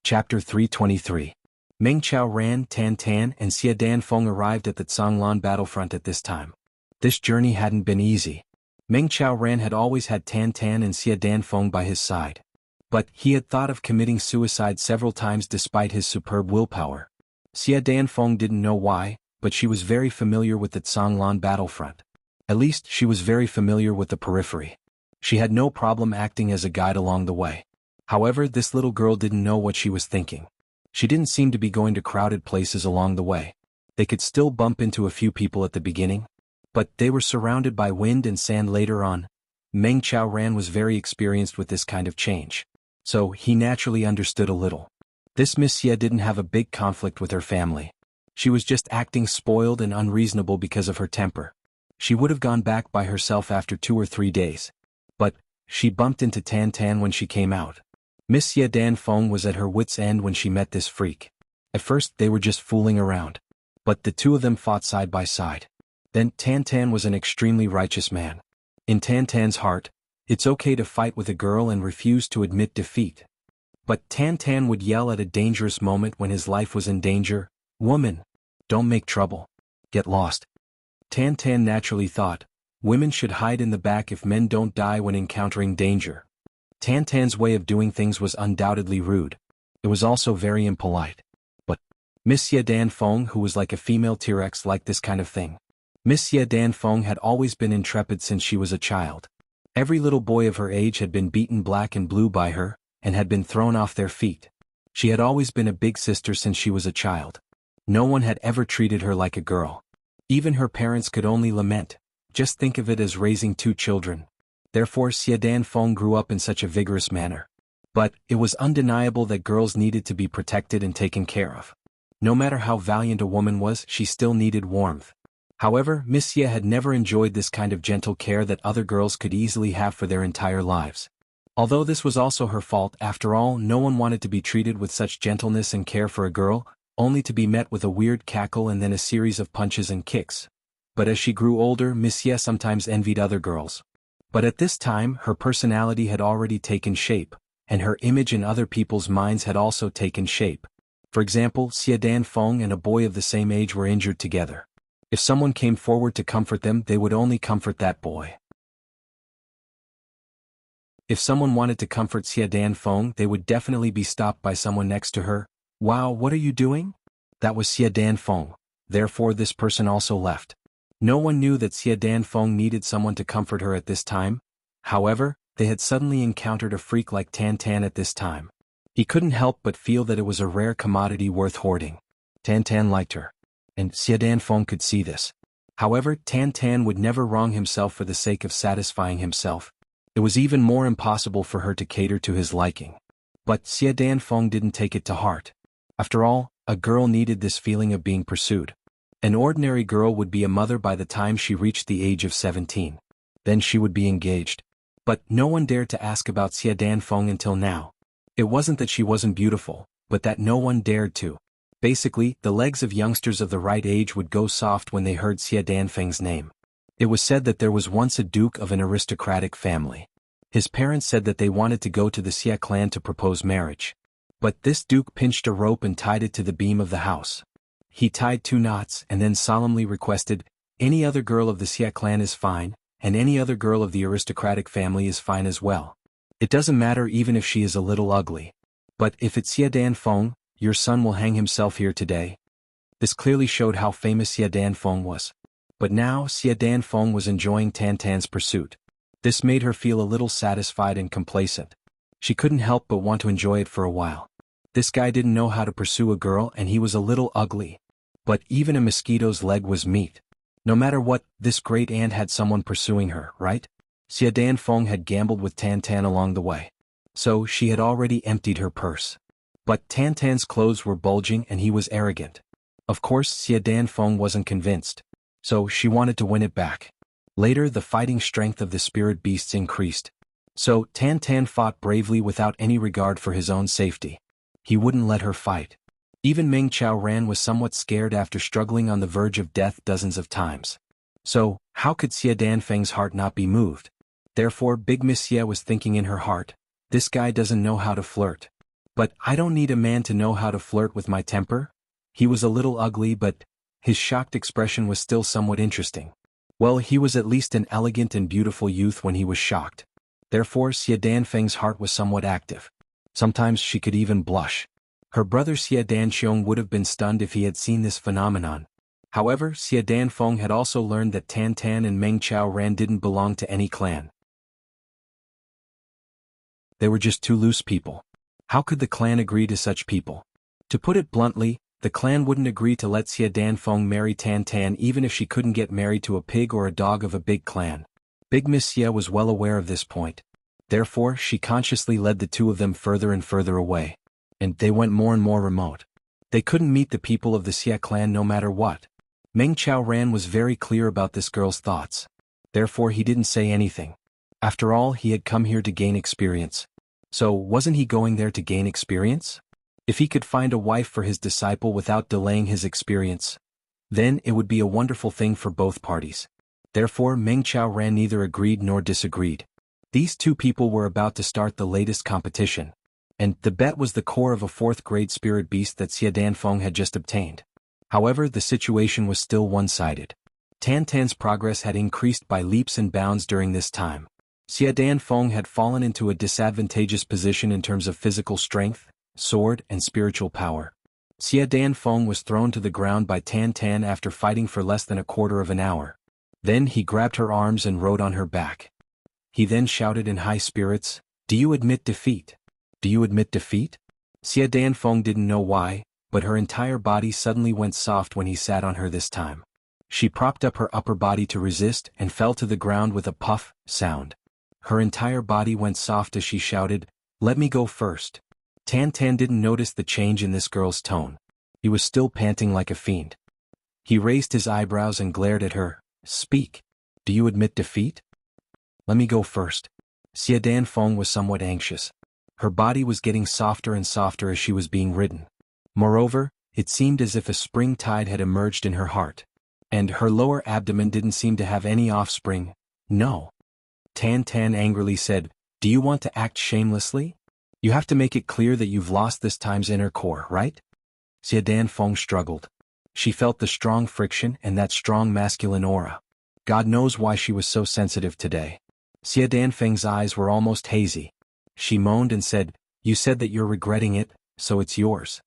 Chapter 323. Meng Chao Ran, Tan Tan, and Xia Danfeng arrived at the Zhanglan battlefront at this time. This journey hadn't been easy. Meng Chao Ran had always had Tan Tan and Xia Danfeng by his side. But he had thought of committing suicide several times despite his superb willpower. Xia Danfeng didn't know why, but she was very familiar with the Zhanglan battlefront. At least, she was very familiar with the periphery. She had no problem acting as a guide along the way. However, this little girl didn't know what she was thinking. She didn't seem to be going to crowded places along the way. They could still bump into a few people at the beginning, but they were surrounded by wind and sand later on. Meng Chao Ran was very experienced with this kind of change. So he naturally understood a little. This Miss Xia didn't have a big conflict with her family. She was just acting spoiled and unreasonable because of her temper. She would have gone back by herself after 2 or 3 days. But she bumped into Tan Tan when she came out. Miss Xia Danfeng was at her wits' end when she met this freak. At first they were just fooling around. But the two of them fought side by side. Then Tan Tan was an extremely righteous man. In Tan Tan's heart, it's okay to fight with a girl and refuse to admit defeat. But Tan Tan would yell at a dangerous moment when his life was in danger, "Woman, don't make trouble. Get lost." Tan Tan naturally thought, women should hide in the back if men don't die when encountering danger. Tan Tan's way of doing things was undoubtedly rude. It was also very impolite. But Miss Xia Danfeng, who was like a female T-Rex, liked this kind of thing. Miss Xia Danfeng had always been intrepid since she was a child. Every little boy of her age had been beaten black and blue by her, and had been thrown off their feet. She had always been a big sister since she was a child. No one had ever treated her like a girl. Even her parents could only lament, just think of it as raising 2 children. Therefore Xie Danfeng grew up in such a vigorous manner. But, it was undeniable that girls needed to be protected and taken care of. No matter how valiant a woman was, she still needed warmth. However, Miss Xie had never enjoyed this kind of gentle care that other girls could easily have for their entire lives. Although this was also her fault, after all, no one wanted to be treated with such gentleness and care for a girl, only to be met with a weird cackle and then a series of punches and kicks. But as she grew older, Miss Xie sometimes envied other girls. But at this time, her personality had already taken shape, and her image in other people's minds had also taken shape. For example, Xie Danfeng and a boy of the same age were injured together. If someone came forward to comfort them, they would only comfort that boy. If someone wanted to comfort Xie Danfeng, they would definitely be stopped by someone next to her. "Wow, what are you doing?" That was Xie Danfeng. Therefore this person also left. No one knew that Xie Danfeng needed someone to comfort her at this time. However, they had suddenly encountered a freak like Tan Tan at this time. He couldn't help but feel that it was a rare commodity worth hoarding. Tan Tan liked her. And Xie Danfeng could see this. However, Tan Tan would never wrong himself for the sake of satisfying himself. It was even more impossible for her to cater to his liking. But Xie Danfeng didn't take it to heart. After all, a girl needed this feeling of being pursued. An ordinary girl would be a mother by the time she reached the age of 17. Then she would be engaged. But no one dared to ask about Xie Danfeng until now. It wasn't that she wasn't beautiful, but that no one dared to. Basically, the legs of youngsters of the right age would go soft when they heard Xie Danfeng's name. It was said that there was once a duke of an aristocratic family. His parents said that they wanted to go to the Xie clan to propose marriage. But this duke pinched a rope and tied it to the beam of the house. He tied 2 knots and then solemnly requested, "Any other girl of the Xie clan is fine, and any other girl of the aristocratic family is fine as well. It doesn't matter even if she is a little ugly. But if it's Xie Danfeng, your son will hang himself here today." This clearly showed how famous Xie Danfeng was. But now Xie Danfeng was enjoying Tan Tan's pursuit. This made her feel a little satisfied and complacent. She couldn't help but want to enjoy it for a while. This guy didn't know how to pursue a girl and he was a little ugly. But even a mosquito's leg was meat. No matter what, this great ant had someone pursuing her, right? Xie Danfeng had gambled with Tan Tan along the way. So she had already emptied her purse. But Tan Tan's clothes were bulging and he was arrogant. Of course Xie Danfeng wasn't convinced. So she wanted to win it back. Later the fighting strength of the spirit beasts increased. So Tan Tan fought bravely without any regard for his own safety. He wouldn't let her fight. Even Meng Ran was somewhat scared after struggling on the verge of death dozens of times. So, how could Xie Danfeng's heart not be moved? Therefore Big Miss Xie was thinking in her heart, this guy doesn't know how to flirt. But I don't need a man to know how to flirt with my temper. He was a little ugly but his shocked expression was still somewhat interesting. Well, he was at least an elegant and beautiful youth when he was shocked. Therefore Xie Danfeng's heart was somewhat active. Sometimes she could even blush. Her brother Xie Danxiong would have been stunned if he had seen this phenomenon. However, Xie Danfeng had also learned that Tan Tan and Meng Ran didn't belong to any clan. They were just 2 loose people. How could the clan agree to such people? To put it bluntly, the clan wouldn't agree to let Xie Danfeng marry Tan Tan even if she couldn't get married to a pig or a dog of a big clan. Big Miss Xie was well aware of this point. Therefore, she consciously led the 2 of them further and further away. And they went more and more remote. They couldn't meet the people of the Xie clan no matter what. Meng Ran was very clear about this girl's thoughts. Therefore he didn't say anything. After all, he had come here to gain experience. So, wasn't he going there to gain experience? If he could find a wife for his disciple without delaying his experience, then it would be a wonderful thing for both parties. Therefore Meng Ran neither agreed nor disagreed. These 2 people were about to start the latest competition. And the bet was the core of a 4th-grade spirit beast that Xie Danfeng had just obtained. However, the situation was still one-sided. Tan Tan's progress had increased by leaps and bounds during this time. Xie Danfeng had fallen into a disadvantageous position in terms of physical strength, sword, and spiritual power. Xie Danfeng was thrown to the ground by Tan Tan after fighting for less than a quarter of an hour. Then he grabbed her arms and rode on her back. He then shouted in high spirits, "Do you admit defeat? Do you admit defeat?" Xie Danfeng didn't know why, but her entire body suddenly went soft when he sat on her this time. She propped up her upper body to resist and fell to the ground with a puff sound. Her entire body went soft as she shouted, "Let me go first." Tan Tan didn't notice the change in this girl's tone. He was still panting like a fiend. He raised his eyebrows and glared at her. "Speak. Do you admit defeat?" "Let me go first." Xie Danfeng was somewhat anxious. Her body was getting softer and softer as she was being ridden. Moreover, it seemed as if a spring tide had emerged in her heart. And her lower abdomen didn't seem to have any offspring. "No." Tan Tan angrily said, "Do you want to act shamelessly? You have to make it clear that you've lost this time's inner core, right?" Xie Danfeng struggled. She felt the strong friction and that strong masculine aura. God knows why she was so sensitive today. Xie Danfeng's eyes were almost hazy. She moaned and said, "You said that you're regretting it, so it's yours.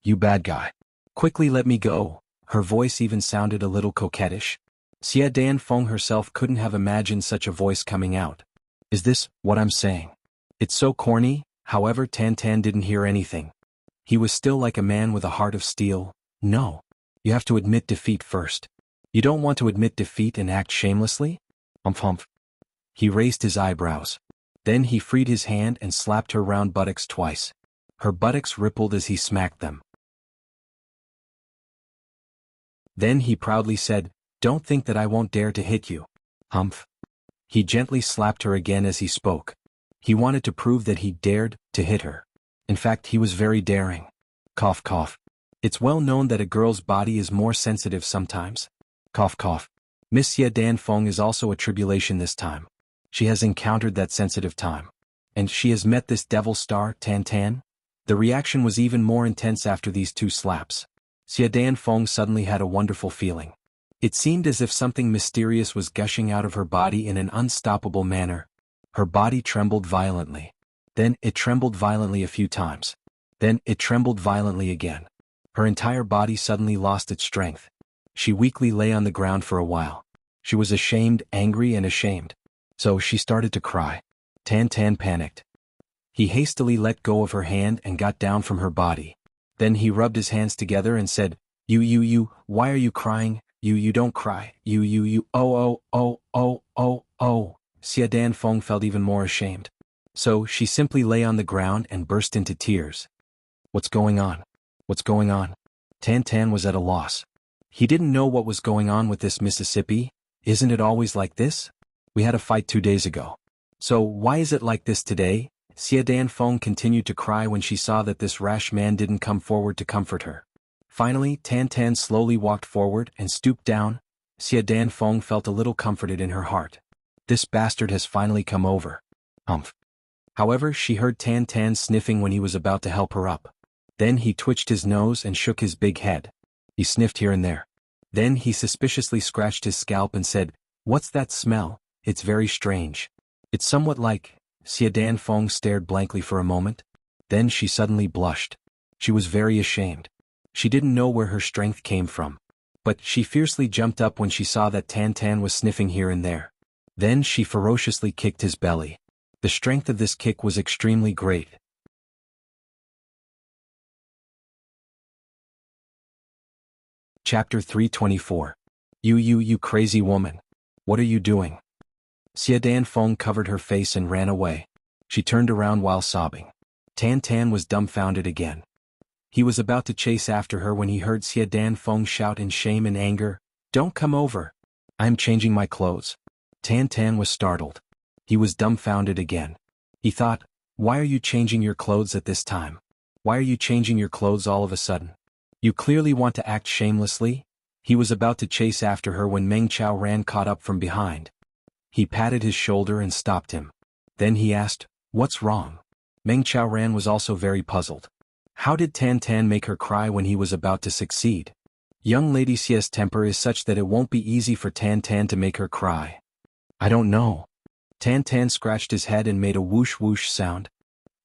You bad guy. Quickly let me go." Her voice even sounded a little coquettish. Xie Danfeng herself couldn't have imagined such a voice coming out. Is this what I'm saying? It's so corny. However, Tan Tan didn't hear anything. He was still like a man with a heart of steel. "No. You have to admit defeat first. You don't want to admit defeat and act shamelessly?" Humph. He raised his eyebrows. Then he freed his hand and slapped her round buttocks twice. Her buttocks rippled as he smacked them. Then he proudly said, "Don't think that I won't dare to hit you." Humph. He gently slapped her again as he spoke. He wanted to prove that he dared to hit her. In fact, he was very daring. Cough cough. It's well known that a girl's body is more sensitive sometimes. Cough cough. Miss Xie Danfeng is also a tribulation this time. She has encountered that sensitive time. And she has met this devil star, Tan Tan. The reaction was even more intense after these two slaps. Xie Danfeng suddenly had a wonderful feeling. It seemed as if something mysterious was gushing out of her body in an unstoppable manner. Her body trembled violently. Then it trembled violently a few times. Then it trembled violently again. Her entire body suddenly lost its strength. She weakly lay on the ground for a while. She was ashamed, angry and ashamed. So she started to cry. Tan Tan panicked. He hastily let go of her hand and got down from her body. Then he rubbed his hands together and said, You, why are you crying? You don't cry. Oh. Xie Danfeng felt even more ashamed. So she simply lay on the ground and burst into tears. What's going on? What's going on? Tan Tan was at a loss. He didn't know what was going on with this Mississippi. Isn't it always like this? We had a fight 2 days ago. So why is it like this today? Xie Danfeng continued to cry when she saw that this rash man didn't come forward to comfort her. Finally, Tan Tan slowly walked forward and stooped down. Xie Danfeng felt a little comforted in her heart. This bastard has finally come over. Humph. However, she heard Tan Tan sniffing when he was about to help her up. Then he twitched his nose and shook his big head. He sniffed here and there. Then he suspiciously scratched his scalp and said, "What's that smell? It's very strange. It's somewhat like..." Xie Danfeng stared blankly for a moment. Then she suddenly blushed. She was very ashamed. She didn't know where her strength came from. But she fiercely jumped up when she saw that Tan Tan was sniffing here and there. Then she ferociously kicked his belly. The strength of this kick was extremely great. Chapter 324. You crazy woman. What are you doing? Xie Danfeng covered her face and ran away. She turned around while sobbing. Tan Tan was dumbfounded again. He was about to chase after her when he heard Xie Danfeng shout in shame and anger, "Don't come over. I'm changing my clothes." Tan Tan was startled. He was dumbfounded again. He thought, why are you changing your clothes at this time? Why are you changing your clothes all of a sudden? You clearly want to act shamelessly. He was about to chase after her when Meng Chao Ran caught up from behind. He patted his shoulder and stopped him. Then he asked, "What's wrong?" Meng Chao Ran was also very puzzled. How did Tan Tan make her cry when he was about to succeed? Young Lady Xie's temper is such that it won't be easy for Tan Tan to make her cry. I don't know. Tan Tan scratched his head and made a whoosh whoosh sound.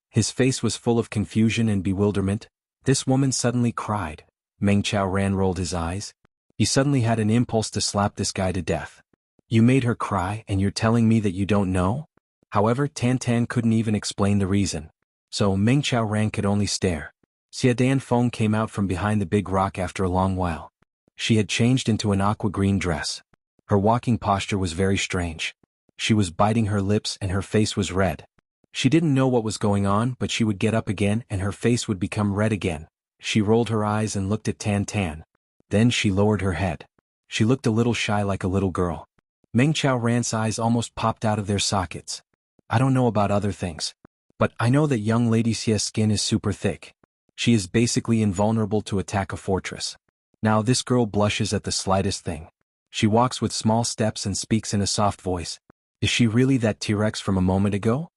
His face was full of confusion and bewilderment. This woman suddenly cried. Meng Chao Ran rolled his eyes. He suddenly had an impulse to slap this guy to death. You made her cry and you're telling me that you don't know? However, Tan Tan couldn't even explain the reason. So Meng Chao Ran could only stare. Xie Danfeng came out from behind the big rock after a long while. She had changed into an aqua-green dress. Her walking posture was very strange. She was biting her lips and her face was red. She didn't know what was going on, but she would get up again and her face would become red again. She rolled her eyes and looked at Tan Tan. Then she lowered her head. She looked a little shy, like a little girl. Meng Qiaoran's eyes almost popped out of their sockets. I don't know about other things, but I know that young lady Xia's skin is super thick. She is basically invulnerable to attack a fortress. Now this girl blushes at the slightest thing. She walks with small steps and speaks in a soft voice. Is she really that T-Rex from a moment ago?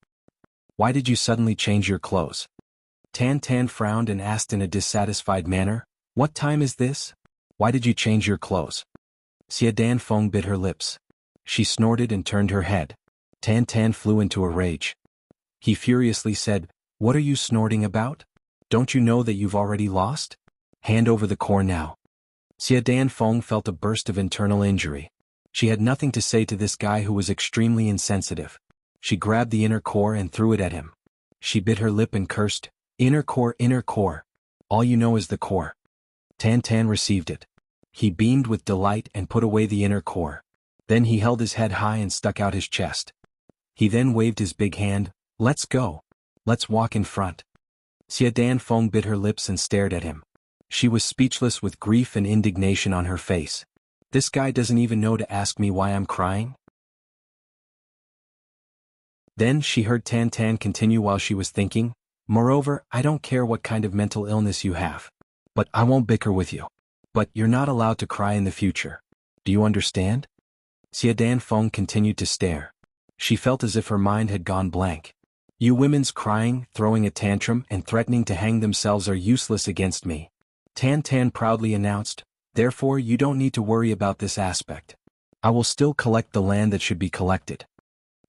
Why did you suddenly change your clothes? Tan Tan frowned and asked in a dissatisfied manner, what time is this? Why did you change your clothes? Xia Danfeng bit her lips. She snorted and turned her head. Tan Tan flew into a rage. He furiously said, what are you snorting about? Don't you know that you've already lost? Hand over the core now. Xia Danfeng felt a burst of internal injury. She had nothing to say to this guy who was extremely insensitive. She grabbed the inner core and threw it at him. She bit her lip and cursed, inner core, inner core. All you know is the core. Tan Tan received it. He beamed with delight and put away the inner core. Then he held his head high and stuck out his chest. He then waved his big hand, let's go. Let's walk in front. Xia Danfeng bit her lips and stared at him. She was speechless with grief and indignation on her face. This guy doesn't even know to ask me why I'm crying? Then she heard Tan Tan continue while she was thinking, moreover, I don't care what kind of mental illness you have. But I won't bicker with you. But you're not allowed to cry in the future. Do you understand? Xia Danfeng continued to stare. She felt as if her mind had gone blank. You women's crying, throwing a tantrum, and threatening to hang themselves are useless against me. Tan Tan proudly announced, therefore you don't need to worry about this aspect. I will still collect the land that should be collected.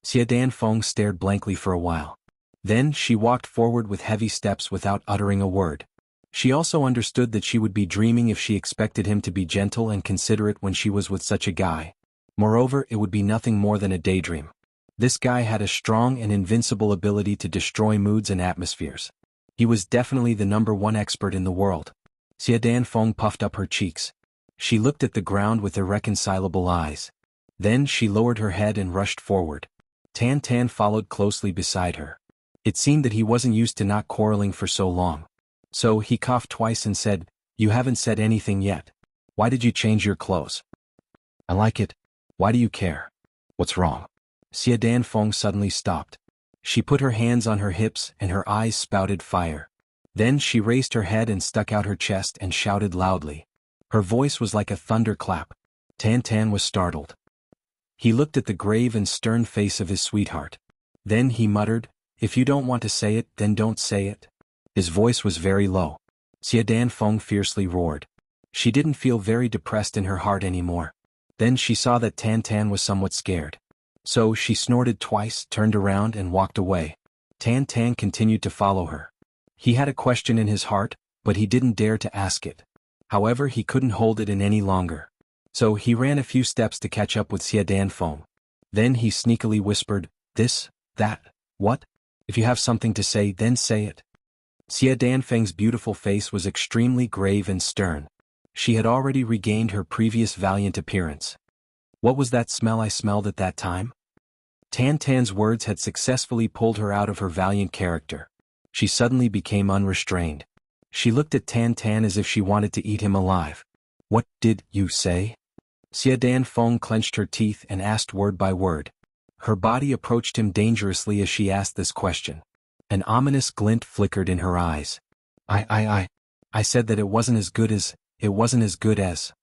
Xia Danfeng stared blankly for a while. Then she walked forward with heavy steps without uttering a word. She also understood that she would be dreaming if she expected him to be gentle and considerate when she was with such a guy. Moreover, it would be nothing more than a daydream. This guy had a strong and invincible ability to destroy moods and atmospheres. He was definitely the #1 expert in the world. Xia Danfeng puffed up her cheeks. She looked at the ground with irreconcilable eyes. Then she lowered her head and rushed forward. Tan Tan followed closely beside her. It seemed that he wasn't used to not quarreling for so long. So he coughed twice and said, you haven't said anything yet. Why did you change your clothes? I like it. Why do you care? What's wrong? Xia Danfeng suddenly stopped. She put her hands on her hips and her eyes spouted fire. Then she raised her head and stuck out her chest and shouted loudly. Her voice was like a thunderclap. Tan Tan was startled. He looked at the grave and stern face of his sweetheart. Then he muttered, if you don't want to say it, then don't say it. His voice was very low. Xia Danfeng fiercely roared. She didn't feel very depressed in her heart anymore. Then she saw that Tan Tan was somewhat scared. So she snorted twice, turned around and walked away. Tan Tan continued to follow her. He had a question in his heart, but he didn't dare to ask it. However, he couldn't hold it in any longer. So he ran a few steps to catch up with Xia Danfeng. Then he sneakily whispered, this, that, what? If you have something to say, then say it. Xia Danfeng's beautiful face was extremely grave and stern. She had already regained her previous valiant appearance. What was that smell I smelled at that time? Tan Tan's words had successfully pulled her out of her valiant character. She suddenly became unrestrained. She looked at Tan Tan as if she wanted to eat him alive. What did you say? Xia Danfeng clenched her teeth and asked word by word. Her body approached him dangerously as she asked this question. An ominous glint flickered in her eyes. I said that it wasn't as good as.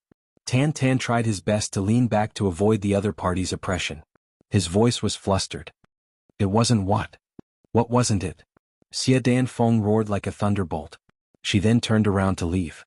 Tan Tan tried his best to lean back to avoid the other party's oppression. His voice was flustered. It wasn't what? What wasn't it? Xia Danfeng roared like a thunderbolt. She then turned around to leave.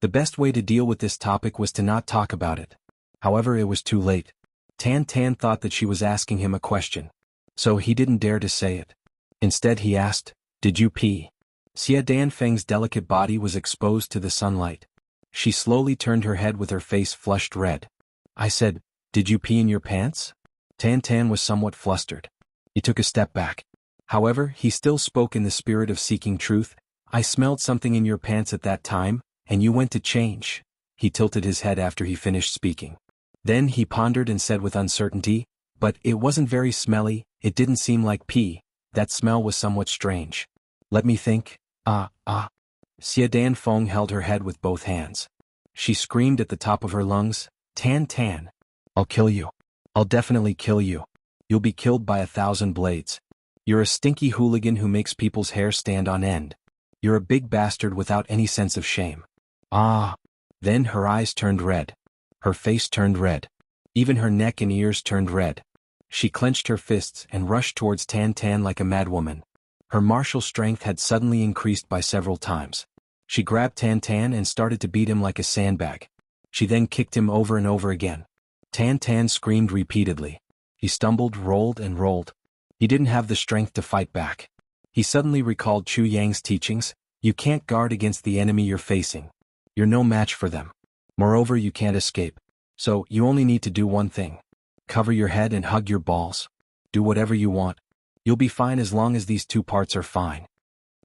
The best way to deal with this topic was to not talk about it. However, it was too late. Tan Tan thought that she was asking him a question. So he didn't dare to say it. Instead he asked, did you pee? Xia Danfeng's delicate body was exposed to the sunlight. She slowly turned her head with her face flushed red. I said, did you pee in your pants? Tan Tan was somewhat flustered. He took a step back. However, he still spoke in the spirit of seeking truth. I smelled something in your pants at that time, and you went to change. He tilted his head after he finished speaking. Then he pondered and said with uncertainty, but it wasn't very smelly, it didn't seem like pee, that smell was somewhat strange. Let me think. Xie Danfeng held her head with both hands. She screamed at the top of her lungs, Tan Tan. I'll kill you. I'll definitely kill you. You'll be killed by 1,000 blades. You're a stinky hooligan who makes people's hair stand on end. You're a big bastard without any sense of shame. Ah! Then her eyes turned red. Her face turned red. Even her neck and ears turned red. She clenched her fists and rushed towards Tan Tan like a madwoman. Her martial strength had suddenly increased by several times. She grabbed Tan Tan and started to beat him like a sandbag. She then kicked him over and over again. Tan Tan screamed repeatedly. He stumbled, rolled, and rolled. He didn't have the strength to fight back. He suddenly recalled Chu Yang's teachings. You can't guard against the enemy you're facing. You're no match for them. Moreover, you can't escape. So, you only need to do one thing. Cover your head and hug your balls. Do whatever you want. You'll be fine as long as these two parts are fine.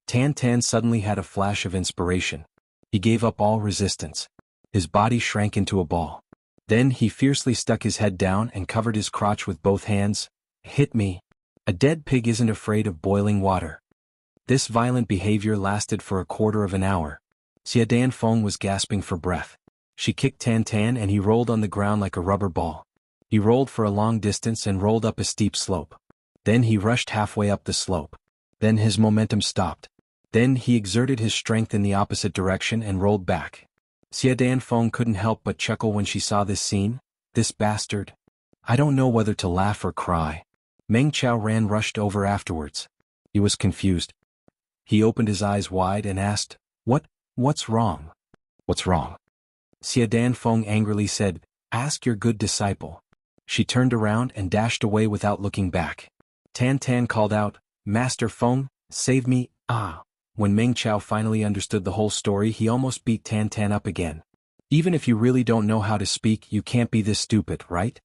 Tan Tan suddenly had a flash of inspiration. He gave up all resistance. His body shrank into a ball. Then he fiercely stuck his head down and covered his crotch with both hands. Hit me. A dead pig isn't afraid of boiling water. This violent behavior lasted for a quarter of an hour. Xie Danfeng was gasping for breath. She kicked Tan Tan and he rolled on the ground like a rubber ball. He rolled for a long distance and rolled up a steep slope. Then he rushed halfway up the slope. Then his momentum stopped. Then he exerted his strength in the opposite direction and rolled back. Xie Danfeng couldn't help but chuckle when she saw this scene. This bastard. I don't know whether to laugh or cry. Meng Qiaoran rushed over afterwards. He was confused. He opened his eyes wide and asked, What's wrong? What's wrong? Xie Danfeng angrily said, Ask your good disciple. She turned around and dashed away without looking back. Tan Tan called out, Master Feng, save me, When Meng Qiao finally understood the whole story, he almost beat Tan Tan up again. Even if you really don't know how to speak, you can't be this stupid, right?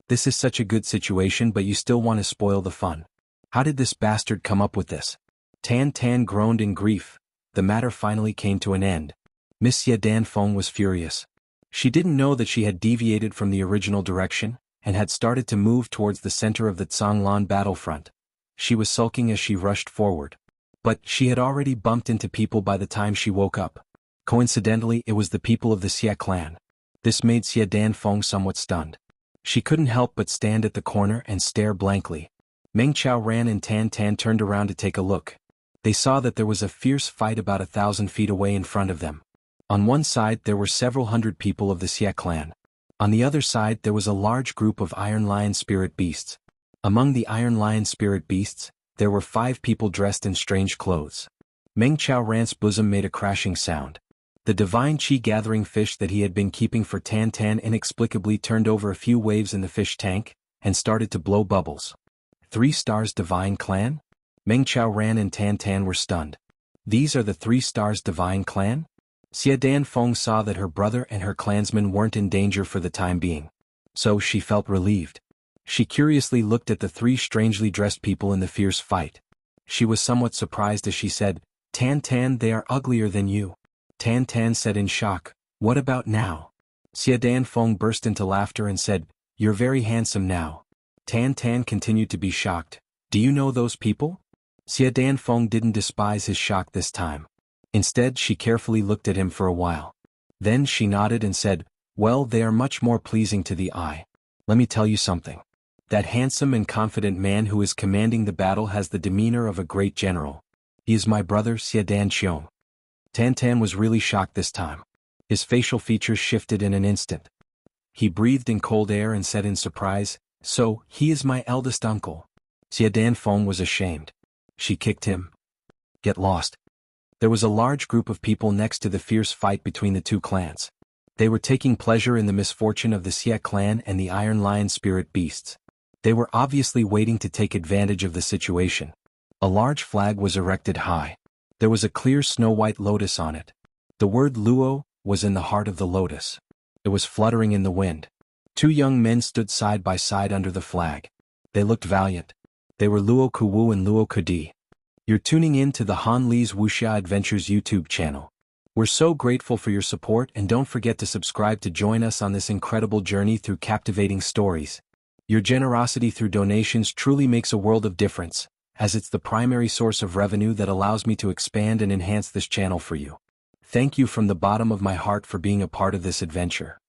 This is such a good situation, but you still want to spoil the fun. How did this bastard come up with this? Tan Tan groaned in grief. The matter finally came to an end. Miss Xie Danfeng was furious. She didn't know that she had deviated from the original direction, and had started to move towards the center of the Zhonglan battlefront. She was sulking as she rushed forward. But she had already bumped into people by the time she woke up. Coincidentally, it was the people of the Xie clan. This made Xie Danfeng somewhat stunned. She couldn't help but stand at the corner and stare blankly. Meng Qiaoran and Tan Tan turned around to take a look. They saw that there was a fierce fight about 1,000 feet away in front of them. On one side there were several hundred people of the Xie clan. On the other side there was a large group of Iron Lion spirit beasts. Among the Iron Lion spirit beasts, there were 5 people dressed in strange clothes. Meng Qiaoran's bosom made a crashing sound. The divine qi gathering fish that he had been keeping for Tan Tan inexplicably turned over a few waves in the fish tank, and started to blow bubbles. 3 stars divine clan? Meng Qiaoran and Tan Tan were stunned. These are the 3 stars divine clan? Xie Danfeng saw that her brother and her clansmen weren't in danger for the time being. So she felt relieved. She curiously looked at the 3 strangely dressed people in the fierce fight. She was somewhat surprised as she said, Tan Tan, they are uglier than you. Tan Tan said in shock, What about now? Xie Danfeng burst into laughter and said, You're very handsome now. Tan Tan continued to be shocked. Do you know those people? Xie Danfeng didn't despise his shock this time. Instead, she carefully looked at him for a while. Then she nodded and said, Well, they are much more pleasing to the eye. Let me tell you something. That handsome and confident man who is commanding the battle has the demeanor of a great general. He is my brother Xie Danqiong. Tan Tan was really shocked this time. His facial features shifted in an instant. He breathed in cold air and said in surprise, So, he is my eldest uncle. Xie Danfeng was ashamed. She kicked him. Get lost. There was a large group of people next to the fierce fight between the 2 clans. They were taking pleasure in the misfortune of the Xie clan and the Iron Lion spirit beasts. They were obviously waiting to take advantage of the situation. A large flag was erected high. There was a clear snow-white lotus on it. The word Luo was in the heart of the lotus. It was fluttering in the wind. 2 young men stood side by side under the flag. They looked valiant. They were Luo Kuwu and Luo Kudi. You're tuning in to the Han Li's Wuxia Adventures YouTube channel. We're so grateful for your support, and don't forget to subscribe to join us on this incredible journey through captivating stories. Your generosity through donations truly makes a world of difference, as it's the primary source of revenue that allows me to expand and enhance this channel for you. Thank you from the bottom of my heart for being a part of this adventure.